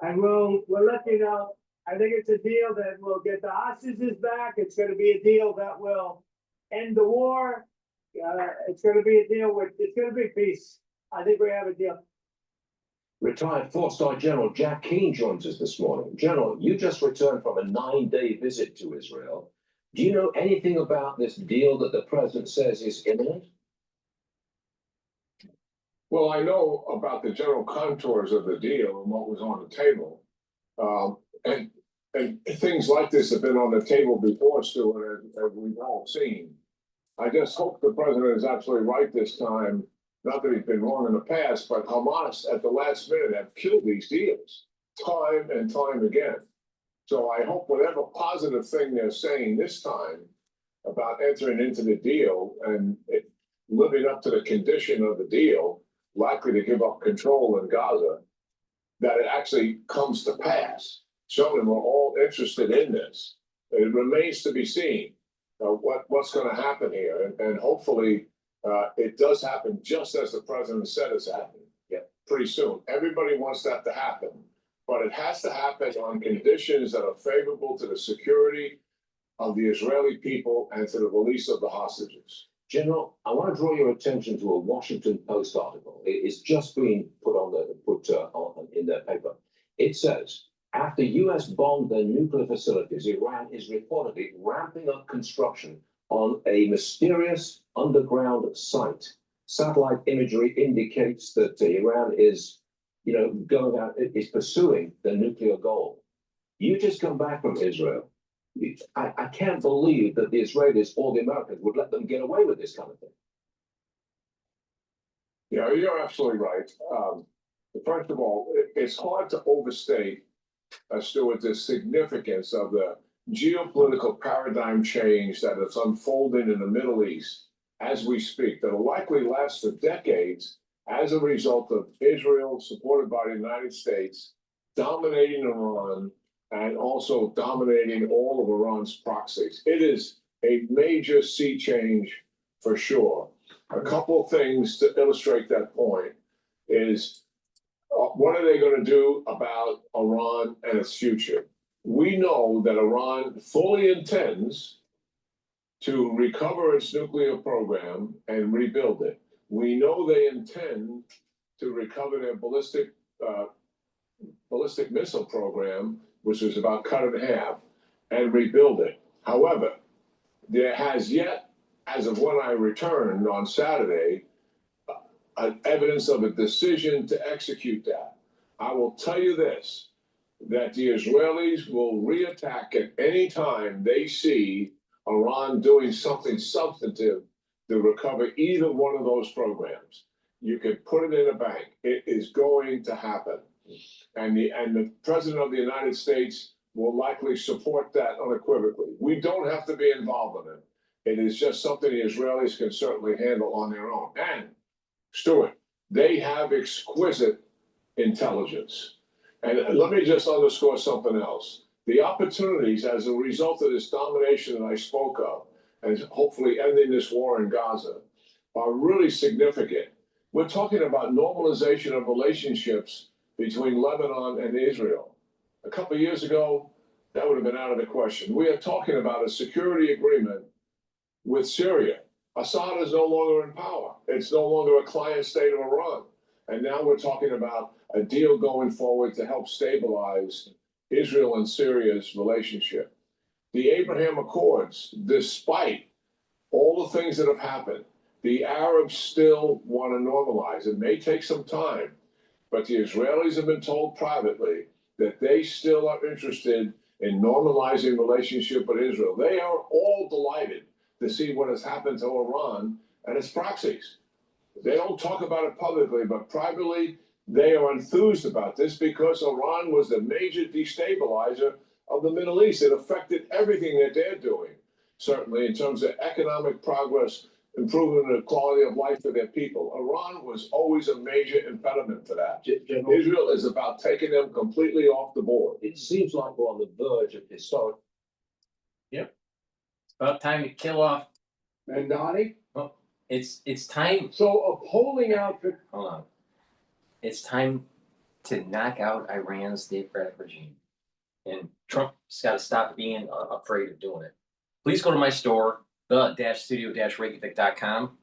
And we'll let you know. I think it's a deal that will get the hostages back. It's gonna be a deal that will end the war. It's gonna be a deal it's gonna be peace. I think we have a deal. Retired four-star General Jack Keane joins us this morning. General, you just returned from a 9-day visit to Israel. Do you know anything about this deal that the president says is imminent? Well, I know about the general contours of the deal and what was on the table. And things like this have been on the table before, Stuart, as we've all seen. I just hope the president is absolutely right this time. Not that he's been wrong in the past, but Hamas at the last minute have killed these deals time and time again. So I hope whatever positive thing they're saying this time about entering into the deal and living up to the condition of the deal, likely to give up control in Gaza, that it actually comes to pass. Certainly, we're all interested in this. It remains to be seen what's going to happen here, and hopefully it does happen just as the president said it's happening. Yeah, pretty soon. Everybody wants that to happen, but it has to happen on conditions that are favorable to the security of the Israeli people and to the release of the hostages. General, I want to draw your attention to a Washington Post article. It's just been put in their paper. It says, after U.S. bombed their nuclear facilities, Iran is reportedly ramping up construction on a mysterious underground site. Satellite imagery indicates that Iran is, is pursuing the nuclear goal. You just come back from Israel. I can't believe that the Israelis or the Americans would let them get away with this kind of thing. Yeah, you're absolutely right. First of all, it's hard to overstate, Stuart, the significance of the geopolitical paradigm change that is unfolding in the Middle East as we speak, that will likely last for decades as a result of Israel, supported by the United States, dominating Iran and also dominating all of Iran's proxies. It is a major sea change for sure. A couple of things to illustrate that point is what are they going to do about Iran and its future? We know that Iran fully intends to recover its nuclear program and rebuild it. We know they intend to recover their ballistic missile program, which was about cut in half, and rebuild it. However, there has yet, as of when I returned on Saturday, evidence of a decision to execute that. I will tell you this, that the Israelis will reattack at any time they see Iran doing something substantive to recover either one of those programs. You can put it in a bank. It is going to happen. And the president of the United States will likely support that unequivocally. We don't have to be involved in it. It is just something the Israelis can certainly handle on their own. And, Stuart, they have exquisite intelligence. And let me just underscore something else. The opportunities as a result of this domination that I spoke of, and hopefully ending this war in Gaza, are really significant. We're talking about normalization of relationships between Lebanon and Israel. A couple of years ago, that would have been out of the question. We are talking about a security agreement with Syria. Assad is no longer in power. It's no longer a client state of Iran. And now we're talking about a deal going forward to help stabilize Israel and Syria's relationship. The Abraham Accords, despite all the things that have happened, the Arabs still want to normalize. It may take some time, but the Israelis have been told privately that they still are interested in normalizing relationship with Israel. They are all delighted to see what has happened to Iran and its proxies. They don't talk about it publicly, but privately, they are enthused about this because Iran was the major destabilizer of the Middle East. It affected everything that they're doing, certainly in terms of economic progress, improving the quality of life for their people. Iran was always a major impediment to that. Israel is about taking them completely off the board. It seems like we're on the verge of historic. Yep. About time to kill off. And Donnie? Well, it's time. So a polling outfit. Hold on. It's time to knock out Iran's theocratic regime. And Trump's got to stop being afraid of doing it. Please go to my store, the-studio-reykjavik.com,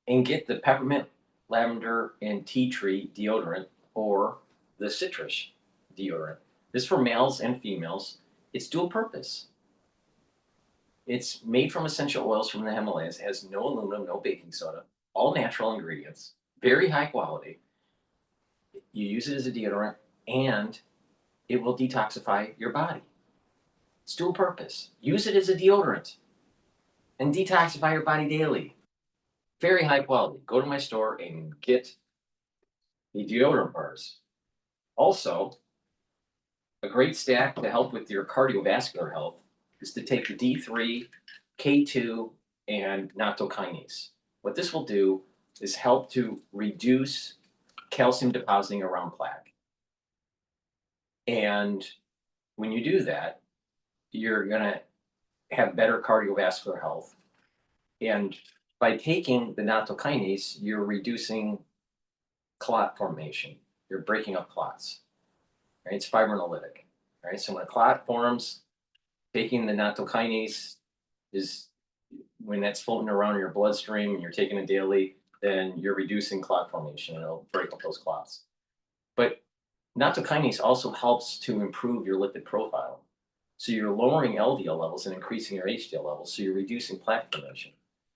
and get the peppermint, lavender, and tea tree deodorant or the citrus deodorant. This is for males and females. It's dual purpose. It's made from essential oils from the Himalayas, has no aluminum, no baking soda, all natural ingredients, very high quality. You use it as a deodorant and it will detoxify your body. It's dual purpose. Use it as a deodorant and detoxify your body daily. Very high quality. Go to my store and get the deodorant bars. Also, a great stack to help with your cardiovascular health is to take the D3, K2, and nattokinase. What this will do is help to reduce calcium depositing around plaque. And when you do that, you're gonna have better cardiovascular health. And by taking the nattokinase, you're reducing clot formation. You're breaking up clots. Right? It's fibrinolytic. Right? So when a clot forms, taking the nattokinase is when that's floating around in your bloodstream and you're taking it daily, then you're reducing clot formation and it'll break up those clots. But nattokinase also helps to improve your lipid profile. So you're lowering LDL levels and increasing your HDL levels, so you're reducing plaque formation.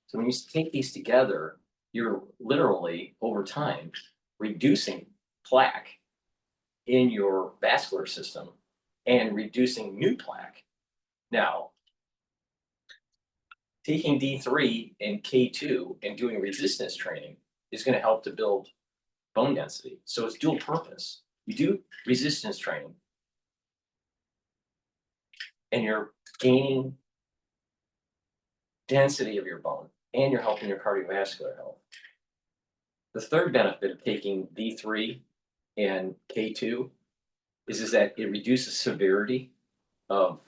So when you take these together, you're literally, over time, reducing plaque in your vascular system and reducing new plaque. Now, taking D3 and K2 and doing resistance training is going to help to build bone density. So it's dual purpose. You do resistance training and you're gaining density of your bone and you're helping your cardiovascular health. The third benefit of taking D3 and K2 is that it reduces severity of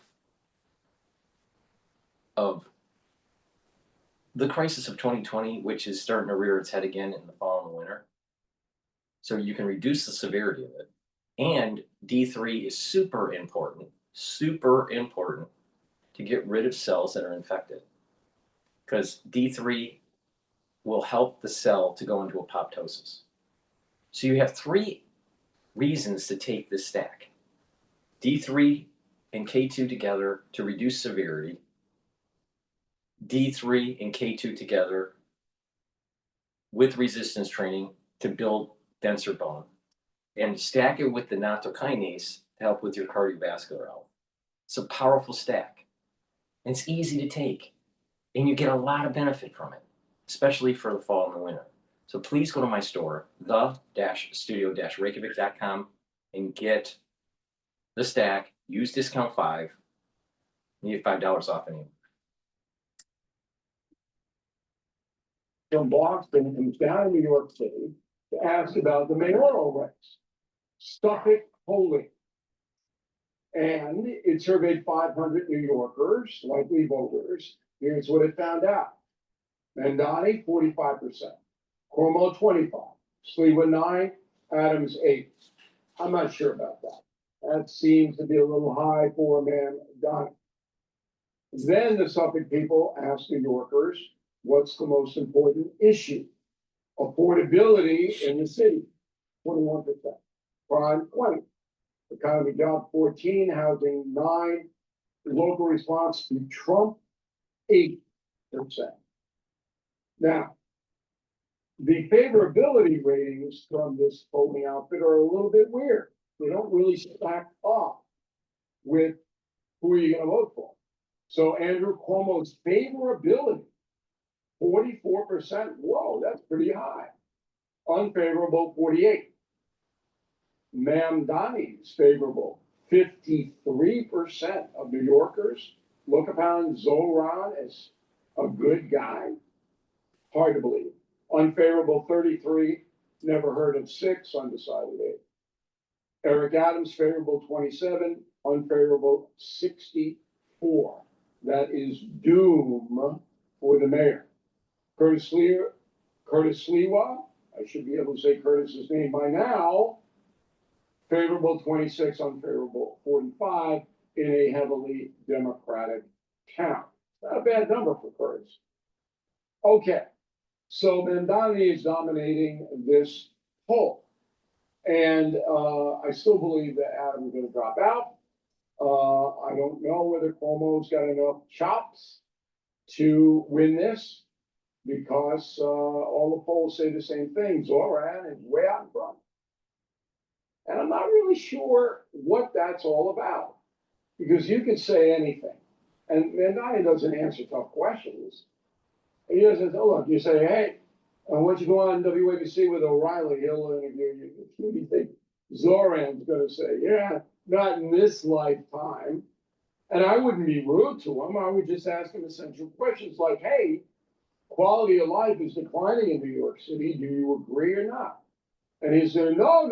the crisis of 2020, which is starting to rear its head again in the fall and the winter. So you can reduce the severity of it. And D3 is super important to get rid of cells that are infected. Because D3 will help the cell to go into apoptosis. So you have three reasons to take this stack. D3 and K2 together to reduce severity. D3 and K2 together with resistance training to build denser bone. And stack it with the nattokinase to help with your cardiovascular health. It's a powerful stack. And it's easy to take. And you get a lot of benefit from it, especially for the fall and the winter. So please go to my store, the-studio-reykjavik.com, and get the stack. Use discount 5. You get $5 off anyway. From Boston comes down to New York City to ask about the mayoral race, Suffolk polling. And it surveyed 500 New Yorkers, likely voters. Here's what it found out. Mandani, 45%. Cuomo, 25%. Sliwa, 9%. Adams, 8%. I'm not sure about that. That seems to be a little high for Mandani. Then the Suffolk people asked New Yorkers, what's the most important issue? Affordability in the city, 21%. Crime, 20%. Economy, job, 14%. Housing, 9%. Local response to Trump, 8%. Now, the favorability ratings from this polling outfit are a little bit weird. They don't really stack up with who you're going to vote for. So Andrew Cuomo's favorability, 44%. Whoa, that's pretty high. Unfavorable, 48%. Mamdani's favorable, 53% of New Yorkers look upon Zoran as a good guy. Hard to believe. Unfavorable, 33%. Never heard of 6%. Undecided, 8%. Eric Adams, favorable, 27%. Unfavorable, 64%. That is doom for the mayor. Curtis Sliwa, I should be able to say Curtis's name by now. Favorable 26, unfavorable 45 in a heavily Democratic town. Not a bad number for Curtis. Okay, so Mamdani is dominating this poll. And I still believe that Adam's going to drop out. I don't know whether Cuomo's got enough chops to win this because all the polls say the same thing. Zoran is way out in front. And I'm not really sure what that's all about because you can say anything. And Mamdani doesn't answer tough questions. And he doesn't, oh, look, you say, hey, once you go on WABC with O'Reilly, he'll interview you. Who do you think Zoran's going to say? Yeah, not in this lifetime. And I wouldn't be rude to him. I would just ask him essential questions like, hey, quality of life is declining in New York City. Do you agree or not? And he said, no,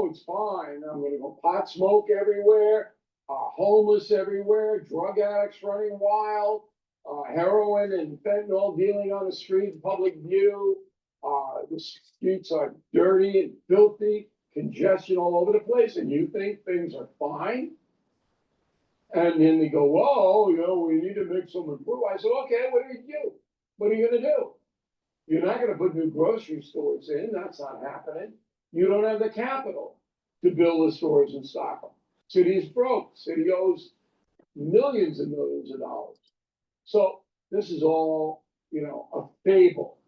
it's fine. I'm going to go pot smoke everywhere, homeless everywhere, drug addicts running wild, heroin and fentanyl dealing on the streets, public view. The streets are dirty and filthy, congestion all over the place, and you think things are fine? And then they go, whoa, we need to make some improvement. I said, okay, what do you do? What are you going to do? You're not going to put new grocery stores in. That's not happening. You don't have the capital to build the stores and stock them. City is broke. City owes millions and millions of dollars. So this is all, a fable.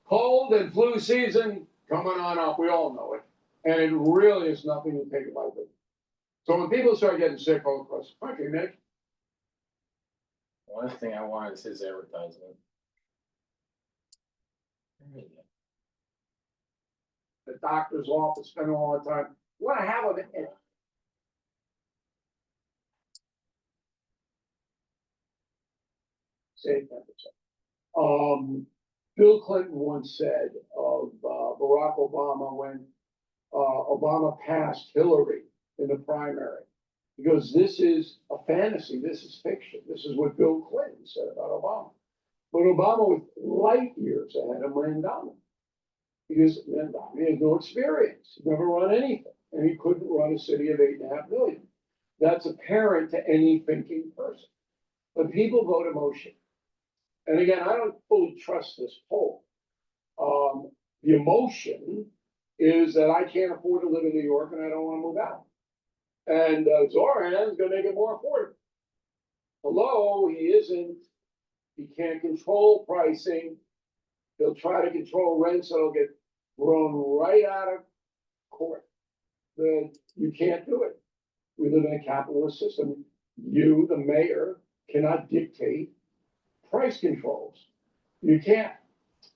Cold and flu season coming on up. We all know it. And it really is nothing to take it lightly. So when people start getting sick all across the country, Nick. One thing I want is his advertisement. The doctor's office spending all the time. What I have with it. Safe temperature. Bill Clinton once said of Barack Obama when Obama passed Hillary in the primary. He goes, this is a fantasy. This is fiction. This is what Bill Clinton said about Obama. But Obama was light years ahead of Mamdani. Because Mamdani has no experience. He's never run anything. And he couldn't run a city of 8.5 million. That's apparent to any thinking person. But people vote emotion. And again, I don't fully trust this poll. The emotion is that I can't afford to live in New York and I don't want to move out. And Zoran is going to make it more affordable. Hello, he can't control pricing. He'll try to control rents, so it'll get thrown right out of court. You can't do it. We live in a capitalist system. You, the mayor, cannot dictate price controls. You can't.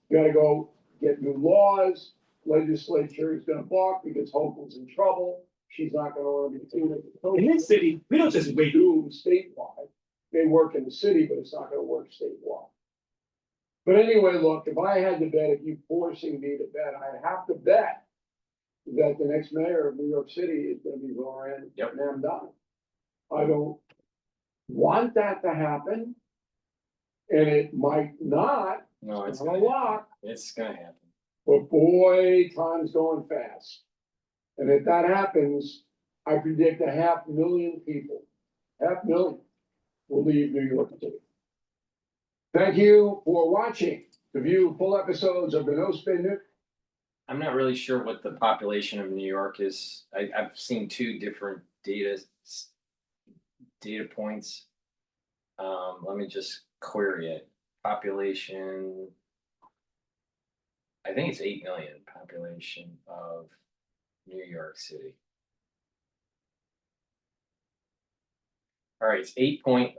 You gotta go get new laws. Legislature is gonna balk because Hochul's in trouble. She's not gonna want to be doing it. In this city, we don't just wait. Do statewide. They work in the city, but it's not gonna work statewide. But anyway, look, if I had to bet, if you forcing me to bet, I'd have to bet that the next mayor of New York City is gonna be Zoran Mamdani. I don't want that to happen. And it might not. No, it's not a lot. It's gonna happen. But boy, time's going fast. And if that happens, I predict 500,000 people, 500,000 will leave New York City. Thank you for watching. To view full episodes of the No Spin News. I'm not really sure what the population of New York is. I've seen two different data points. Let me just query it. Population, I think it's 8 million population of New York City. All right, it's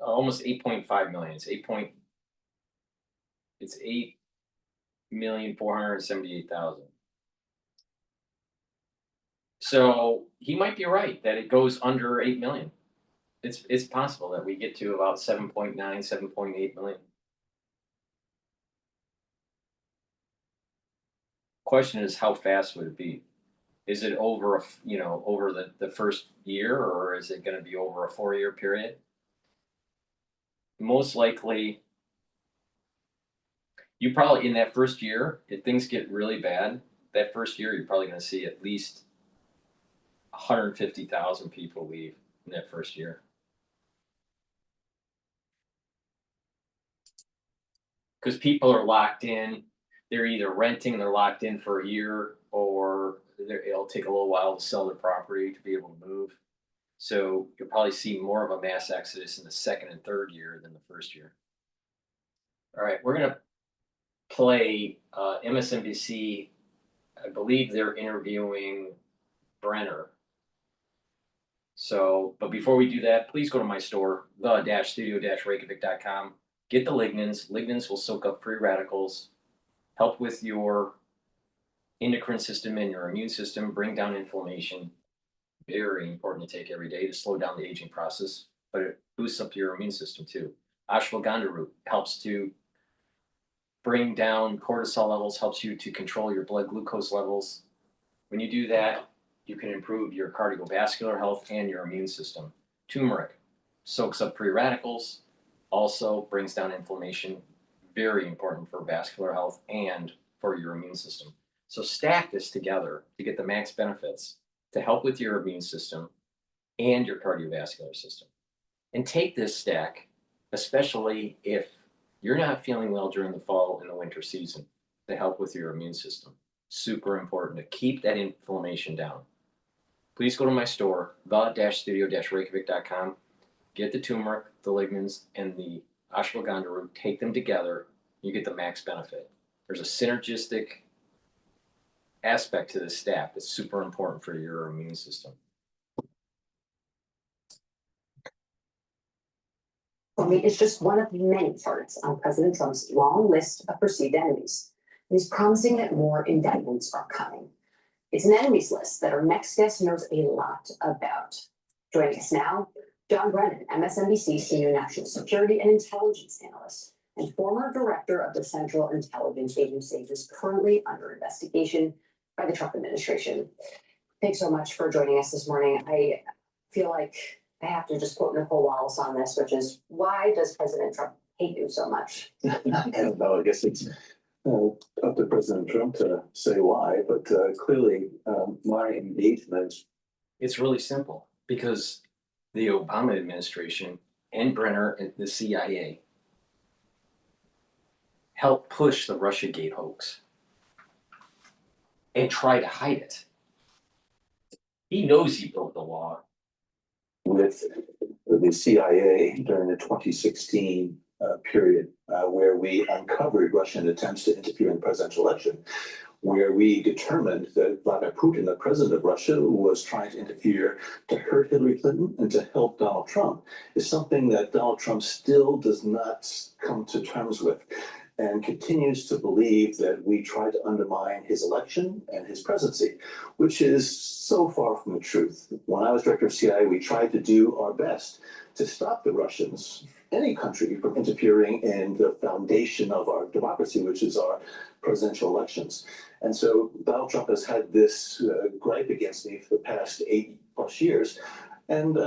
almost 8.5 million. It's 8,478,000. So he might be right that it goes under 8 million. It's possible that we get to about 7.9, 7.8 million. Question is, how fast would it be? Is it over over the first year, or is it going to be over a 4-year period? Most likely, you probably in that first year, if things get really bad, that first year, you're probably gonna see at least 150,000 people leave in that first year. Because people are locked in, they're either renting, they're locked in for a year, or it'll take a little while to sell their property to be able to move. So you'll probably see more of a mass exodus in the second and third year than the first year. All right, we're gonna play MSNBC. I believe they're interviewing Brenner. So, but before we do that, please go to my store, the-studio-reykjavik.com. Get the lignans. Lignans will soak up free radicals, help with your endocrine system and your immune system, bring down inflammation. Very important to take every day to slow down the aging process, but it boosts up your immune system too. Ashwagandha root helps to bring down cortisol levels, helps you to control your blood glucose levels. When you do that, you can improve your cardiovascular health and your immune system. Turmeric soaks up free radicals, also brings down inflammation, very important for vascular health and for your immune system. So stack this together to get the max benefits to help with your immune system and your cardiovascular system. And take this stack, especially if you're not feeling well during the fall and the winter season, to help with your immune system. Super important to keep that inflammation down. Please go to my store, the-studio-reykjavik.com. Get the turmeric, the lignans, and the ashwagandha root. Take them together. You get the max benefit. There's a synergistic aspect to this stack that's super important for your immune system. Comey is just one of many targets on President Trump's long list of perceived enemies. He's promising that more indictments are coming. It's an enemies list that our next guest knows a lot about. Joining us now, John Brennan, MSNBC Senior National Security and Intelligence Analyst and former Director of the Central Intelligence Agency, who's currently under investigation by the Trump administration. Thanks so much for joining us this morning. I feel like I have to just quote Nicole Wallace on this, which is, why does President Trump hate you so much? I don't know. I guess it's up to President Trump to say why, but clearly my engagement. It's really simple because the Obama administration and Brenner and the CIA helped push the Russiagate hoax and try to hide it. He knows he broke the law. With the CIA during the 2016 period, where we uncovered Russian attempts to interfere in the presidential election, where we determined that Vladimir Putin, the president of Russia, was trying to interfere to hurt Hillary Clinton and to help Donald Trump, is something that Donald Trump still does not come to terms with, and continues to believe that we tried to undermine his election and his presidency, which is so far from the truth. When I was director of CIA, we tried to do our best to stop the Russians, any country, from interfering in the foundation of our democracy, which is our presidential elections. And so Donald Trump has had this gripe against me for the past 8+ years. And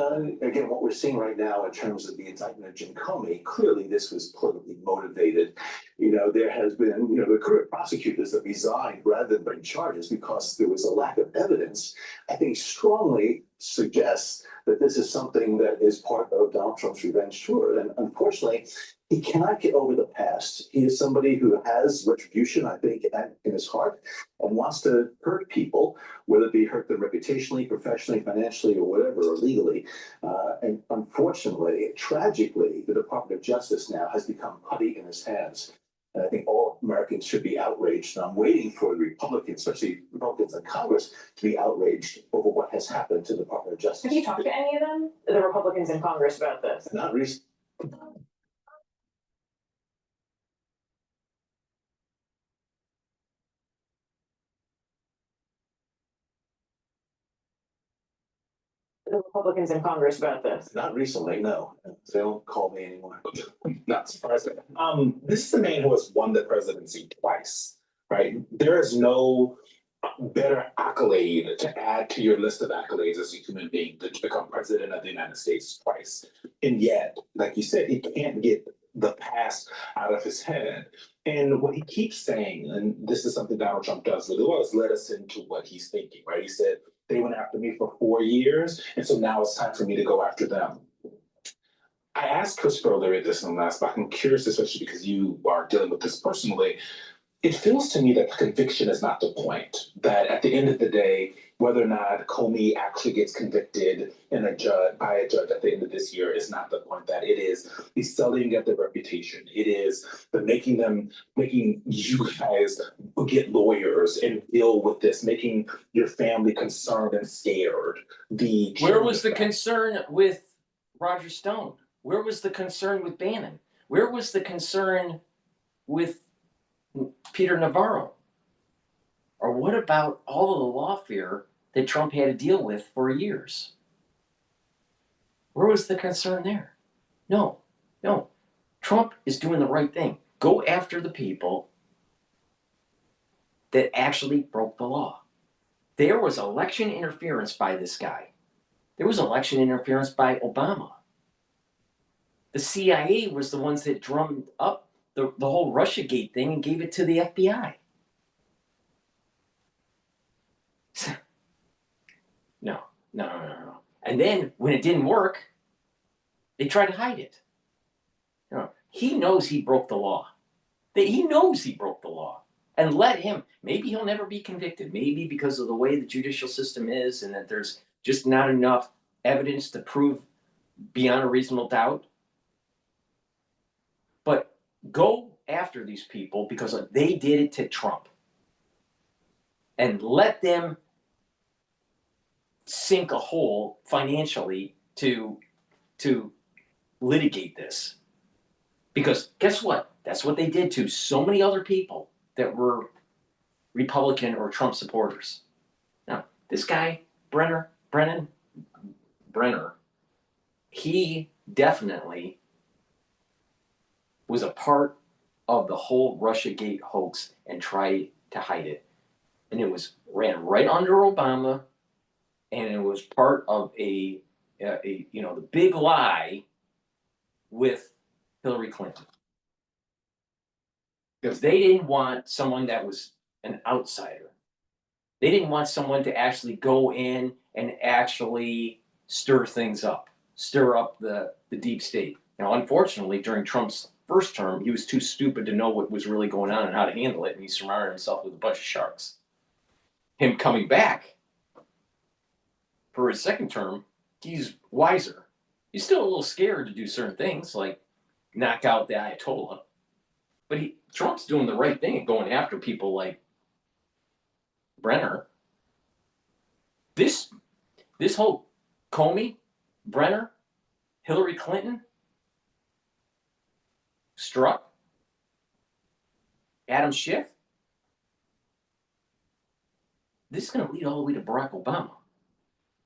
again, what we're seeing right now in terms of the indictment of Jim Comey, clearly this was politically motivated. You know, there has been, the career prosecutors that resigned rather than bring charges because there was a lack of evidence, I think strongly suggests that this is something that is part of Donald Trump's revenge tour. And unfortunately, he cannot get over the past. He is somebody who has retribution, I think, in his heart and wants to hurt people, whether it be hurt them reputationally, professionally, financially, or whatever, or legally. And unfortunately, tragically, the Department of Justice now has become putty in his hands. And I think all Americans should be outraged. And I'm waiting for the Republicans, especially Republicans in Congress, to be outraged over what has happened to the Department of Justice. Have you talked to any of them, the Republicans in Congress, about this? Not recently. The Republicans in Congress about this? Not recently, no. They don't call me anymore. Not surprising. This is the man who has won the presidency twice, right? There is no better accolade to add to your list of accolades as a human being than to become president of the United States twice. And yet, like you said, he can't get the past out of his head. And what he keeps saying, and this is something Donald Trump does really well, is let us into what he's thinking, right? He said, they went after me for 4 years, and so now it's time for me to go after them. I asked Christopher O'Leary this in the last, but I'm curious, especially because you are dealing with this personally. It feels to me that the conviction is not the point. That at the end of the day, whether or not Comey actually gets convicted by a judge at the end of this year is not the point. That it is the selling of their reputation. It is the making you guys get lawyers and deal with this, making your family concerned and scared. Where was the concern with Roger Stone? Where was the concern with Bannon? Where was the concern with Peter Navarro? Or what about all of the lawfare that Trump had to deal with for years? Where was the concern there? No. Trump is doing the right thing. Go after the people that actually broke the law. There was election interference by this guy. There was election interference by Obama. The CIA was the ones that drummed up the whole Russiagate thing and gave it to the FBI. No. And then when it didn't work, they tried to hide it. He knows he broke the law. He knows he broke the law. And let him, maybe he'll never be convicted. Maybe because of the way the judicial system is and that there's just not enough evidence to prove beyond a reasonable doubt. But go after these people because they did it to Trump. And let them sink a hole financially to litigate this. Because guess what? That's what they did to so many other people that were Republican or Trump supporters. Now, this guy, Brennan, he definitely was a part of the whole Russiagate hoax and tried to hide it. And it ran right under Obama, and it was part of the big lie with Hillary Clinton. Because they didn't want someone that was an outsider. They didn't want someone to actually go in and actually stir things up, stir up the deep state. Now, unfortunately, during Trump's first term, he was too stupid to know what was really going on and how to handle it, and he surrounded himself with a bunch of sharks. Him coming back for his second term, he's wiser. He's still a little scared to do certain things, like knock out the Ayatollah. But Trump's doing the right thing and going after people like Brennan. This whole Comey, Brennan, Hillary Clinton, Strzok, Adam Schiff, this is going to lead all the way to Barack Obama.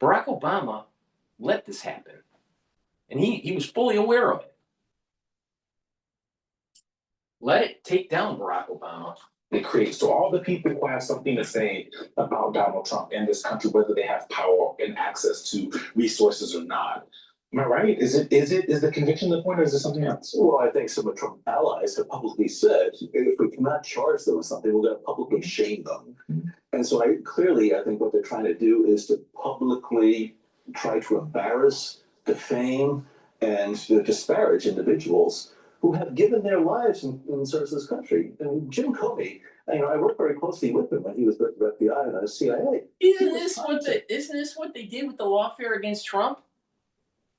Barack Obama let this happen. And he was fully aware of it. Let it take down Barack Obama. It creates so all the people who have something to say about Donald Trump and this country, whether they have power and access to resources or not. Am I right? Is the conviction the point, or is there something else? Well, I think some of Trump's allies have publicly said, if we cannot charge them with something, we're going to publicly shame them. And so I think what they're trying to do is to publicly try to embarrass, defame, and to disparage individuals who have given their lives in service of this country. And Jim Comey, I worked very closely with him when he was with the FBI and the CIA. Isn't this what they did with the lawfare against Trump?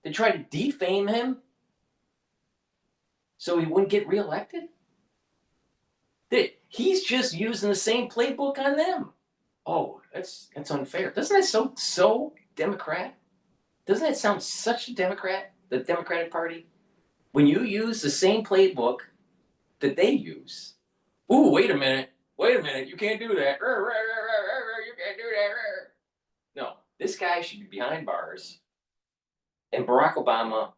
They tried to defame him so he wouldn't get reelected? He's just using the same playbook on them. Oh, that's unfair. Doesn't that sound so Democrat? Doesn't that sound such a Democrat, the Democratic Party? When you use the same playbook that they use. Ooh, wait a minute, you can't do that. You can't do that. No, this guy should be behind bars. And Barack Obama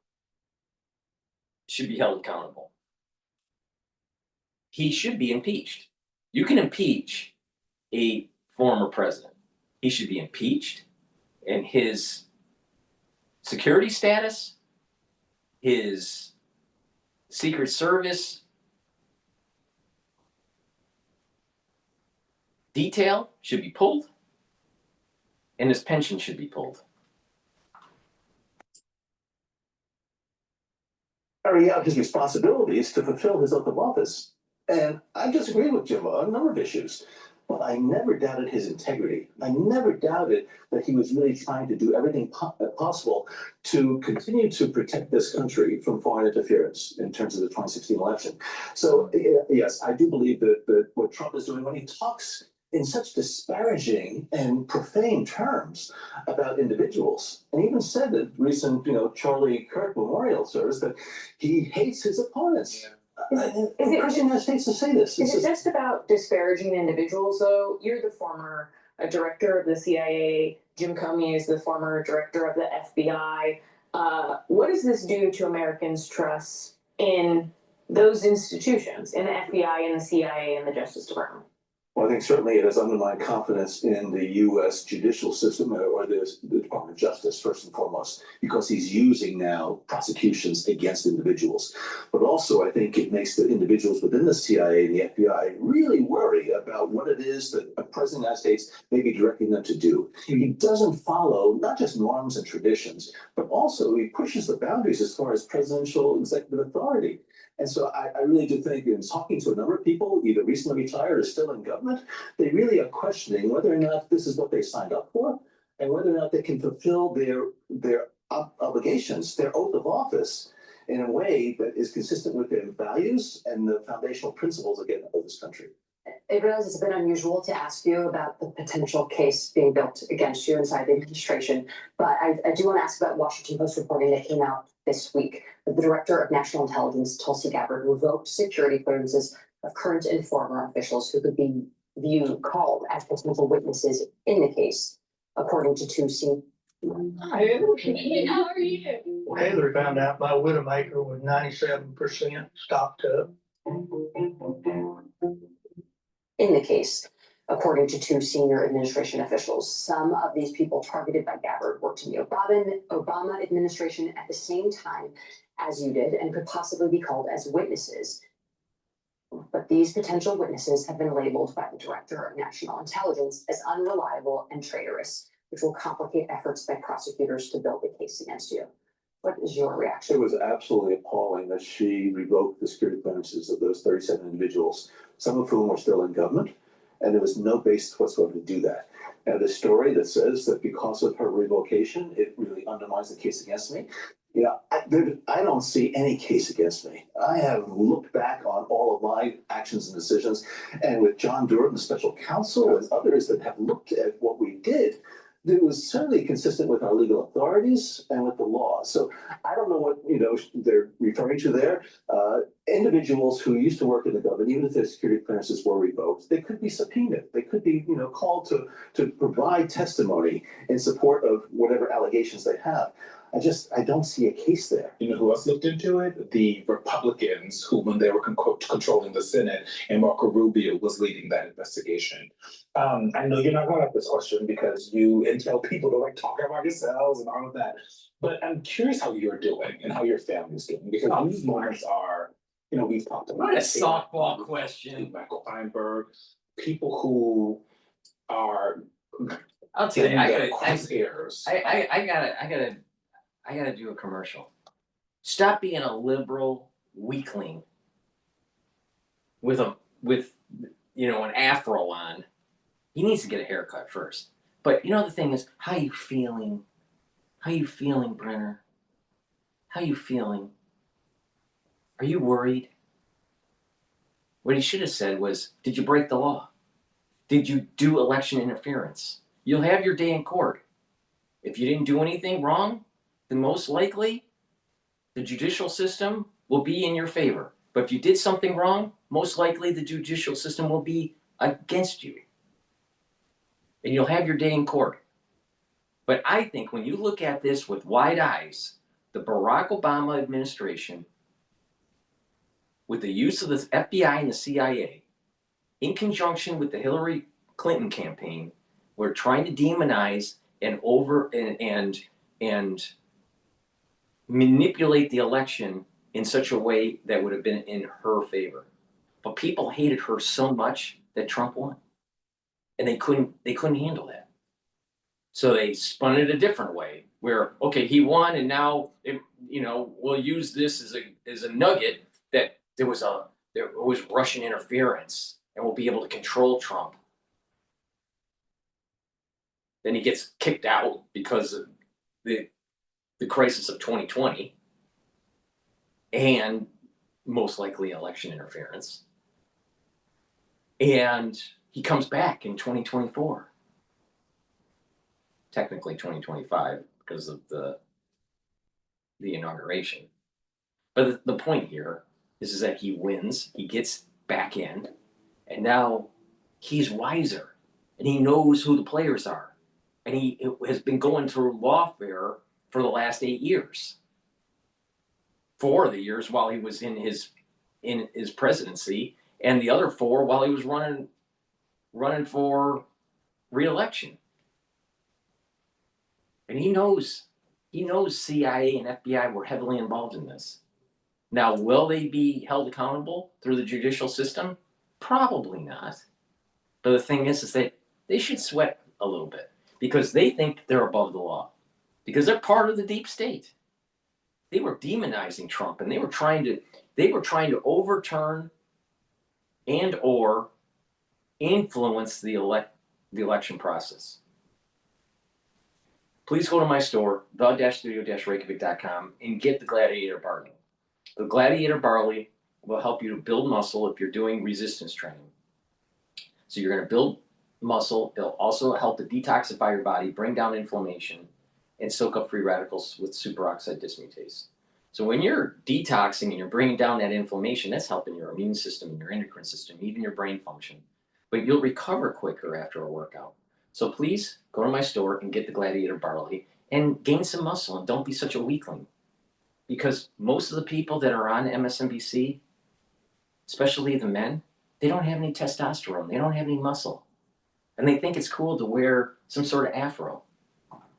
should be held accountable. He should be impeached. You can impeach a former president. He should be impeached, and his security status, his Secret Service detail should be pulled, and his pension should be pulled. Carry out his responsibilities to fulfill his oath of office. And I disagree with Jim on a number of issues, but I never doubted his integrity. I never doubted that he was really trying to do everything possible to continue to protect this country from foreign interference in terms of the 2016 election. So yes, I do believe that what Trump is doing when he talks in such disparaging and profane terms about individuals, and even said at recent, Charlie Kirk memorial service that he hates his opponents. The President of the United States to say this. Is it just about disparaging individuals, though? You're the former director of the CIA. Jim Comey is the former director of the FBI. What does this do to Americans' trust in those institutions, in the FBI and the CIA and the Justice Department? Well, I think certainly it has undermined confidence in the U.S. judicial system or the Department of Justice, first and foremost, because he's using now prosecutions against individuals. But also, I think it makes the individuals within the CIA and the FBI really worry about what it is that a president of the United States may be directing them to do. He doesn't follow not just norms and traditions, but also he pushes the boundaries as far as presidential executive authority. And so I really do think, in talking to a number of people, either recently retired or still in government, they really are questioning whether or not this is what they signed up for, and whether or not they can fulfill their obligations, their oath of office, in a way that is consistent with their values and the foundational principles, again, of this country. I realize it's a bit unusual to ask you about the potential case being built against you inside the administration, but I do want to ask about Washington Post reporting that came out this week. The Director of National Intelligence, Tulsi Gabbard, revoked security clearances of current and former officials who could be called as potential witnesses in the case, according to two senior. Hey, how are you? Well, Hillary found out my Widowmaker was 97% stocked up. In the case, according to two senior administration officials. Some of these people targeted by Gabbard worked in the Obama administration at the same time as you did and could possibly be called as witnesses. But these potential witnesses have been labeled by the Director of National Intelligence as unreliable and traitorous, which will complicate efforts by prosecutors to build a case against you. What is your reaction? It was absolutely appalling that she revoked the security clearances of those 37 individuals, some of whom were still in government, and there was no basis whatsoever to do that. Now, the story that says that because of her revocation, it really undermines the case against me. I don't see any case against me. I have looked back on all of my actions and decisions, and with John Durham, the special counsel, and others that have looked at what we did, it was certainly consistent with our legal authorities and with the law. So I don't know what they're referring to there. Individuals who used to work in the government, even if their security clearances were revoked, they could be subpoenaed. They could be called to provide testimony in support of whatever allegations they have. I don't see a case there. You know who else looked into it? The Republicans who, when they were controlling the Senate, and Marco Rubio was leading that investigation. I know you're not going to have this question because you intel people to talk about yourselves and all of that. But I'm curious how you're doing and how your family's doing, because these moments are, we've talked about. What a softball question. Michael Feinberg, people who are. I'll tell you, I gotta do a commercial. Stop being a liberal weakling with an afro on. He needs to get a haircut first. But the thing is, how you feeling? How you feeling, Brenner? How you feeling? Are you worried? What he should have said was, did you break the law? Did you do election interference? You'll have your day in court. If you didn't do anything wrong, then most likely the judicial system will be in your favor. But if you did something wrong, most likely the judicial system will be against you. And you'll have your day in court. But I think when you look at this with wide eyes, the Barack Obama administration, with the use of the FBI and the CIA, in conjunction with the Hillary Clinton campaign, we're trying to demonize and manipulate the election in such a way that would have been in her favor. But people hated her so much that Trump won. And they couldn't handle that. So they spun it a different way where, okay, he won and now, we'll use this as a nugget that there was Russian interference and we'll be able to control Trump. Then he gets kicked out because of the crisis of 2020 and most likely election interference. And he comes back in 2024. Technically 2025 because of the inauguration. But the point here is that he wins, he gets back in, and now he's wiser and he knows who the players are. And he has been going through lawfare for the last 8 years. 4 of the years while he was in his presidency, and the other 4 while he was running for re-election. And he knows CIA and FBI were heavily involved in this. Now, will they be held accountable through the judicial system? Probably not. But the thing is that they should sweat a little bit because they think they're above the law because they're part of the deep state. They were demonizing Trump and they were trying to overturn and or influence the election process. Please go to my store, the-studio-reykjavik.com, and get the Gladiator Barley. The Gladiator Barley will help you to build muscle if you're doing resistance training. So you're going to build muscle. It'll also help to detoxify your body, bring down inflammation, and soak up free radicals with superoxide dismutase. So when you're detoxing and you're bringing down that inflammation, that's helping your immune system and your endocrine system, even your brain function. But you'll recover quicker after a workout. So please go to my store and get the Gladiator Barley and gain some muscle and don't be such a weakling. Because most of the people that are on MSNBC, especially the men, they don't have any testosterone. They don't have any muscle. And they think it's cool to wear some sort of afro.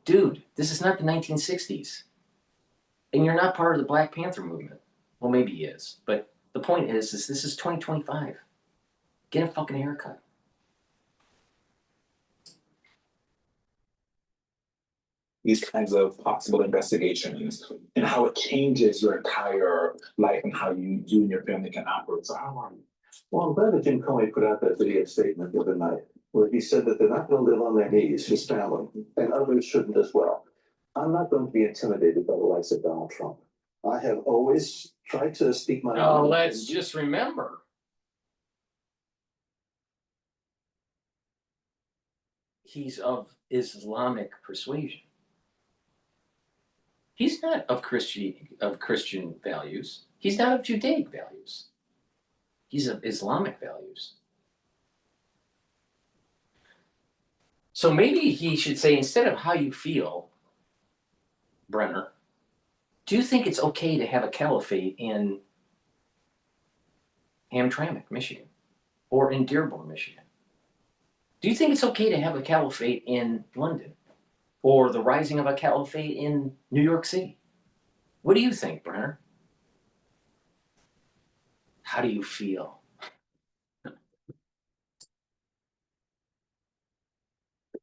Dude, this is not the 1960s. And you're not part of the Black Panther movement. Well, maybe he is. But the point is this is 2025. Get a fucking haircut. These kinds of possible investigations and how it changes your entire life and how you and your family can operate. So Well, I'm glad that Jim Comey put out that video statement the other night where he said that they're not going to live on their knees, his family, and others shouldn't as well. I'm not going to be intimidated by the likes of Donald Trump. I have always tried to speak my Now, mind. let's just remember, he's of Islamic persuasion. He's not of Christian values. He's not of Judaic values. He's of Islamic values. So maybe he should say, instead of how you feel, Brenner, do you think it's okay to have a caliphate in Hamtramck, Michigan, or in Dearborn, Michigan? Do you think it's okay to have a caliphate in London, or the rising of a caliphate in New York City? What do you think, Brenner? How do you feel?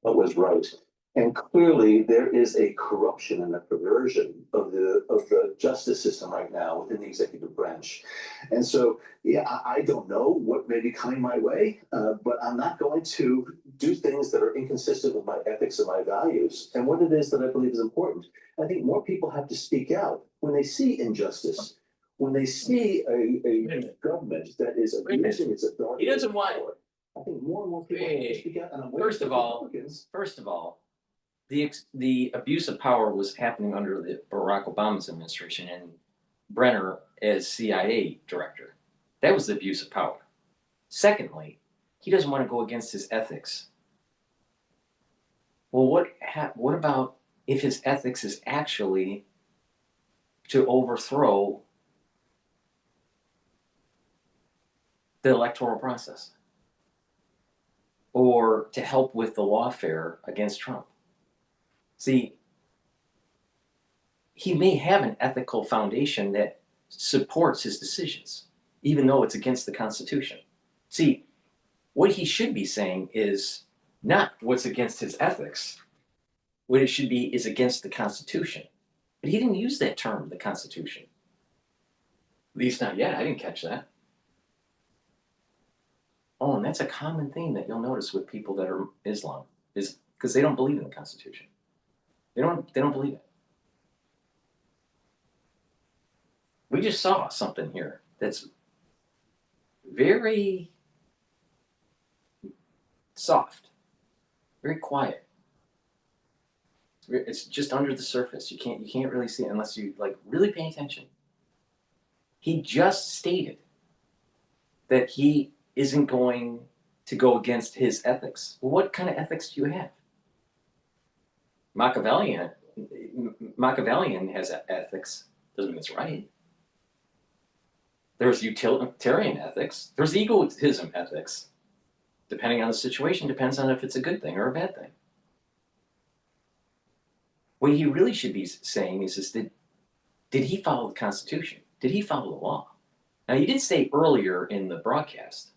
What was right. And clearly there is a corruption and a perversion of the justice system right now within the executive branch. And so, yeah, I don't know what may be coming my way, but I'm not going to do things that are inconsistent with my ethics and my values and what it is that I believe is important. I think more people have to speak out when they see injustice, when they see a government that is abusing its authority. He doesn't want. I think more and more people have to speak out. And I'm First of all, the abuse of power was happening under the Barack Obama's administration and Brenner as CIA director. That was the abuse of power. Secondly, he doesn't want to go against his ethics. Well, what about if his ethics is actually to overthrow the electoral process or to help with the lawfare against Trump? See, he may have an ethical foundation that supports his decisions, even though it's against the Constitution. See, what he should be saying is not what's against his ethics. What it should be is against the Constitution. But he didn't use that term, the Constitution. At least not yet. I didn't catch that. Oh, and that's a common theme that you'll notice with people that are Islam, is because they don't believe in the Constitution. They don't believe it. We just saw something here that's very soft, very quiet. It's just under the surface. You can't really see it unless you like really pay attention. He just stated that he isn't going to go against his ethics. Well, what kind of ethics do you have? Machiavellian has ethics. Doesn't mean it's right. There's utilitarian ethics. There's egotism ethics. Depending on the situation, depends on if it's a good thing or a bad thing. What he really should be saying is did he follow the Constitution? Did he follow the law? Now, you did say earlier in the broadcast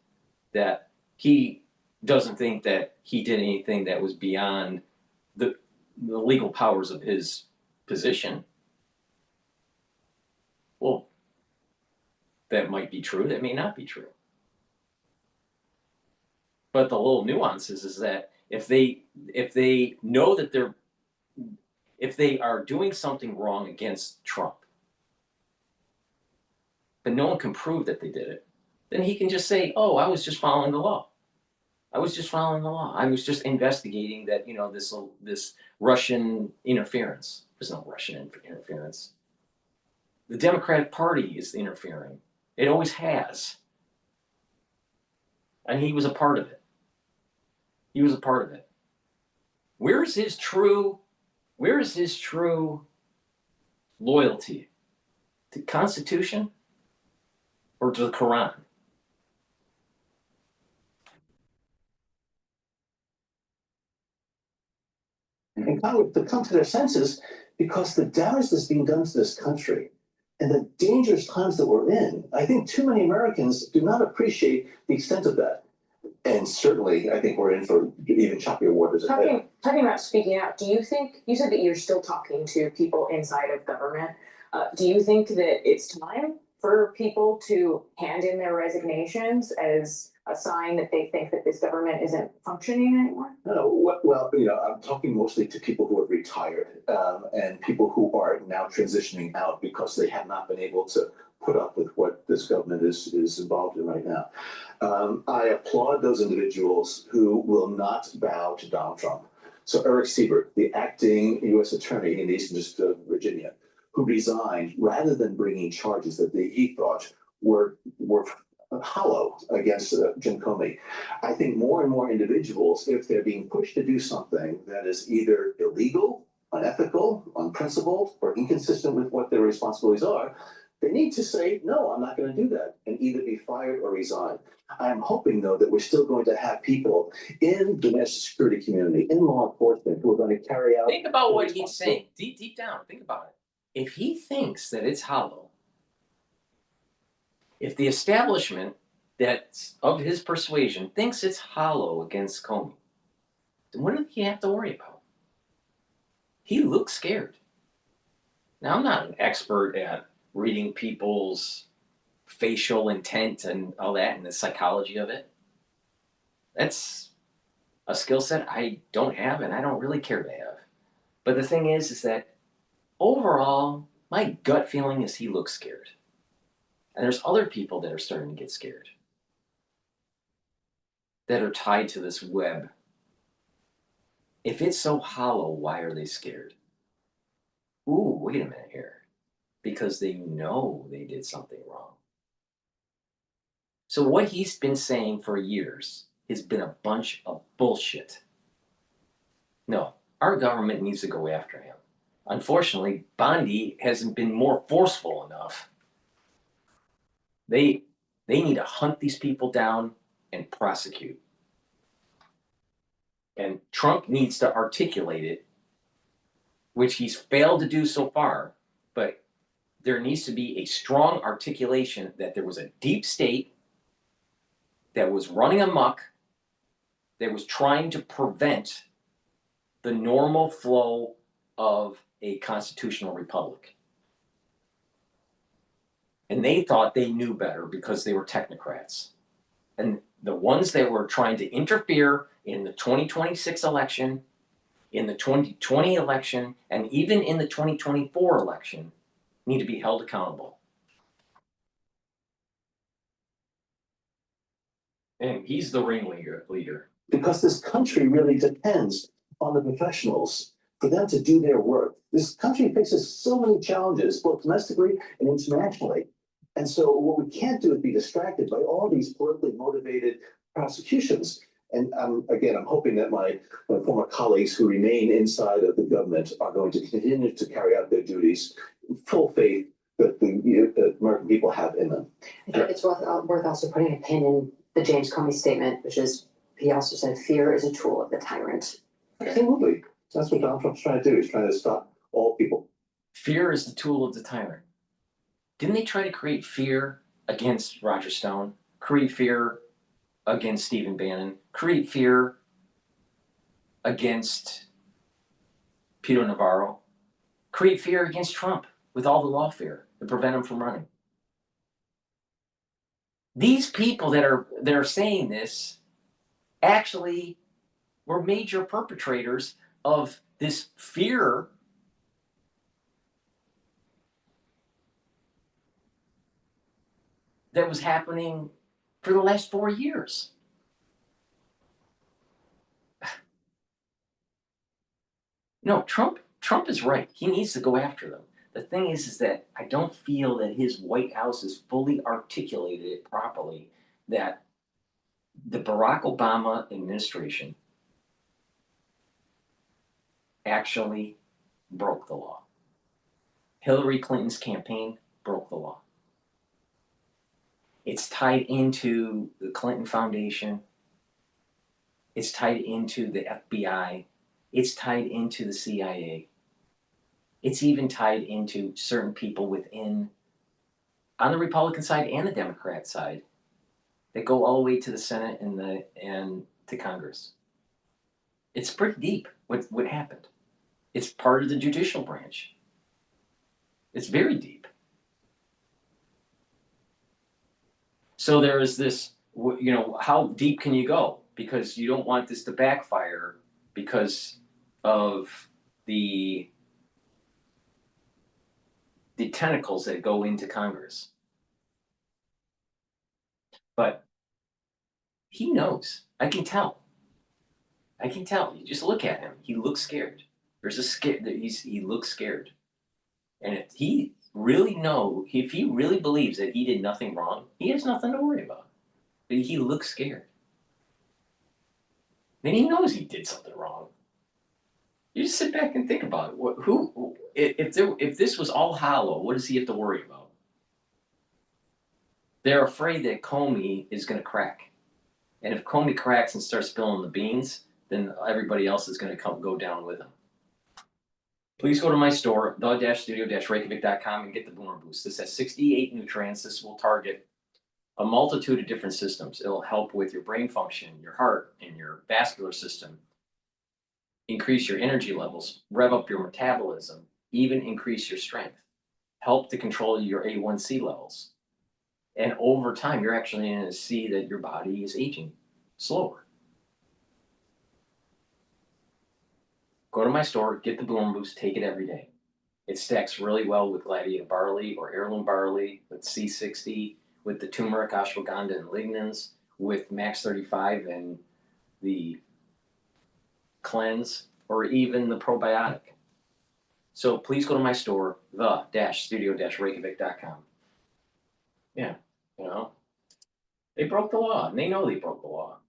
that he doesn't think that he did anything that was beyond the legal powers of his position. Well, that might be true. That may not be true. But the little nuances is that if they know that if they are doing something wrong against Trump, but no one can prove that they did it, then he can just say, oh, I was just following the law. I was just following the law. I was just investigating that, this Russian interference. There's no Russian interference. The Democratic Party is interfering. It always has. And he was a part of it. He was a part of it. Where is his true loyalty? To the Constitution or to the Quran? And Congress to come to their senses, because the damage that's being done to this country and the dangerous times that we're in, I think too many Americans do not appreciate the extent of that. And certainly, I think we're in for even choppier waters ahead. Talking about speaking out, do you think, you said that you're still talking to people inside of government. Do you think that it's time for people to hand in their resignations as a sign that they think that this government isn't functioning anymore? No, well, I'm talking mostly to people who have retired and people who are now transitioning out because they have not been able to put up with what this government is involved in right now. I applaud those individuals who will not bow to Donald Trump. So Eric Siebert, the acting U.S. attorney in the Eastern District of Virginia, who resigned rather than bringing charges that he thought were hollow against Jim Comey. I think more and more individuals, if they're being pushed to do something that is either illegal, unethical, unprincipled, or inconsistent with what their responsibilities are, they need to say, no, I'm not going to do that, and either be fired or resign. I am hoping, though, that we're still going to have people in the national security community, in law enforcement, who are going to carry out. Think about what he's saying. Deep down, think about it. If he thinks that it's hollow, if the establishment that's of his persuasion thinks it's hollow against Comey, then what does he have to worry about? He looks scared. Now, I'm not an expert at reading people's facial intent and all that and the psychology of it. That's a skill set I don't have and I don't really care to have. But the thing is that overall, my gut feeling is he looks scared. And there's other people that are starting to get scared, that are tied to this web. If it's so hollow, why are they scared? Ooh, wait a minute here. Because they know they did something wrong. So what he's been saying for years has been a bunch of bullshit. No, our government needs to go after him. Unfortunately, Bondi hasn't been more forceful enough. They need to hunt these people down and prosecute. And Trump needs to articulate it, which he's failed to do so far. But there needs to be a strong articulation that there was a deep state that was running amok, that was trying to prevent the normal flow of a constitutional republic. And they thought they knew better because they were technocrats. And the ones that were trying to interfere in the 2026 election, in the 2020 election, and even in the 2024 election need to be held accountable. And he's the ringleader. Because this country really depends on the professionals for them to do their work. This country faces so many challenges, both domestically and internationally. And so what we can't do is be distracted by all these politically motivated prosecutions. And again, I'm hoping that my former colleagues who remain inside of the government are going to continue to carry out their duties, full faith that the American people have in them. I think it's worth also putting a pin in the James Comey statement, which is, he also said, fear is a tool of the tyrant. Absolutely. That's what Donald Trump's trying to do. He's trying to stop all people. Fear is the tool of the tyrant. Didn't they try to create fear against Roger Stone? Create fear against Stephen Bannon? Create fear against Peter Navarro? Create fear against Trump with all the lawfare to prevent him from running? These people that are saying this actually were major perpetrators of this fear that was happening for the last 4 years. No, Trump is right. He needs to go after them. The thing is that I don't feel that his White House has fully articulated it properly, that the Barack Obama administration actually broke the law. Hillary Clinton's campaign broke the law. It's tied into the Clinton Foundation. It's tied into the FBI. It's tied into the CIA. It's even tied into certain people within, on the Republican side and the Democrat side, that go all the way to the Senate and to Congress. It's pretty deep what happened. It's part of the judicial branch. It's very deep. So there is this, how deep can you go? Because you don't want this to backfire because of the tentacles that go into Congress. But he knows. I can tell. You just look at him. He looks scared. There's a scare. He looks scared. And if he really believes that he did nothing wrong, he has nothing to worry about. But he looks scared. Then he knows he did something wrong. You just sit back and think about it. If this was all hollow, what does he have to worry about? They're afraid that Comey is going to crack. And if Comey cracks and starts spilling the beans, then everybody else is going to go down with him. Please go to my store, the-studio-reykjavik.com, and get the Boomer Boost. This has 68 nutrients. This will target a multitude of different systems. It'll help with your brain function, your heart, and your vascular system, increase your energy levels, rev up your metabolism, even increase your strength, help to control your A1C levels. And over time, you're actually going to see that your body is aging slower. Go to my store, get the Boomer Boost, take it every day. It stacks really well with Gladiator barley or heirloom barley, with C60, with the turmeric, ashwagandha, and lignans, with Max 35 and the cleanse, or even the probiotic. So please go to my store, the-studio-reykjavik.com. Yeah, they broke the law, and they know they broke the law.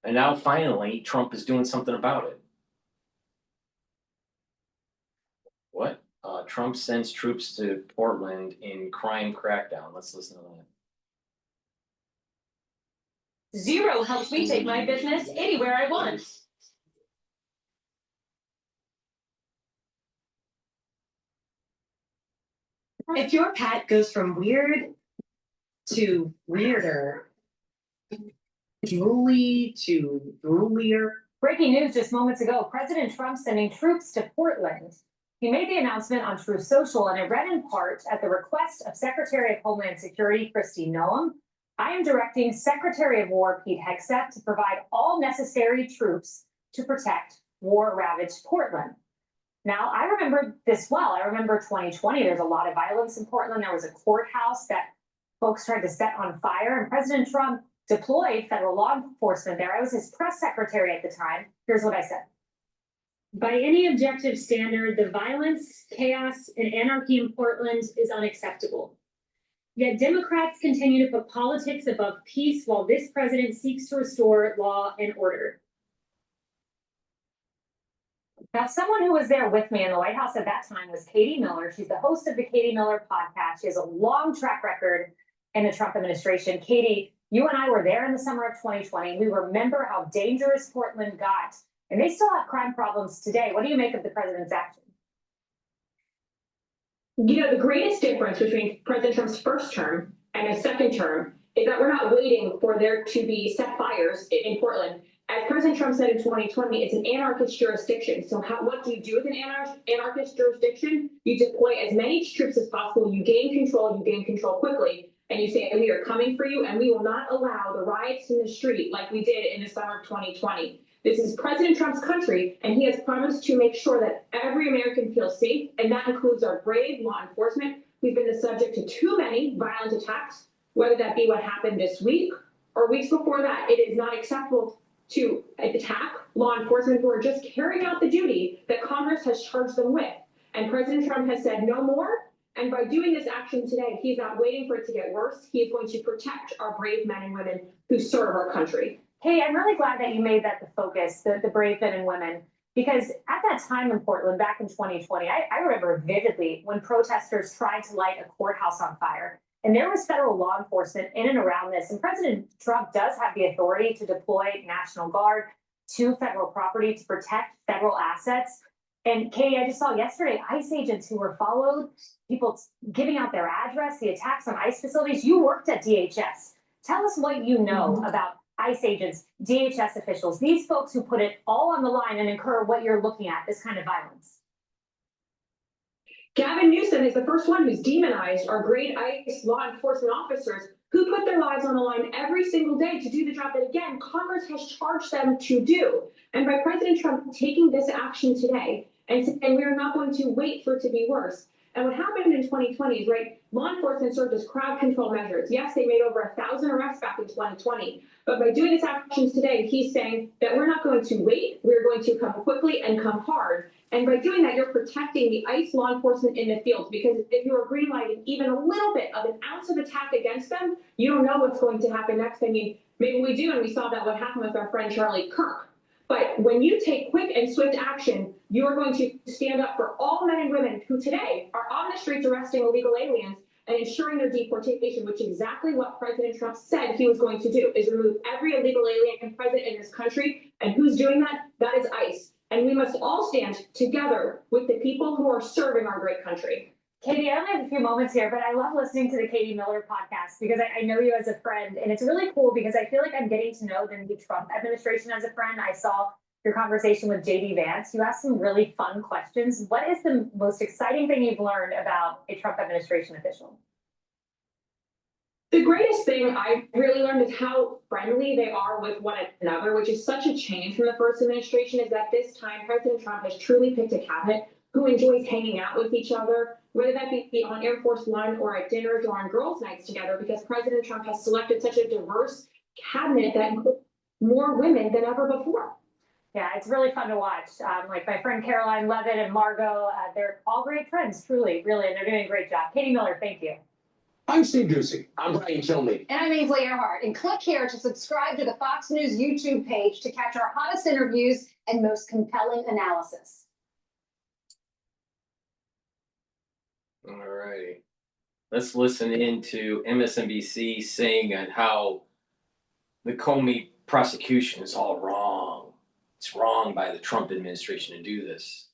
And now finally, Trump is doing something about it. What? Trump sends troops to Portland in crime crackdown. Let's listen to that. Zero helps me take my business anywhere I want. If your pet goes from weird to weirder, drooly to droolier. Breaking news just moments ago, President Trump sending troops to Portland. He made the announcement on Truth Social, and it read in part at the request of Secretary of Homeland Security Kristi Noem. I am directing Secretary of War Pete Hegseth to provide all necessary troops to protect war-ravaged Portland. Now, I remember this well. I remember 2020, there's a lot of violence in Portland. There was a courthouse that folks tried to set on fire, and President Trump deployed federal law enforcement there. I was his press secretary at the time. Here's what I said. By any objective standard, the violence, chaos, and anarchy in Portland is unacceptable. Yet Democrats continue to put politics above peace while this president seeks to restore law and order. Now, someone who was there with me in the White House at that time was Katie Miller. She's the host of the Katie Miller podcast. She has a long track record in the Trump administration. Katie, you and I were there in the summer of 2020. We remember how dangerous Portland got, and they still have crime problems today. What do you make of the president's action? You know, the greatest difference between President Trump's first term and his second term is that we're not waiting for there to be set fires in Portland. As President Trump said in 2020, it's an anarchist jurisdiction. So what do you do with an anarchist jurisdiction? You deploy as many troops as possible. You gain control quickly. And you say, we are coming for you, and we will not allow the riots in the street like we did in the summer of 2020. This is President Trump's country, and he has promised to make sure that every American feels safe, and that includes our brave law enforcement. We've been the subject to too many violent attacks, whether that be what happened this week or weeks before that. It is not acceptable to attack law enforcement who are just carrying out the duty that Congress has charged them with. And President Trump has said no more. And by doing this action today, he's not waiting for it to get worse. He is going to protect our brave men and women who serve our country. Hey, I'm really glad that you made that the focus, the brave men and women, because at that time in Portland, back in 2020, I remember vividly when protesters tried to light a courthouse on fire. And there was federal law enforcement in and around this. And President Trump does have the authority to deploy National Guard to federal property to protect federal assets. And Katie, I just saw yesterday ICE agents who were followed, people giving out their address, the attacks on ICE facilities. You worked at DHS. Tell us what you know about ICE agents, DHS officials, these folks who put it all on the line and incur what you're looking at, this kind of violence. Gavin Newsom is the first one who's demonized our great ICE law enforcement officers who put their lives on the line every single day to do the job that, again, Congress has charged them to do. And by President Trump taking this action today and saying we are not going to wait for it to be worse. And what happened in 2020 is, right, law enforcement served as crowd control measures. Yes, they made over 1,000 arrests back in 2020. But by doing his actions today, he's saying that we're not going to wait. We're going to come quickly and come hard. And by doing that, you're protecting the ICE law enforcement in the field, because if you are greenlighting even a little bit of an ounce of attack against them, you don't know what's going to happen next. I mean, maybe we do, and we saw that what happened with our friend Charlie Kirk. But when you take quick and swift action, you are going to stand up for all men and women who today are on the streets arresting illegal aliens and ensuring their deportation, which is exactly what President Trump said he was going to do, is remove every illegal alien present in this country. And who's doing that? That is ICE. And we must all stand together with the people who are serving our great country. Katie, I only have a few moments here, but I love listening to the Katie Miller podcast because I know you as a friend, and it's really cool because I feel like I'm getting to know the new Trump administration as a friend. I saw your conversation with J.D. Vance. You asked some really fun questions. What is the most exciting thing you've learned about a Trump administration official? The greatest thing I really learned is how friendly they are with one another, which is such a change from the first administration, is that this time President Trump has truly picked a cabinet who enjoys hanging out with each other, whether that be on Air Force One or at dinners or on girls' nights together, because President Trump has selected such a diverse cabinet that includes more women than ever before. Yeah, it's really fun to watch. Like my friend Caroline Levitt and Margot, they're all great friends, truly, really, and they're doing a great job. Katie Miller, thank you. I'm Steve Ducey. I'm Brighteon Channel. And I'm Ainsley Earhart. And click here to subscribe to the Fox News YouTube page to catch our hottest interviews and most compelling analysis. All righty. Let's listen into MSNBC saying on how the Comey prosecution is all wrong. It's wrong by the Trump administration to do this.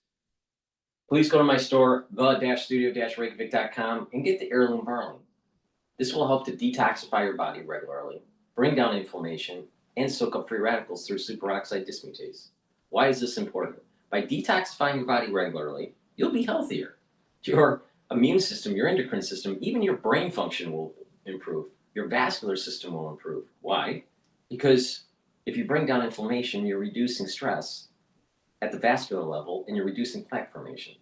Please go to my store, the-studio-reykjavik.com, and get the heirloom barley. This will help to detoxify your body regularly, bring down inflammation, and soak up free radicals through superoxide dismutase. Why is this important? By detoxifying your body regularly, you'll be healthier. Your immune system, your endocrine system, even your brain function will improve. Your vascular system will improve. Why? Because if you bring down inflammation, you're reducing stress at the vascular level and you're reducing plaque formation.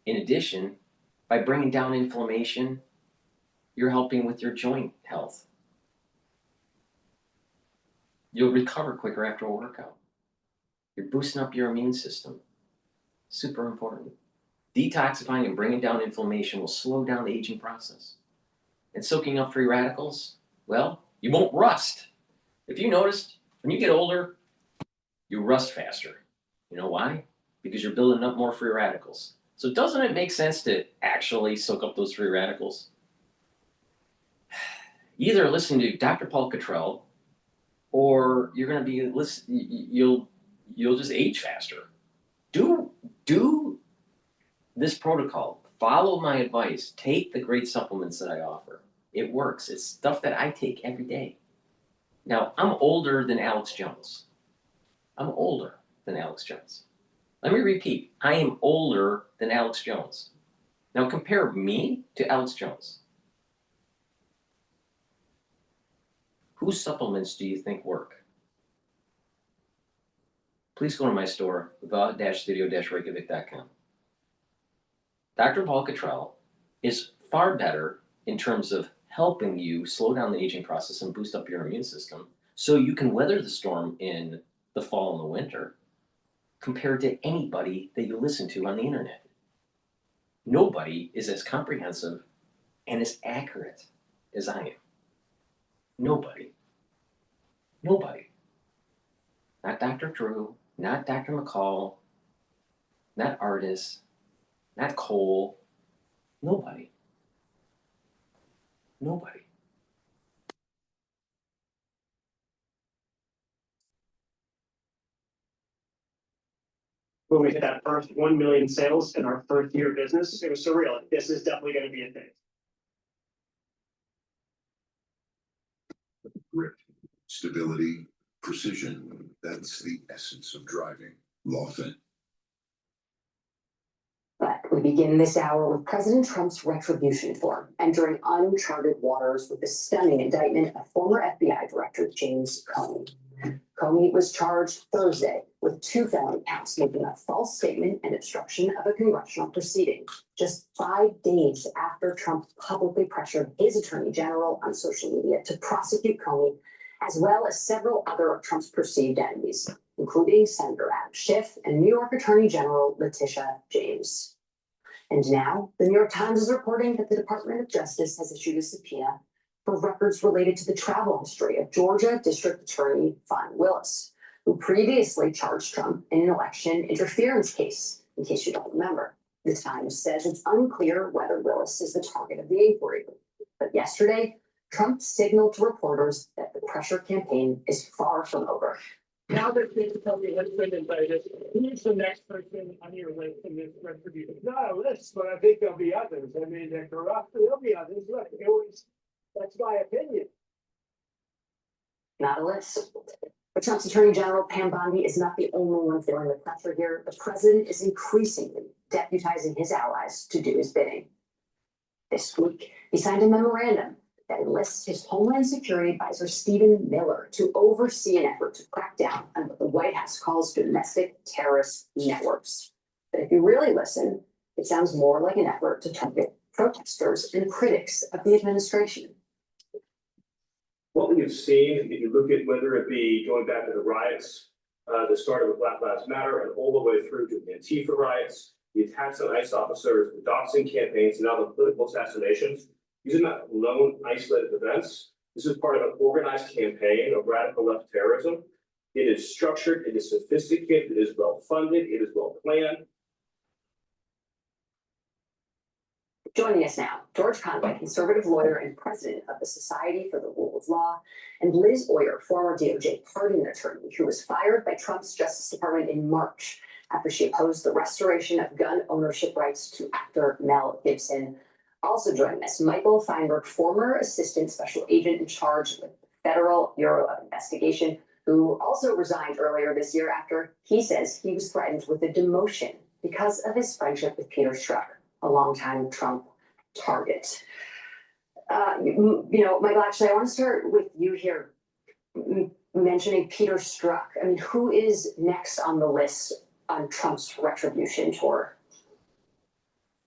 In addition, by bringing down inflammation, you're helping with your joint health. You'll recover quicker after a workout. You're boosting up your immune system. Super important. Detoxifying and bringing down inflammation will slow down the aging process. And soaking up free radicals, well, you won't rust. If you noticed, when you get older, you rust faster. You know why? Because you're building up more free radicals. So doesn't it make sense to actually soak up those free radicals? Either listen to Dr. Paul Cottrell, or you're going to be you'll just age faster. Do this protocol. Follow my advice. Take the great supplements that I offer. It works. It's stuff that I take every day. Now, I'm older than Alex Jones. I'm older than Alex Jones. Let me repeat. I am older than Alex Jones. Now compare me to Alex Jones. Whose supplements do you think work? Please go to my store, the-studio-reykjavik.com. Dr. Paul Cottrell is far better in terms of helping you slow down the aging process and boost up your immune system so you can weather the storm in the fall and the winter compared to anybody that you listen to on the internet. Nobody is as comprehensive and as accurate as I am. Nobody. Nobody. Not Dr. Drew, not Dr. McCall, not Artis, not Cole. Nobody. Nobody. When we hit that first 1 million sales in our first year of business, it was surreal. This is definitely going to be a thing. Grip, stability, precision. That's the essence of driving. Lawfin. But we begin this hour with President Trump's retribution tour, entering uncharted waters with the stunning indictment of former FBI Director James Comey. Comey was charged Thursday with 2 felony counts, making a false statement and obstruction of a congressional proceeding, just 5 days after Trump publicly pressured his attorney general on social media to prosecute Comey, as well as several other of Trump's perceived enemies, including Senator Adam Schiff and New York Attorney General Letitia James. And now, the New York Times is reporting that the Department of Justice has issued a subpoena for records related to the travel history of Georgia District Attorney Fani Willis, who previously charged Trump in an election interference case, in case you don't remember. The Times says it's unclear whether Willis is the target of the inquiry. But yesterday, Trump signaled to reporters that the pressure campaign is far from over. Now that this company has been indicted, who's the next person on your list in this retribution? Not a list, but I think there'll be others. I mean, they're corrupt, there'll be others. Look, that's my opinion. Not a list. But Trump's Attorney General Pam Bondi is not the only one feeling the pressure here. The president is increasingly deputizing his allies to do his bidding. This week, he signed a memorandum that enlists his Homeland Security Advisor Stephen Miller to oversee an effort to crack down on what the White House calls domestic terrorist networks. But if you really listen, it sounds more like an effort to target protesters and critics of the administration. What we have seen, if you look at whether it be going back to the riots, that started with Black Lives Matter and all the way through to the Antifa riots, the attacks on ICE officers, the doxing campaigns, and now the political assassinations, these are not lone isolated events. This is part of an organized campaign of radical left terrorism. It is structured, it is sophisticated, it is well funded, it is well planned. Joining us now, George Conway, conservative lawyer and president of the Society for the Rule of Law, and Liz Oyer, former DoJ pardon attorney who was fired by Trump's Justice Department in March after she opposed the restoration of gun ownership rights to actor Mel Gibson. Also joining us, Michael Feinberg, former assistant special agent in charge with the Federal Bureau of Investigation, who also resigned earlier this year after he says he was threatened with a demotion because of his friendship with Peter Strzok, a longtime Trump target. Michael, actually, I want to start with you here mentioning Peter Strzok. I mean, who is next on the list on Trump's retribution tour?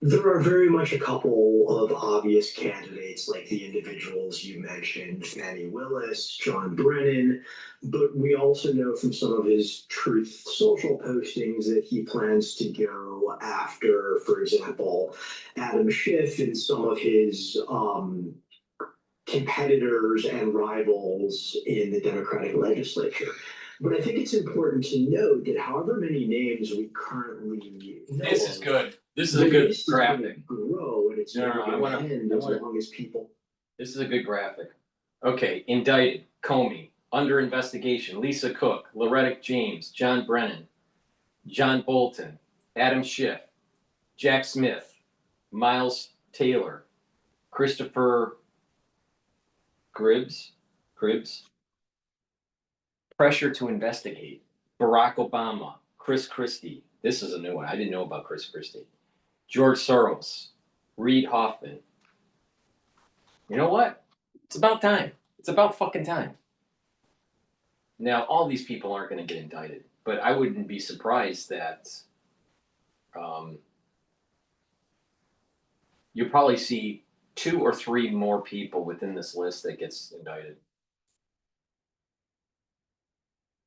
There are very much a couple of obvious candidates, like the individuals you mentioned, Fannie Willis, John Brennan, but we also know from some of his Truth Social postings that he plans to go after, for example, Adam Schiff and some of his competitors and rivals in the Democratic legislature. But I think it's important to note that however many names we currently know, This is good. This is a good graphic. Grow and it's never going to end as long as people. This is a good graphic. Okay, indicted, Comey, under investigation, Lisa Cook, Loretta James, John Brennan, John Bolton, Adam Schiff, Jack Smith, Miles Taylor, Christopher Cribbs, pressure to investigate, Barack Obama, Chris Christie. This is a new one. I didn't know about Chris Christie. George Soros, Reid Hoffman. You know what? It's about time. It's about fucking time. Now, all these people aren't going to get indicted, but I wouldn't be surprised that you'll probably see 2 or 3 more people within this list that gets indicted.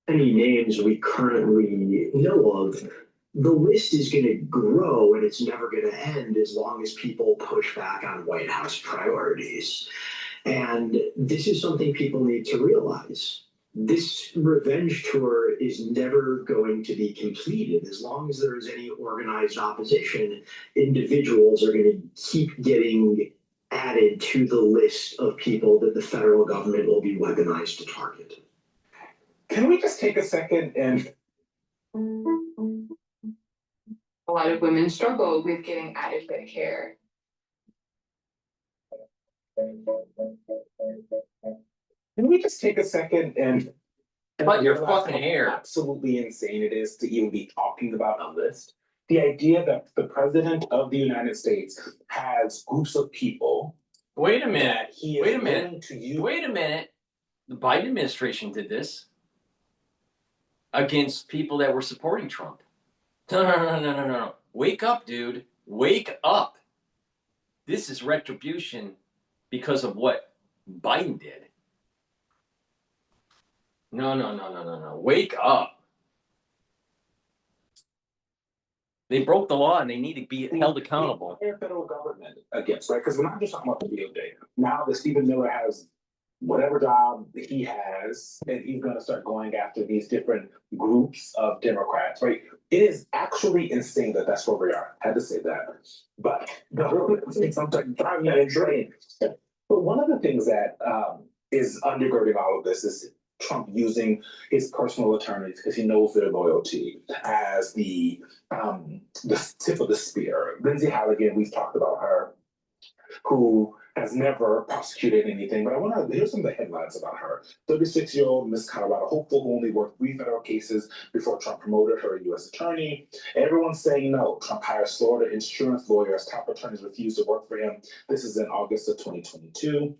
Any names we currently know of, the list is going to grow and it's never going to end as long as people push back on White House priorities. And this is something people need to realize. This revenge tour is never going to be completed. As long as there is any organized opposition, individuals are going to keep getting added to the list of people that the federal government will be weaponized to target. Can we just take a second and A lot of women struggle with getting adequate care. Can we just take a second and cut your realize fucking how hair? Absolutely insane it is to even be talking about a list. The idea that the president of the United States has groups of people. Wait a minute. He is Wait a willing minute. to use. Wait a minute. The Biden administration did this against people that were supporting Trump. No. Wake up, dude. Wake up. This is retribution because of what Biden did. No. Wake up. They broke the law and they need to be held accountable. The federal government against, right? Because we're not just talking about the DoJ. Now that Stephen Miller has whatever job he has, and he's going to start going after these different groups of Democrats, right? It is actually insane that that's where we are. I had to say that. But sometimes driving that insane. But one of the things that is undergirding all of this is Trump using his personal attorneys because he knows their loyalty as the tip of the spear. Lindsay Halligan, we've talked about her, who has never prosecuted anything, but I want to, here's some of the headlines about her. 36-year-old Miss Colorado hopeful who only worked 3 federal cases before Trump promoted her a U.S. attorney. Everyone's saying no. Trump hires Florida insurance lawyers. Top attorneys refuse to work for him. This is in August of 2022.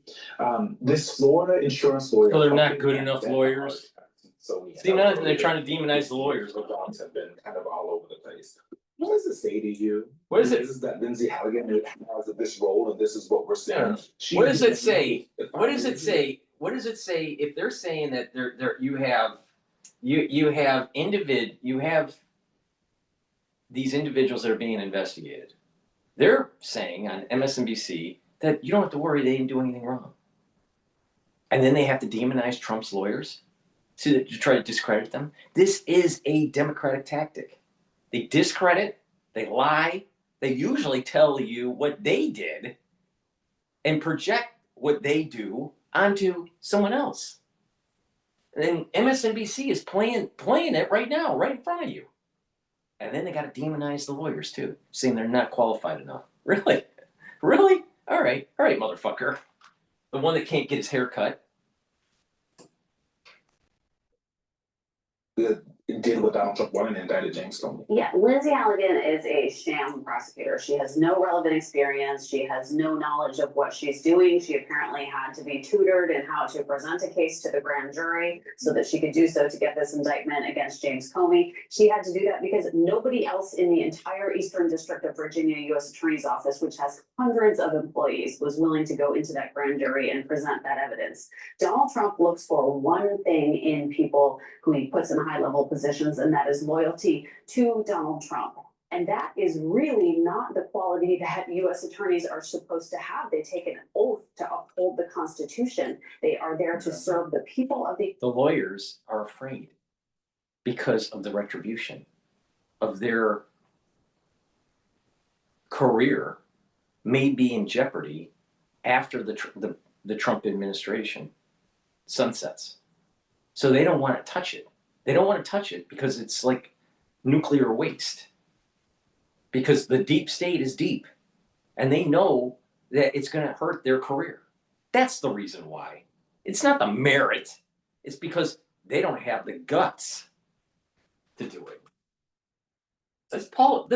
This Florida insurance lawyer. So they're not good enough lawyers. So see, now they're trying to demonize the lawyers. The dogs have been kind of all over the place. What does it say to you? What is it? This is that Lindsay Halligan has this role, and this is what we're saying. What does it say? What does it say? What does it say if they're saying that you have these individuals that are being investigated? They're saying on MSNBC that you don't have to worry, they didn't do anything wrong. And then they have to demonize Trump's lawyers so that you try to discredit them. This is a Democratic tactic. They discredit, they lie, they usually tell you what they did and project what they do onto someone else. And MSNBC is playing it right now, right in front of you. And then they gotta demonize the lawyers too, saying they're not qualified enough. Really? Really? All right, motherfucker. The one that can't get his hair cut. Did what Donald Trump wanted and indicted James Comey. Yeah, Lindsay Halligan is a sham prosecutor. She has no relevant experience. She has no knowledge of what she's doing. She apparently had to be tutored in how to present a case to the grand jury so that she could do so to get this indictment against James Comey. She had to do that because nobody else in the entire Eastern District of Virginia U.S. Attorney's Office, which has hundreds of employees, was willing to go into that grand jury and present that evidence. Donald Trump looks for one thing in people who he puts in high-level positions, and that is loyalty to Donald Trump. And that is really not the quality that U.S. attorneys are supposed to have. They take an oath to uphold the Constitution. They are there to serve the people of the... The lawyers are afraid because of the retribution of their career may be in jeopardy after the Trump administration sunsets. So they don't want to touch it. They don't want to touch it because it's like nuclear waste. Because the deep state is deep. And they know that it's going to hurt their career. That's the reason why. It's not the merit. It's because they don't have the guts to do it. Let's call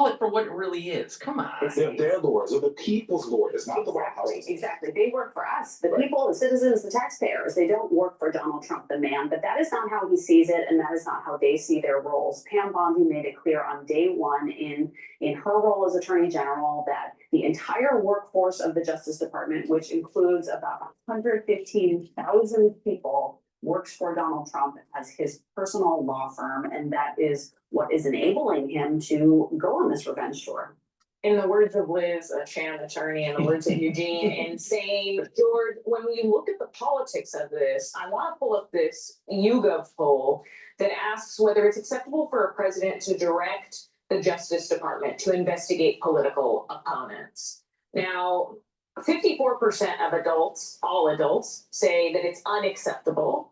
it for what it really is. Come on. They're their lawyers, they're the people's lawyers, not the White House. Exactly. They work for us, the people, the citizens, the taxpayers. They don't work for Donald Trump, the man, but that is not how he sees it, and that is not how they see their roles. Pam Bondi made it clear on day one in her role as Attorney General that the entire workforce of the Justice Department, which includes about 115,000 people, works for Donald Trump as his personal law firm, and that is what is enabling him to go on this revenge tour. In the words of Liz, a Shannon attorney, and the words of Eugene, and saying, George, when we look at the politics of this, I want to pull up this YouGov poll that asks whether it's acceptable for a president to direct the Justice Department to investigate political opponents. Now, 54% of adults, all adults, say that it's unacceptable.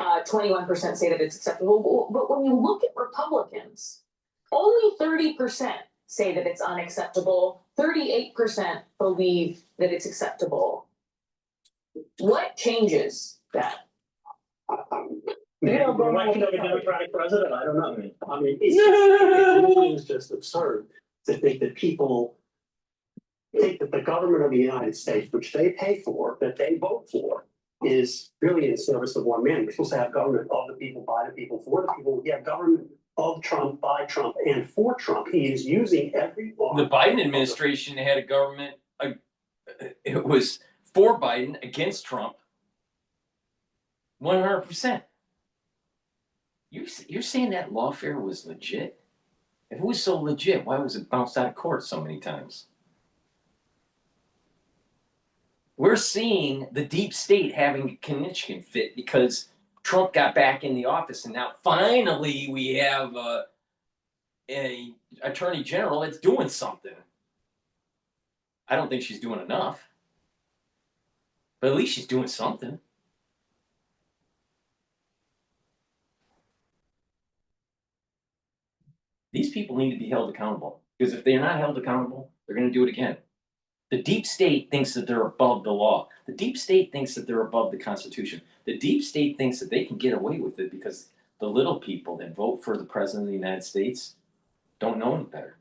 21% say that it's acceptable. But when you look at Republicans, only 30% say that it's unacceptable. 38% believe that it's acceptable. What changes that? Maybe the election of a Democratic president, I don't know. I mean, it's just absurd to think that people think that the government of the United States, which they pay for, that they vote for, is really in service of one man. We're supposed to have government of the people, by the people, for the people. We have government of Trump, by Trump, and for Trump. He is using every law. The Biden administration had a government, it was for Biden, against Trump, 100%. You're saying that lawfare was legit? If it was so legit, why was it bounced out of court so many times? We're seeing the deep state having a Kanichkin fit because Trump got back in the office, and now finally we have a attorney general that's doing something. I don't think she's doing enough, but at least she's doing something. These people need to be held accountable, because if they're not held accountable, they're going to do it again. The deep state thinks that they're above the law. The deep state thinks that they're above the Constitution. The deep state thinks that they can get away with it because the little people that vote for the President of the United States don't know any better.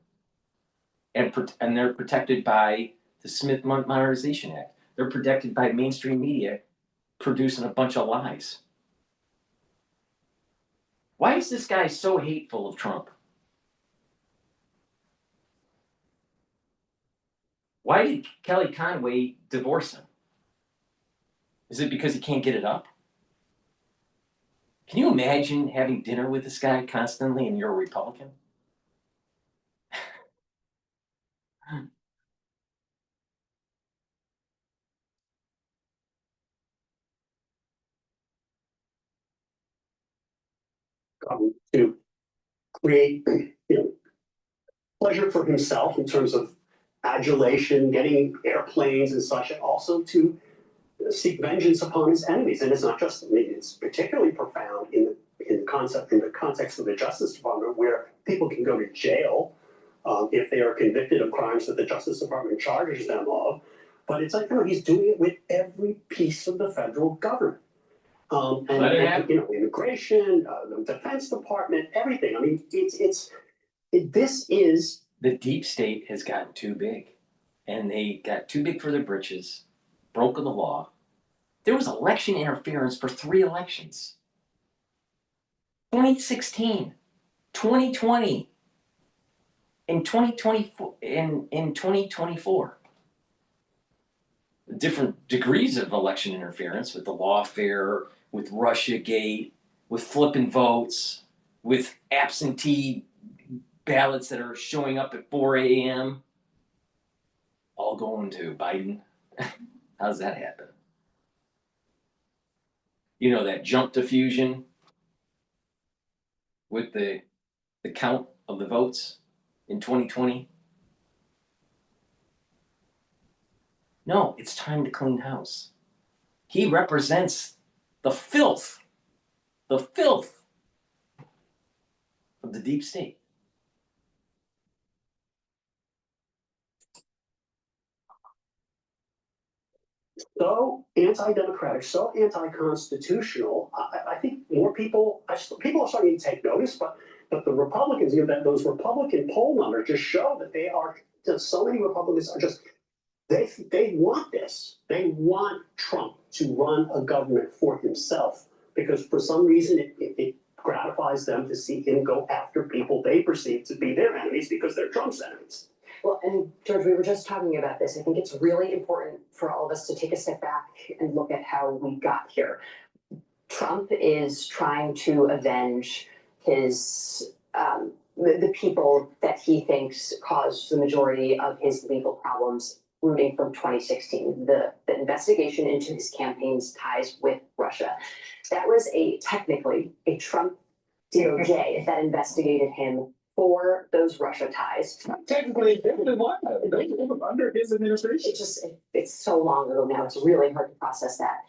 And they're protected by the Smith Modernization Act. They're protected by mainstream media producing a bunch of lies. Why is this guy so hateful of Trump? Why did Kelly Conway divorce him? Is it because he can't get it up? Can you imagine having dinner with this guy constantly and you're a Republican? To create, pleasure for himself in terms of adulation, getting airplanes and such, and also to seek vengeance upon his enemies. And it's not just, it's particularly profound in the context of the Justice Department, where people can go to jail if they are convicted of crimes that the Justice Department charges them of. But it's like, no, he's doing it with every piece of the federal government. And you know, immigration, the Defense Department, everything. I mean, this is. The deep state has gotten too big, and they got too big for their britches, broken the law. There was election interference for 3 elections. 2016, 2020, and 2024, in 2024. Different degrees of election interference with the lawfare, with Russiagate, with flipping votes, with absentee ballots that are showing up at 4 a.m. all going to Biden. How's that happen? You know, that jump to fusion with the count of the votes in 2020? No, it's time to clean house. He represents the filth of the deep state. So anti-democratic, so anti-constitutional. I think more people are starting to take notice, but the Republicans, you know, those Republican poll numbers just show that they are just, so many Republicans are just, they want this. They want Trump to run a government for himself because for some reason it gratifies them to see him go after people they perceive to be their enemies because they're Trump's enemies. Well, and George, we were just talking about this. I think it's really important for all of us to take a step back and look at how we got here. Trump is trying to avenge his the people that he thinks caused the majority of his legal problems rooting from 2016. The investigation into his campaign's ties with Russia. That was technically a Trump DoJ that investigated him for those Russia ties. Technically, under his administration. It's so long ago now, it's really hard to process that.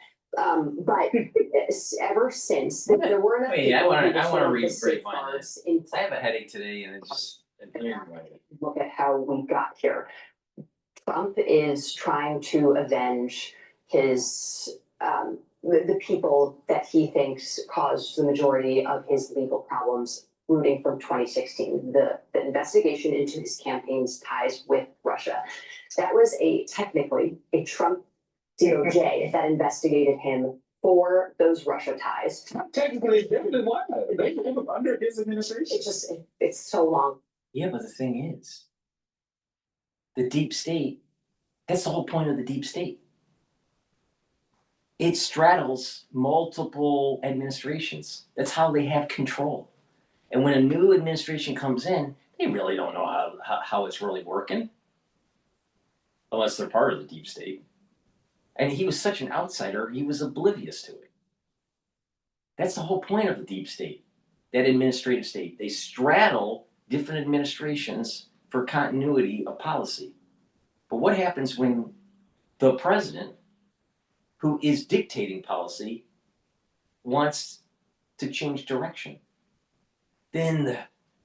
But ever since, there were enough Wait, I want to read the Brighteon. safeguards in I have a headache today, and it's just look at how we got here. Trump is trying to avenge his the people that he thinks caused the majority of his legal problems rooting from 2016. The investigation into his campaign's ties with Russia. That was technically a Trump DoJ that investigated him for those Russia ties. Technically, under his administration. It's so long. Yeah, but the thing is, the deep state, that's the whole point of the deep state. It straddles multiple administrations. That's how they have control. And when a new administration comes in, they really don't know how it's really working, unless they're part of the deep state. And he was such an outsider, he was oblivious to it. That's the whole point of the deep state, that administrative state. They straddle different administrations for continuity of policy. But what happens when the president, who is dictating policy, wants to change direction? Then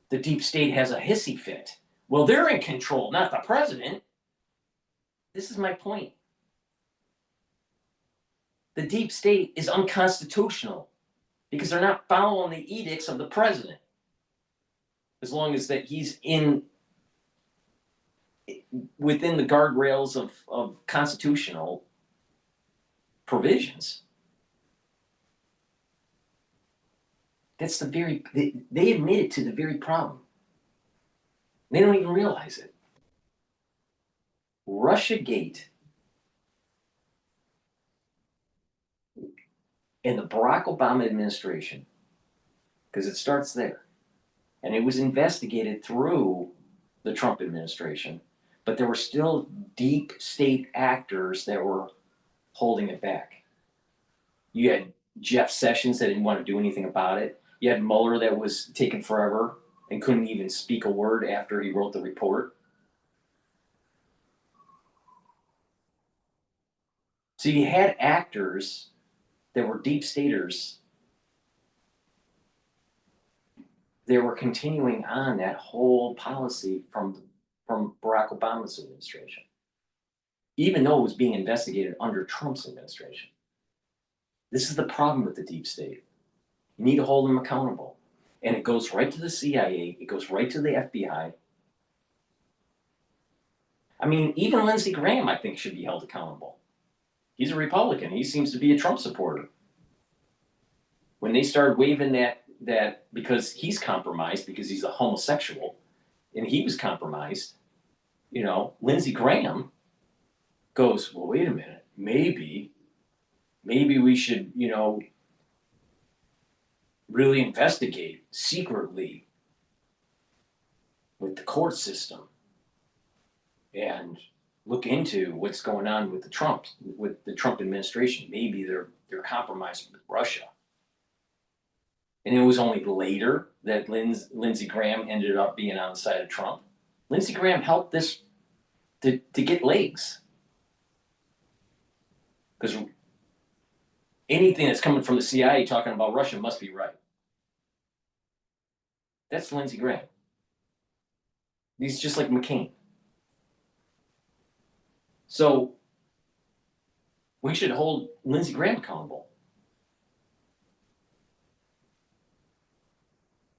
the deep state has a hissy fit. Well, they're in control, not the president. This is my point. The deep state is unconstitutional because they're not following the edicts of the president. As long as that he's within the guardrails of constitutional provisions. That's they admitted to the very problem. They don't even realize it. Russiagate and the Barack Obama administration, because it starts there, and it was investigated through the Trump administration, but there were still deep state actors that were holding it back. You had Jeff Sessions that didn't want to do anything about it. You had Mueller that was taking forever and couldn't even speak a word after he wrote the report. So you had actors that were deep staters they were continuing on that whole policy from Barack Obama's administration, even though it was being investigated under Trump's administration. This is the problem with the deep state. You need to hold them accountable. And it goes right to the CIA, it goes right to the FBI. I mean, even Lindsey Graham, I think, should be held accountable. He's a Republican. He seems to be a Trump supporter. When they started waving that because he's compromised, because he's a homosexual, and he was compromised, you know, Lindsey Graham goes, well, wait a minute, maybe we should, you know, really investigate secretly with the court system and look into what's going on with the Trump administration. Maybe they're compromised with Russia. And it was only later that Lindsey Graham ended up being on the side of Trump. Lindsey Graham helped this to get legs. Because anything that's coming from the CIA talking about Russia must be right. That's Lindsey Graham. He's just like McCain. So we should hold Lindsey Graham accountable.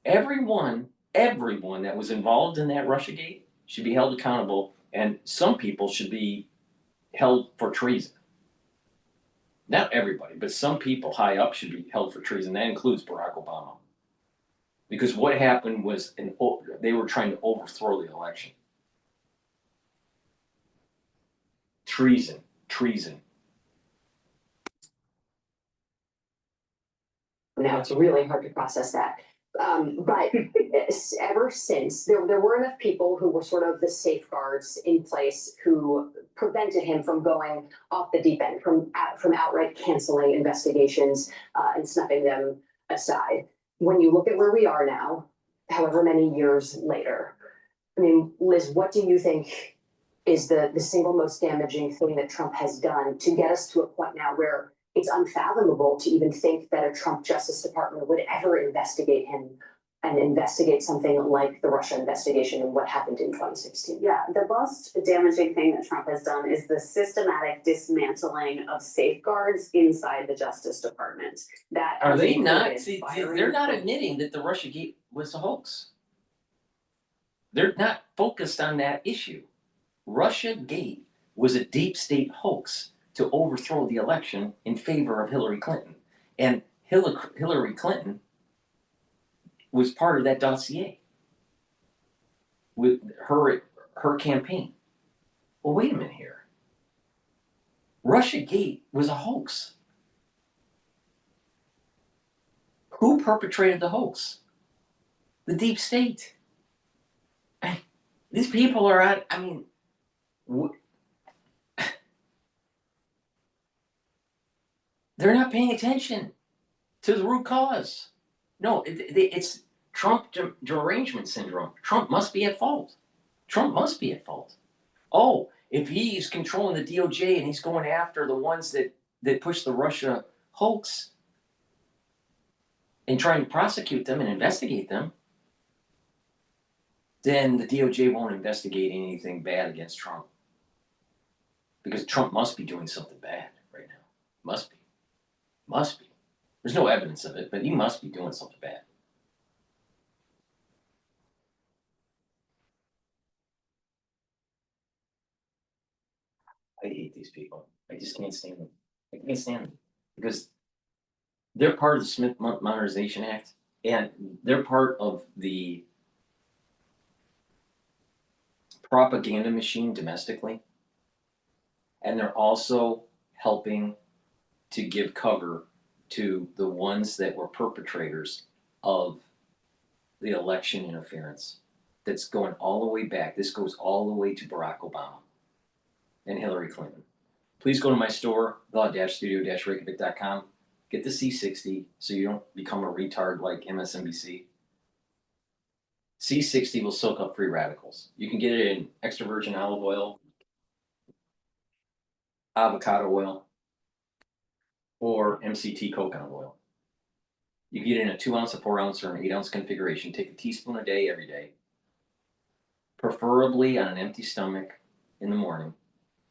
Everyone that was involved in that Russiagate should be held accountable, and some people should be held for treason. Not everybody, but some people high up should be held for treason. That includes Barack Obama. Because what happened was they were trying to overthrow the election. Treason. Now it's really hard to process that. But ever since, there were enough people who were sort of the safeguards in place who prevented him from going off the deep end, from outright canceling investigations and snuffing them aside. When you look at where we are now, however many years later, I mean, Liz, what do you think is the single most damaging thing that Trump has done to get us to a point now where it's unfathomable to even think that a Trump Justice Department would ever investigate him and investigate something like the Russia investigation and what happened in 2016? Yeah, the most damaging thing that Trump has done is the systematic dismantling of safeguards inside the Justice Department. That are they not? See, they're not admitting that the Russiagate was a hoax. They're not focused on that issue. Russiagate was a deep state hoax to overthrow the election in favor of Hillary Clinton. And Hillary Clinton was part of that dossier with her campaign. Well, wait a minute here. Russiagate was a hoax. Who perpetrated the hoax? The deep state. These people are out, I mean, they're not paying attention to the root cause. No, it's Trump derangement syndrome. Trump must be at fault. Trump must be at fault. Oh, if he's controlling the DOJ and he's going after the ones that push the Russia hoax and trying to prosecute them and investigate them, then the DOJ won't investigate anything bad against Trump. Because Trump must be doing something bad right now. Must be. Must be. There's no evidence of it, but he must be doing something bad. I hate these people. I just can't stand them. I can't stand them. Because they're part of the Smith Modernization Act, and they're part of the propaganda machine domestically. And they're also helping to give cover to the ones that were perpetrators of the election interference. That's going all the way back. This goes all the way to Barack Obama and Hillary Clinton. Please go to my store, the-studio-reykjavik.com. Get the C60 so you don't become a retard like MSNBC. C60 will soak up free radicals. You can get it in extra virgin olive oil, avocado oil, or MCT coconut oil. You get in a 2 ounce, a 4 ounce, or an 8 ounce configuration. Take a teaspoon a day, every day. Preferably on an empty stomach in the morning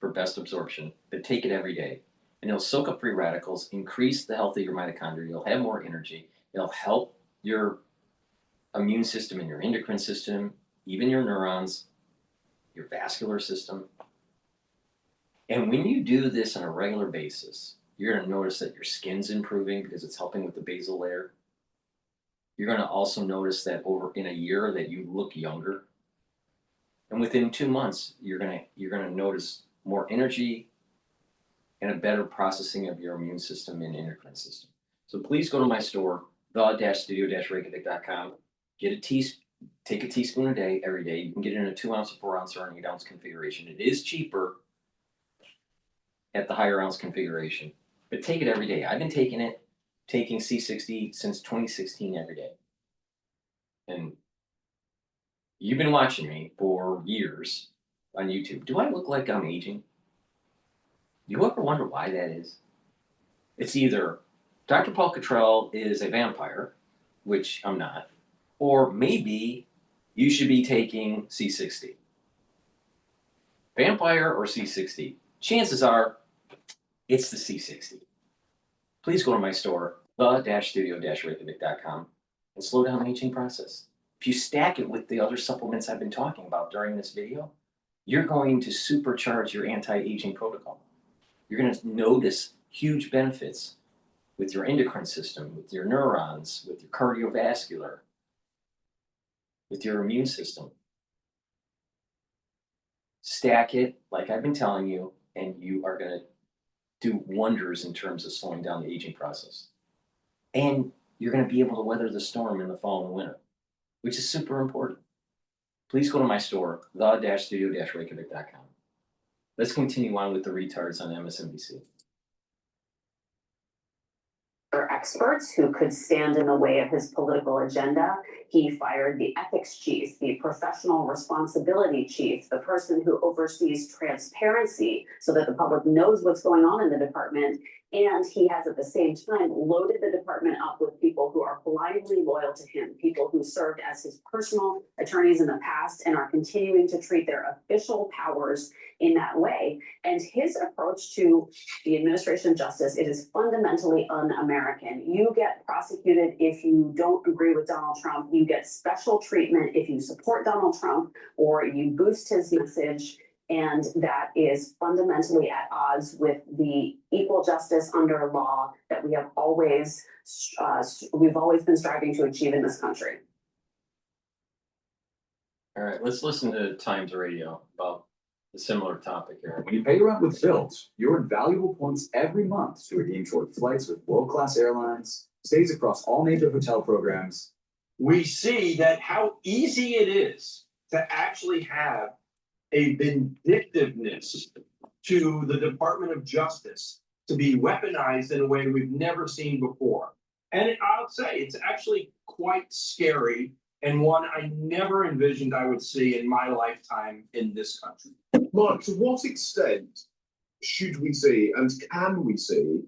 for best absorption, but take it every day. And it'll soak up free radicals, increase the health of your mitochondria, you'll have more energy, it'll help your immune system and your endocrine system, even your neurons, your vascular system. And when you do this on a regular basis, you're going to notice that your skin's improving because it's helping with the basal layer. You're going to also notice that over in a year that you look younger. And within 2 months, you're gonna notice more energy and a better processing of your immune system and endocrine system. So please go to my store, the-studio-reykjavik.com. Take a teaspoon a day, every day. You can get it in a 2 ounce, a 4 ounce, or an 8 ounce configuration. It is cheaper at the higher ounce configuration, but take it every day. I've been taking C60 since 2016 every day. And you've been watching me for years on YouTube. Do I look like I'm aging? Do you ever wonder why that is? It's either DrPaulCottrell is a vampire, which I'm not, or maybe you should be taking C60. Vampire or C60? Chances are it's the C60. Please go to my store, the-studio-reykjavik.com, and slow down the aging process. If you stack it with the other supplements I've been talking about during this video, you're going to supercharge your anti-aging protocol. You're going to notice huge benefits with your endocrine system, with your neurons, with your cardiovascular, with your immune system. Stack it like I've been telling you, and you are going to do wonders in terms of slowing down the aging process. And you're going to be able to weather the storm in the fall and winter, which is super important. Please go to my store, the-studio-reykjavik.com. Let's continue on with the retards on MSNBC. Experts who could stand in the way of his political agenda. He fired the ethics chief, the professional responsibility chief, the person who oversees transparency so that the public knows what's going on in the department. And he has at the same time loaded the department up with people who are blindly loyal to him, people who served as his personal attorneys in the past and are continuing to treat their official powers in that way. And his approach to the administration of justice, it is fundamentally un-American. You get prosecuted if you don't agree with Donald Trump. You get special treatment if you support Donald Trump or you boost his message. And that is fundamentally at odds with the equal justice under law that we've always been striving to achieve in this country. All right, let's listen to Times Radio about a similar topic here. When you pay around with Built, you earn valuable points every month to redeem toward flights with world-class airlines, stays across all major hotel programs. We see that how easy it is to actually have a vindictiveness to the Department of Justice to be weaponized in a way we've never seen before. And I'll say it's actually quite scary and one I never envisioned I would see in my lifetime in this country. Mark, to what extent should we say and can we say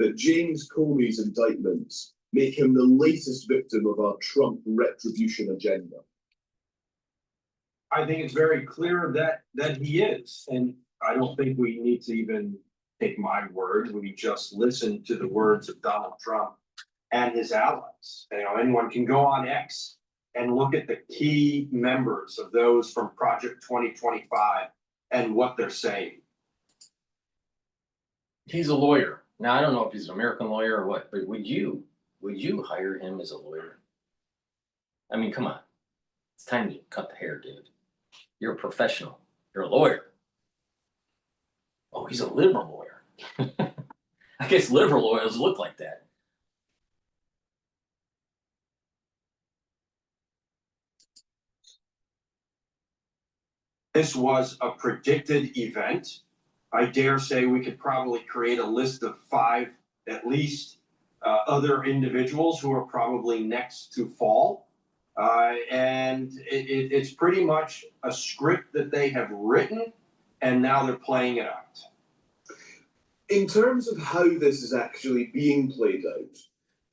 that James Comey's indictments make him the latest victim of our Trump retribution agenda? I think it's very clear that he is, and I don't think we need to even take my word. We just listen to the words of Donald Trump and his allies. You know, anyone can go on X and look at the key members of those from Project 2025 and what they're saying. He's a lawyer. Now, I don't know if he's an American lawyer or what, but would you hire him as a lawyer? I mean, come on. It's time to cut the hair, dude. You're a professional. You're a lawyer. Oh, he's a liberal lawyer. I guess liberal lawyers look like that. This was a predicted event. I dare say we could probably create a list of 5, at least, other individuals who are probably next to fall. And it's pretty much a script that they have written, and now they're playing it out. In terms of how this is actually being played out,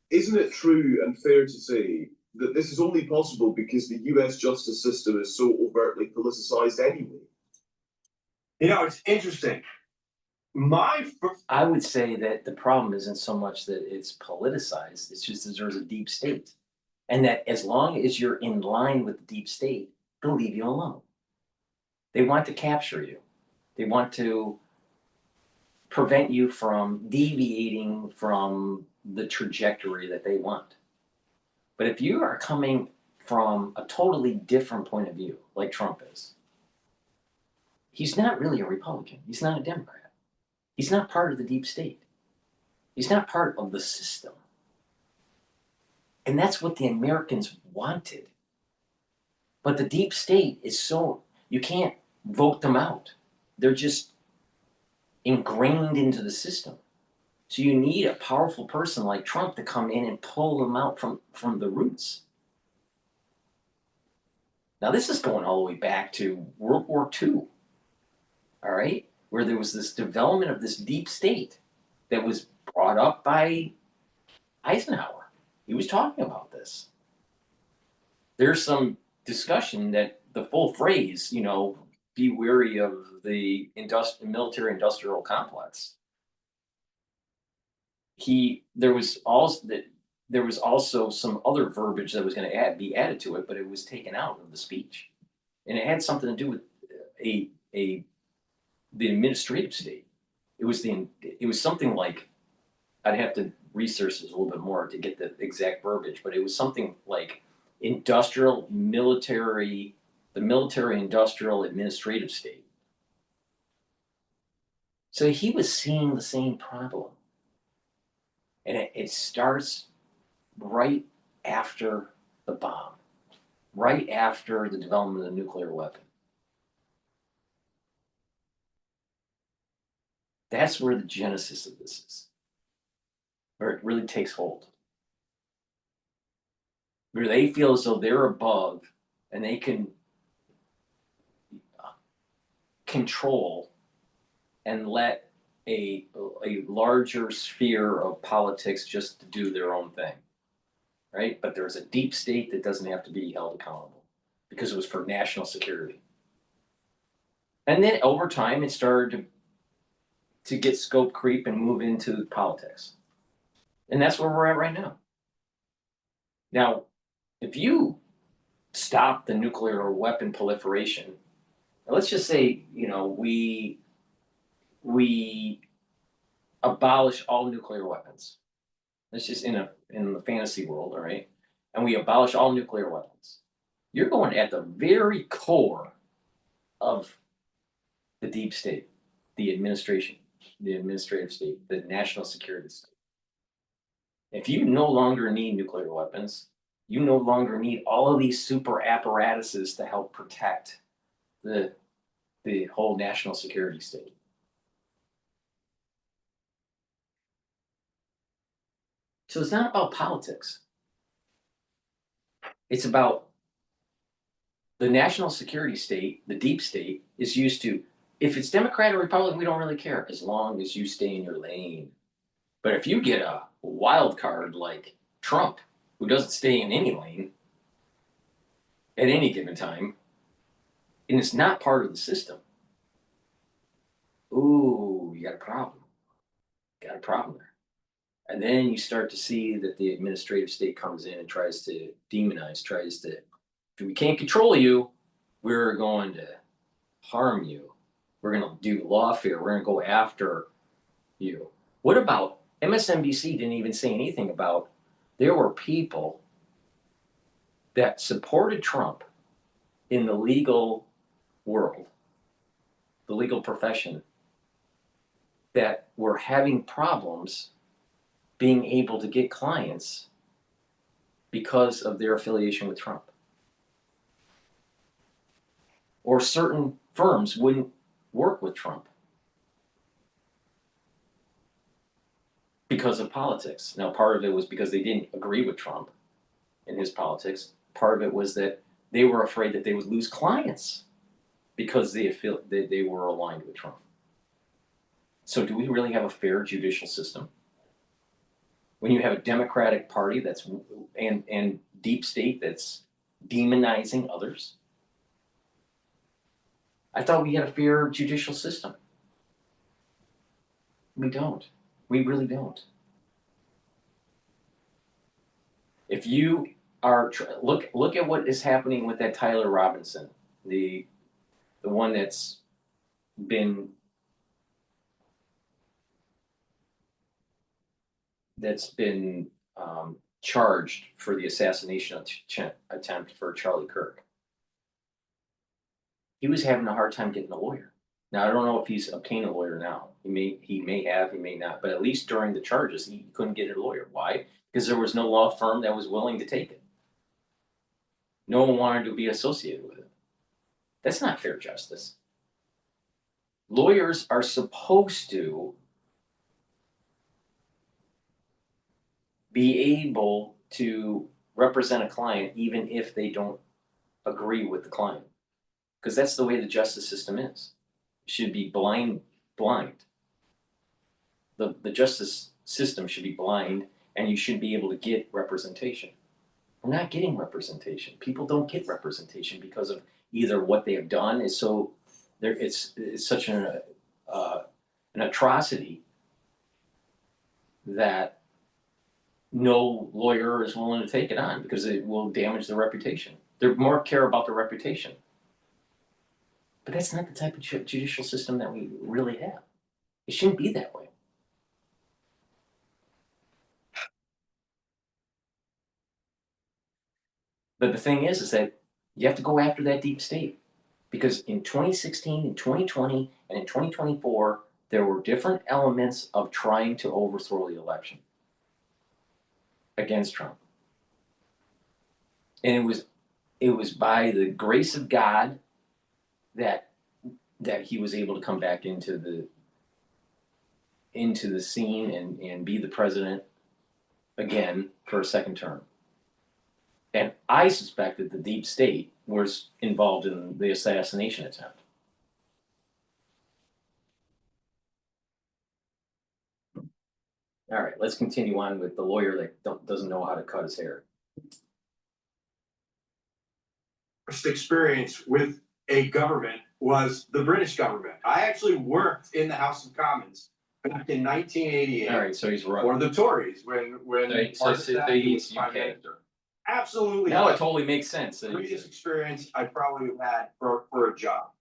isn't it true and fair to say that this is only possible because the US justice system is so overtly politicized anyway? You know, it's interesting. I would say that the problem isn't so much that it's politicized, it's just that there's a deep state. And that as long as you're in line with the deep state, they'll leave you alone. They want to capture you. They want to prevent you from deviating from the trajectory that they want. But if you are coming from a totally different point of view, like Trump is, he's not really a Republican. He's not a Democrat. He's not part of the deep state. He's not part of the system. And that's what the Americans wanted. But the deep state is so, you can't vote them out. They're just ingrained into the system. So you need a powerful person like Trump to come in and pull them out from the roots. Now this is going all the way back to World War II, all right? Where there was this development of this deep state that was brought up by Eisenhower. He was talking about this. There's some discussion that the full phrase, you know, be wary of the military industrial complex. There was also some other verbiage that was going to be added to it, but it was taken out of the speech, and it had something to do with the administrative state. It was something like, I'd have to research this a little bit more to get the exact verbiage, but it was something like the military industrial administrative state. So he was seeing the same problem. And it starts right after the bomb, right after the development of the nuclear weapon. That's where the genesis of this is, where it really takes hold. Where they feel as though they're above and they can control and let a larger sphere of politics just to do their own thing, right? But there's a deep state that doesn't have to be held accountable because it was for national security. And then over time, it started to get scope creep and move into politics. And that's where we're at right now. Now, if you stop the nuclear weapon proliferation, let's just say, you know, we abolish all nuclear weapons. That's just in the fantasy world, all right? And we abolish all nuclear weapons. You're going at the very core of the deep state, the administrative state, the national security state. If you no longer need nuclear weapons, you no longer need all of these super apparatuses to help protect the whole national security state. So it's not about politics. It's about the national security state, the deep state, is used to, if it's Democrat or Republican, we don't really care, as long as you stay in your lane. But if you get a wild card like Trump, who doesn't stay in any lane at any given time, and it's not part of the system, ooh, you got a problem. Got a problem there. And then you start to see that the administrative state comes in and tries to demonize, if we can't control you, we're going to harm you. We're going to do lawfare. We're going to go after you. What about MSNBC didn't even say anything about, there were people that supported Trump in the legal world, the legal profession, that were having problems being able to get clients because of their affiliation with Trump. Or certain firms wouldn't work with Trump because of politics. Now, part of it was because they didn't agree with Trump and his politics. Part of it was that they were afraid that they would lose clients because they were aligned with Trump. So do we really have a fair judicial system? when you have a Democratic Party that's and deep state that's demonizing others. I thought we had a fair judicial system. We don't. We really don't. If you are look at what is happening with that Tyler Robinson, the one that's been charged for the assassination attempt for Charlie Kirk. He was having a hard time getting a lawyer. Now I don't know if he's obtained a lawyer now. He may have, he may not. But at least during the charges, he couldn't get a lawyer. Why? Because there was no law firm that was willing to take it. No one wanted to be associated with it. That's not fair justice. Lawyers are supposed to be able to represent a client even if they don't agree with the client. Because that's the way the justice system is. It should be blind. The justice system should be blind, and you should be able to get representation. We're not getting representation. People don't get representation because of either what they have done is so there. It's such an atrocity that no lawyer is willing to take it on because it will damage their reputation. They're more care about their reputation. But that's not the type of judicial system that we really have. It shouldn't be that way. But the thing is that you have to go after that deep state. Because in 2016, in 2020, and in 2024, there were different elements of trying to overthrow the election against Trump. And it was by the grace of God that he was able to come back into the scene and be the president again for a second term. And I suspect that the deep state was involved in the assassination attempt. All right, let's continue on with the lawyer that doesn't know how to cut his hair. First experience with a government was the British government. I actually worked in the House of Commons back in 1988. All right, so he's right. For the Tories when So he was UK. Prime Minister. Absolutely. Now it totally makes sense. The greatest experience I probably have had for a job.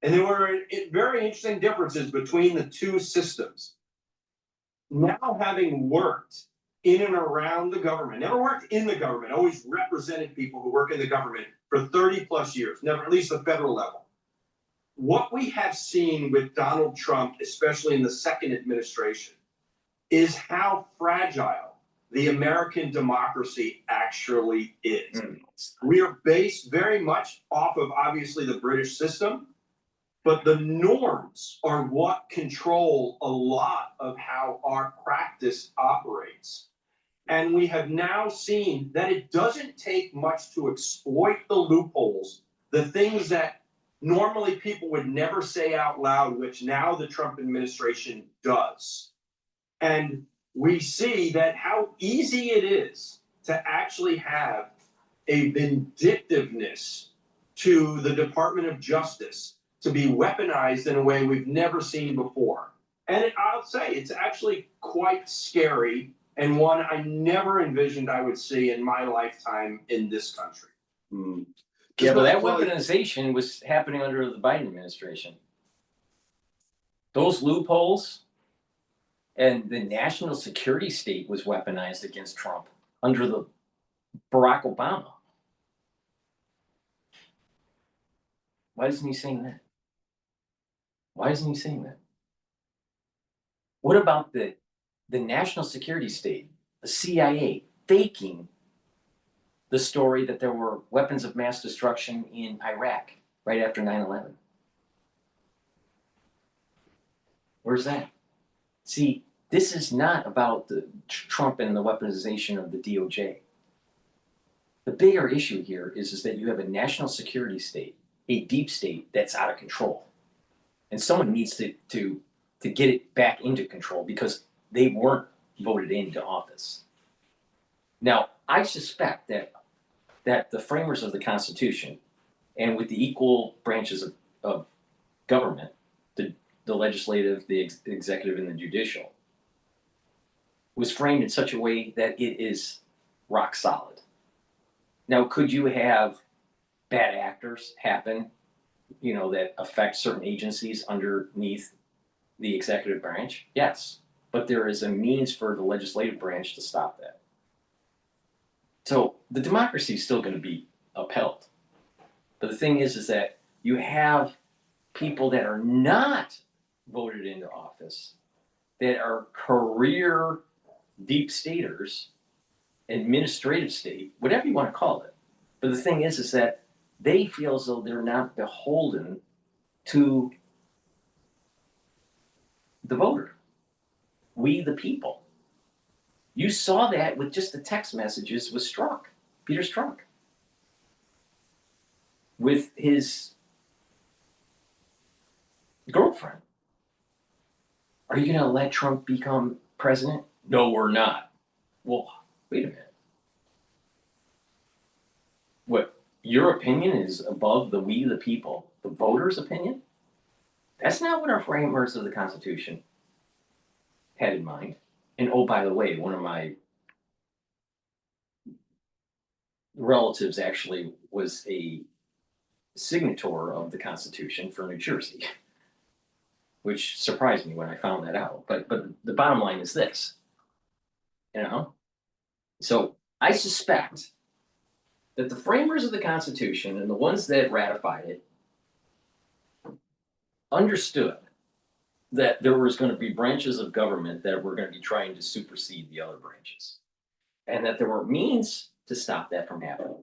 And there were very interesting differences between the two systems. Now having worked in and around the government, never worked in the government, always represented people who work in the government for 30 plus years, never at least the federal level. What we have seen with Donald Trump, especially in the second administration, is how fragile the American democracy actually is. We are based very much off of obviously the British system, but the norms are what control a lot of how our practice operates. And we have now seen that it doesn't take much to exploit the loopholes, the things that normally people would never say out loud, which now the Trump administration does. And we see that how easy it is to actually have a vindictiveness to the Department of Justice to be weaponized in a way we've never seen before. And I'll say it's actually quite scary and one I never envisioned I would see in my lifetime in this country. Yeah, but that weaponization was happening under the Biden administration. Those loopholes and the national security state was weaponized against Trump under the Barack Obama. Why isn't he saying that? Why isn't he saying that? What about the national security state, the CIA, faking the story that there were weapons of mass destruction in Iraq right after 9/11? Where's that? See, this is not about the Trump and the weaponization of the DoJ. The bigger issue here is that you have a national security state, a deep state that's out of control. And someone needs to get it back into control because they weren't voted into office. Now, I suspect that the framers of the Constitution, and with the equal branches of government, the legislative, the executive, and the judicial, was framed in such a way that it is rock solid. Now, could you have bad actors happen, that affect certain agencies underneath the executive branch? Yes, but there is a means for the legislative branch to stop that. So the democracy is still going to be upheld. But the thing is that you have people that are not voted into office, that are career deep staters, administrative state, whatever you want to call it. But the thing is that they feel as though they're not beholden to the voter. We the people. You saw that with just the text messages with Peter Strzok, with his girlfriend. Are you going to let Trump become president? No, we're not. Well, wait a minute. What, your opinion is above the we the people, the voters' opinion? That's not what our framers of the Constitution had in mind. And oh, by the way, one of my relatives actually was a signator of the Constitution for New Jersey, which surprised me when I found that out. But the bottom line is this, So I suspect that the framers of the Constitution and the ones that ratified it understood that there was going to be branches of government that were going to be trying to supersede the other branches, and that there were means to stop that from happening.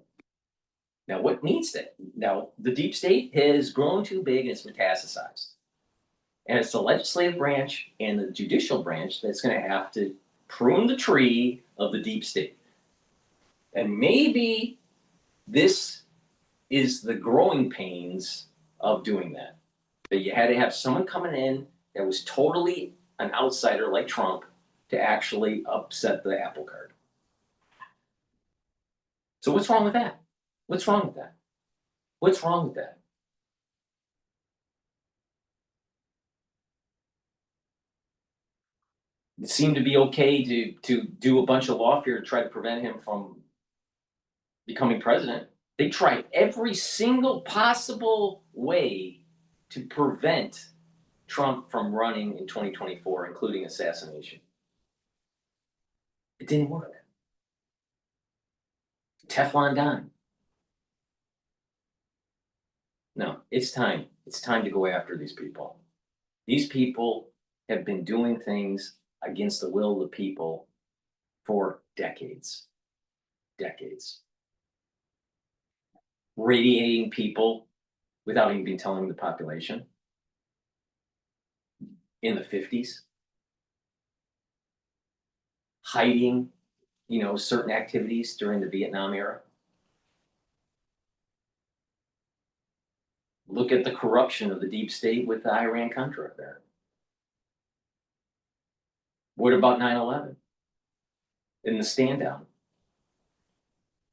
Now, what means that? Now, the deep state has grown too big and it's metastasized. And it's the legislative branch and the judicial branch that's going to have to prune the tree of the deep state. And maybe this is the growing pains of doing that. That you had to have someone coming in that was totally an outsider like Trump to actually upset the apple cart. So what's wrong with that? What's wrong with that? What's wrong with that? It seemed to be okay to do a bunch of lawfare to try to prevent him from becoming president. They tried every single possible way to prevent Trump from running in 2024, including assassination. It didn't work. Teflon Don. No, it's time. It's time to go after these people. These people have been doing things against the will of the people for decades. Decades. Radiating people without even telling the population in the 50s. Hiding, certain activities during the Vietnam era. Look at the corruption of the deep state with the Iran-Contra affair. What about 9/11 and the stand down?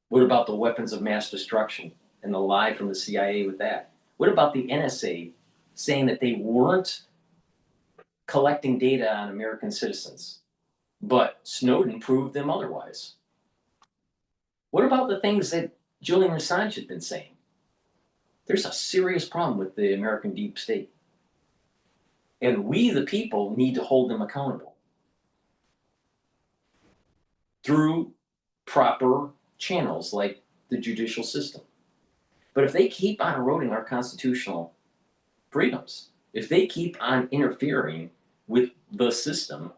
What about the weapons of mass destruction and the lie from the CIA with that? What about the NSA saying that they weren't collecting data on American citizens, but Snowden proved them otherwise? What about the things that Julian Assange had been saying? There's a serious problem with the American deep state. And we, the people, need to hold them accountable through proper channels like the judicial system. But if they keep on eroding our constitutional freedoms, if they keep on interfering with the system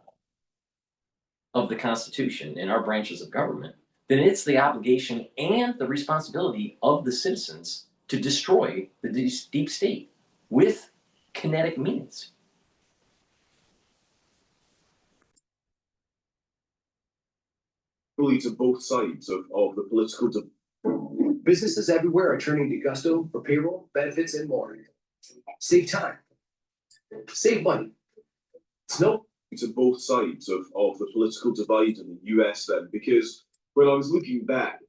of the Constitution and our branches of government, then it's the obligation and the responsibility of the citizens to destroy the deep state with kinetic means. Fully to both sides of the political debate. Businesses everywhere are turning to Gusto for payroll, benefits, and more. Save time. Save money. Snow, to both sides of the political divide in the US then? Because when I was looking back,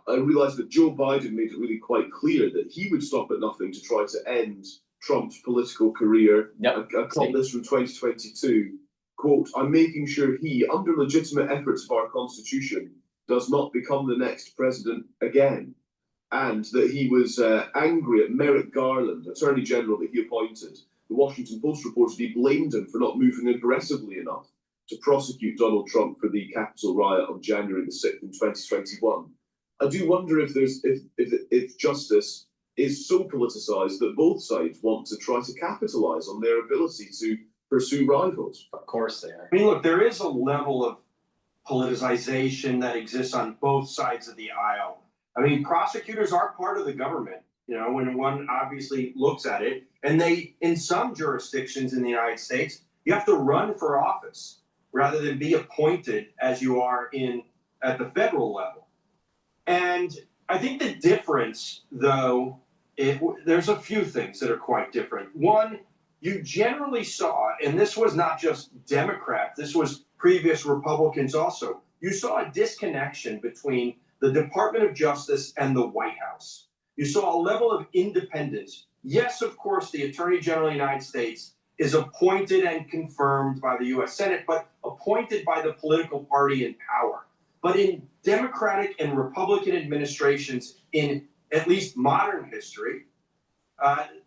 I realized that Joe Biden made it really quite clear that he would stop at nothing to try to end Trump's political career. Yep. I caught this from 2022. Quote, I'm making sure he, under legitimate efforts of our Constitution, does not become the next president again. And that he was angry at Merrick Garland, Attorney General that he appointed. The Washington Post reported he blamed him for not moving aggressively enough to prosecute Donald Trump for the Capitol riot on January the 6th in 2021. I do wonder if justice is so politicized that both sides want to try to capitalize on their ability to pursue rivals. Of course they are. I mean, look, there is a level of politicization that exists on both sides of the aisle. I mean, prosecutors are part of the government, you know, when one obviously looks at it. And they, in some jurisdictions in the United States, you have to run for office rather than be appointed as you are at the federal level. And I think the difference, though, there's a few things that are quite different. One, you generally saw, and this was not just Democrats, this was previous Republicans also, you saw a disconnection between the Department of Justice and the White House. You saw a level of independence. Yes, of course, the Attorney General of the United States is appointed and confirmed by the US Senate, but appointed by the political party in power. But in Democratic and Republican administrations in at least modern history,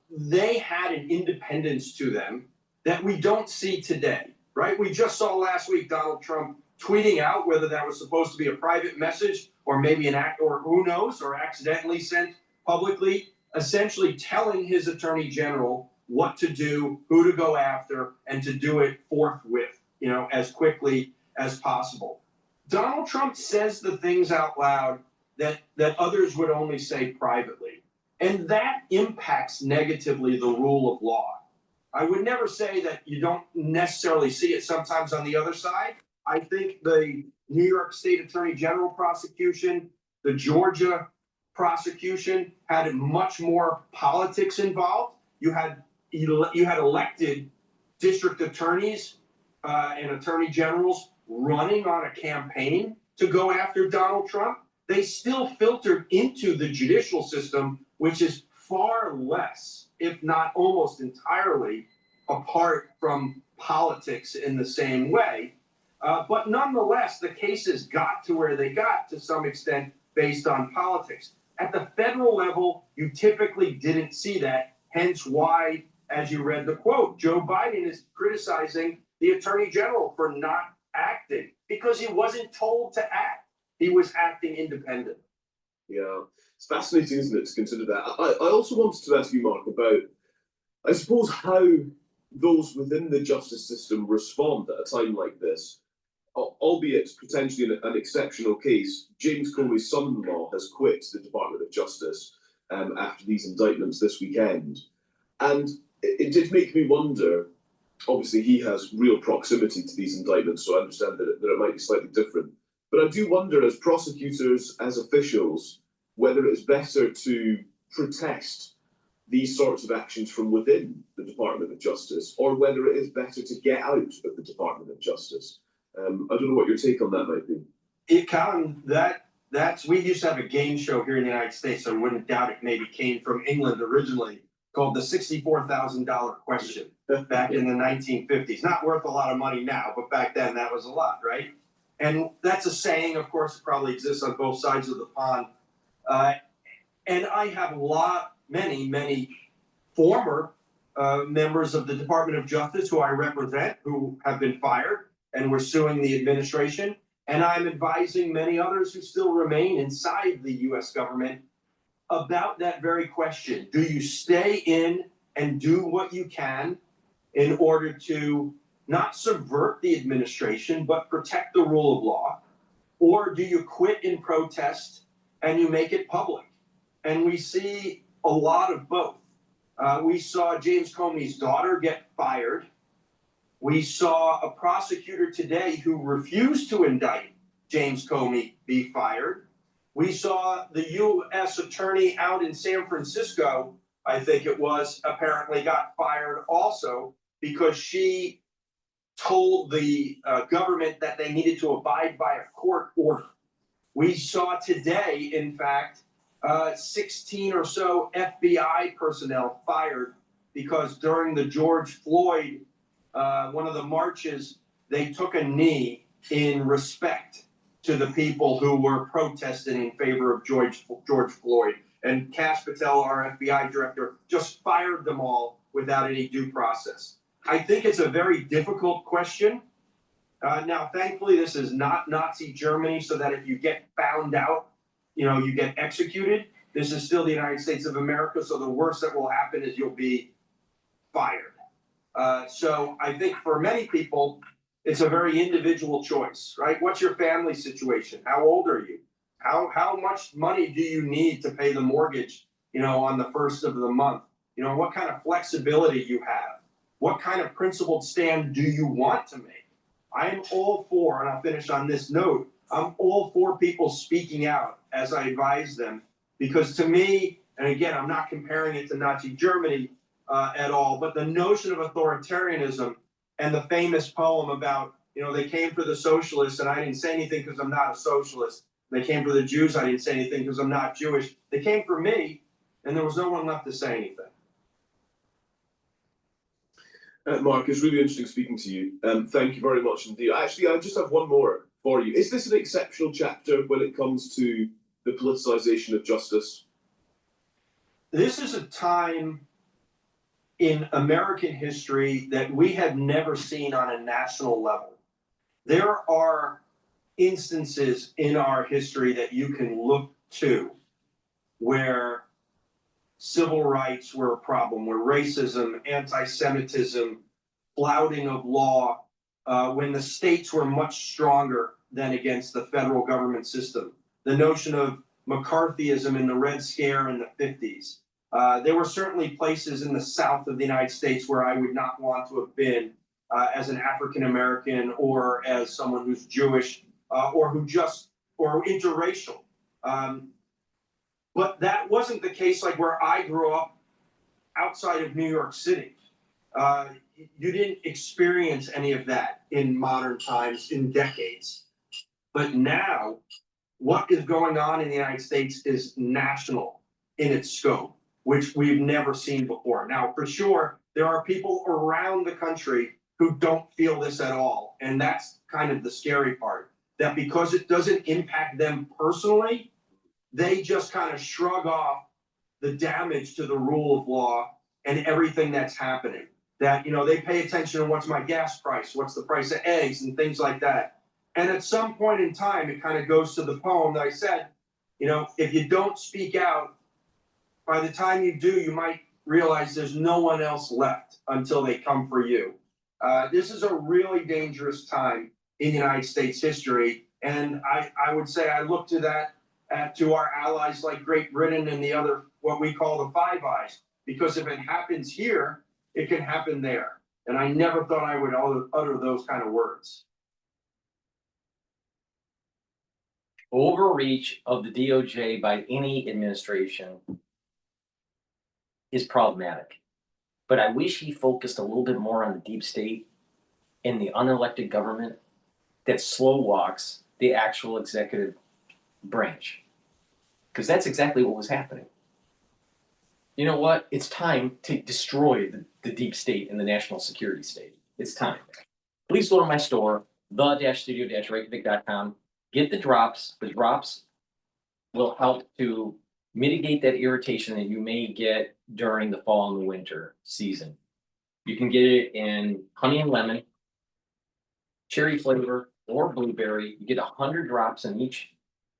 they had an independence to them that we don't see today, right? We just saw last week Donald Trump tweeting out whether that was supposed to be a private message or maybe an act, or who knows, or accidentally sent publicly, essentially telling his attorney general what to do, who to go after, and to do it forthwith, you know, as quickly as possible. Donald Trump says the things out loud that others would only say privately. And that impacts negatively the rule of law. I would never say that you don't necessarily see it sometimes on the other side. I think the New York State Attorney General prosecution, the Georgia prosecution had much more politics involved. You had elected district attorneys and attorney generals running on a campaign to go after Donald Trump. They still filtered into the judicial system, which is far less, if not almost entirely, apart from politics in the same way. But nonetheless, the cases got to where they got to some extent based on politics. At the federal level, you typically didn't see that, hence why, as you read the quote, Joe Biden is criticizing the attorney general for not acting because he wasn't told to act. He was acting independent. Yeah, it's fascinating, isn't it, to consider that. I also wanted to ask you, Mark, about, I suppose, how those within the justice system respond at a time like this. Albeit potentially an exceptional case, James Comey's son-in-law has quit the Department of Justice after these indictments this weekend. And it did make me wonder, obviously he has real proximity to these indictments, so I understand that it might be slightly different. But I do wonder, as prosecutors, as officials, whether it is better to protest these sorts of actions from within the Department of Justice, or whether it is better to get out of the Department of Justice. I don't know what your take on that might be. Colin, we used to have a game show here in the United States, so I wouldn't doubt it maybe came from England originally, called the $64,000 question back in the 1950s. Not worth a lot of money now, but back then that was a lot, right? And that's a saying, of course, it probably exists on both sides of the pond. And I have many former members of the Department of Justice who I represent who have been fired and were suing the administration. And I'm advising many others who still remain inside the US government about that very question. Do you stay in and do what you can in order to not subvert the administration, but protect the rule of law? Or do you quit in protest and you make it public? And we see a lot of both. We saw James Comey's daughter get fired. We saw a prosecutor today who refused to indict James Comey be fired. We saw the U.S. attorney out in San Francisco, I think it was, apparently got fired also because she told the government that they needed to abide by a court order. We saw today, in fact, 16 or so FBI personnel fired because during the George Floyd, one of the marches, they took a knee in respect to the people who were protesting in favor of George Floyd. And Kash Patel, our FBI director, just fired them all without any due process. I think it's a very difficult question. Now, thankfully, this is not Nazi Germany, so that if you get found out, you get executed. This is still the United States of America, so the worst that will happen is you'll be fired. So I think for many people, it's a very individual choice, right? What's your family situation? How old are you? How much money do you need to pay the mortgage, on the first of the month? What kind of flexibility you have? What kind of principled stand do you want to make? I am all for, and I'll finish on this note, I'm all for people speaking out as I advise them, because to me, and again, I'm not comparing it to Nazi Germany at all, but the notion of authoritarianism and the famous poem about, they came for the socialists and I didn't say anything because I'm not a socialist. They came for the Jews, I didn't say anything because I'm not Jewish. They came for me, and there was no one left to say anything. Mark, it's really interesting speaking to you. Thank you very much indeed. Actually, I just have one more for you. Is this an exceptional chapter when it comes to the politicization of justice? This is a time in American history that we have never seen on a national level. There are instances in our history that you can look to where civil rights were a problem, where racism, anti-Semitism, flouting of law, when the states were much stronger than against the federal government system. The notion of McCarthyism in the Red Scare in the 50s. There were certainly places in the South of the United States where I would not want to have been as an African American or as someone who's Jewish or interracial. But that wasn't the case like where I grew up outside of New York City. You didn't experience any of that in modern times, in decades. But now, what is going on in the United States is national in its scope, which we've never seen before. Now, for sure, there are people around the country who don't feel this at all. And that's kind of the scary part, that because it doesn't impact them personally, they just kind of shrug off the damage to the rule of law and everything that's happening. That, they pay attention to what's my gas price, what's the price of eggs and things like that. And at some point in time, it kind of goes to the poem that I said, if you don't speak out, by the time you do, you might realize there's no one else left until they come for you. This is a really dangerous time in United States history. And I would say I look to that, to our allies like Great Britain and the other, what we call the Five Eyes, because if it happens here, it can happen there. And I never thought I would utter those kind of words. Overreach of the DOJ by any administration is problematic. But I wish he focused a little bit more on the deep state and the unelected government that slow walks the actual executive branch. Because that's exactly what was happening. You know what? It's time to destroy the deep state and the national security state. It's time. Please go to my store, the-studio-reykjavik.com. Get the drops. The drops will help to mitigate that irritation that you may get during the fall and the winter season. You can get it in honey and lemon, cherry flavor, or blueberry. You get 100 drops in each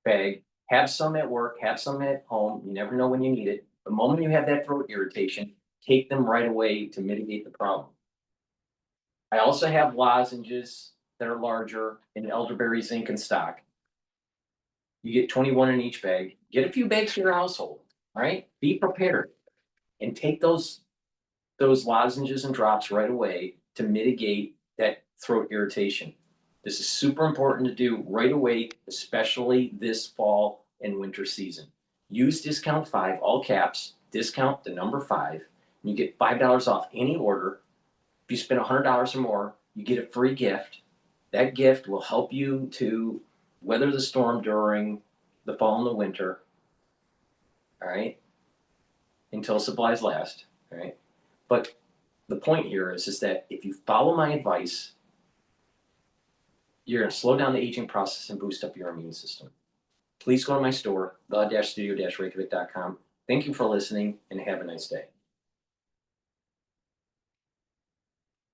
bag. Have some at work, have some at home. You never know when you need it. The moment you have that throat irritation, take them right away to mitigate the problem. I also have lozenges that are larger in elderberry, zinc, and stock. You get 21 in each bag. Get a few bags for your household, all right? Be prepared and take those lozenges and drops right away to mitigate that throat irritation. This is super important to do right away, especially this fall and winter season. Use discount 5, all caps, discount the number 5, and you get $5 off any order. If you spend $100 or more, you get a free gift. That gift will help you to weather the storm during the fall and the winter. All right. Until supplies last. All right. But the point here is that if you follow my advice, you're going to slow down the aging process and boost up your immune system. Please go to my store, the-studio-reykjavik.com. Thank you for listening and have a nice day.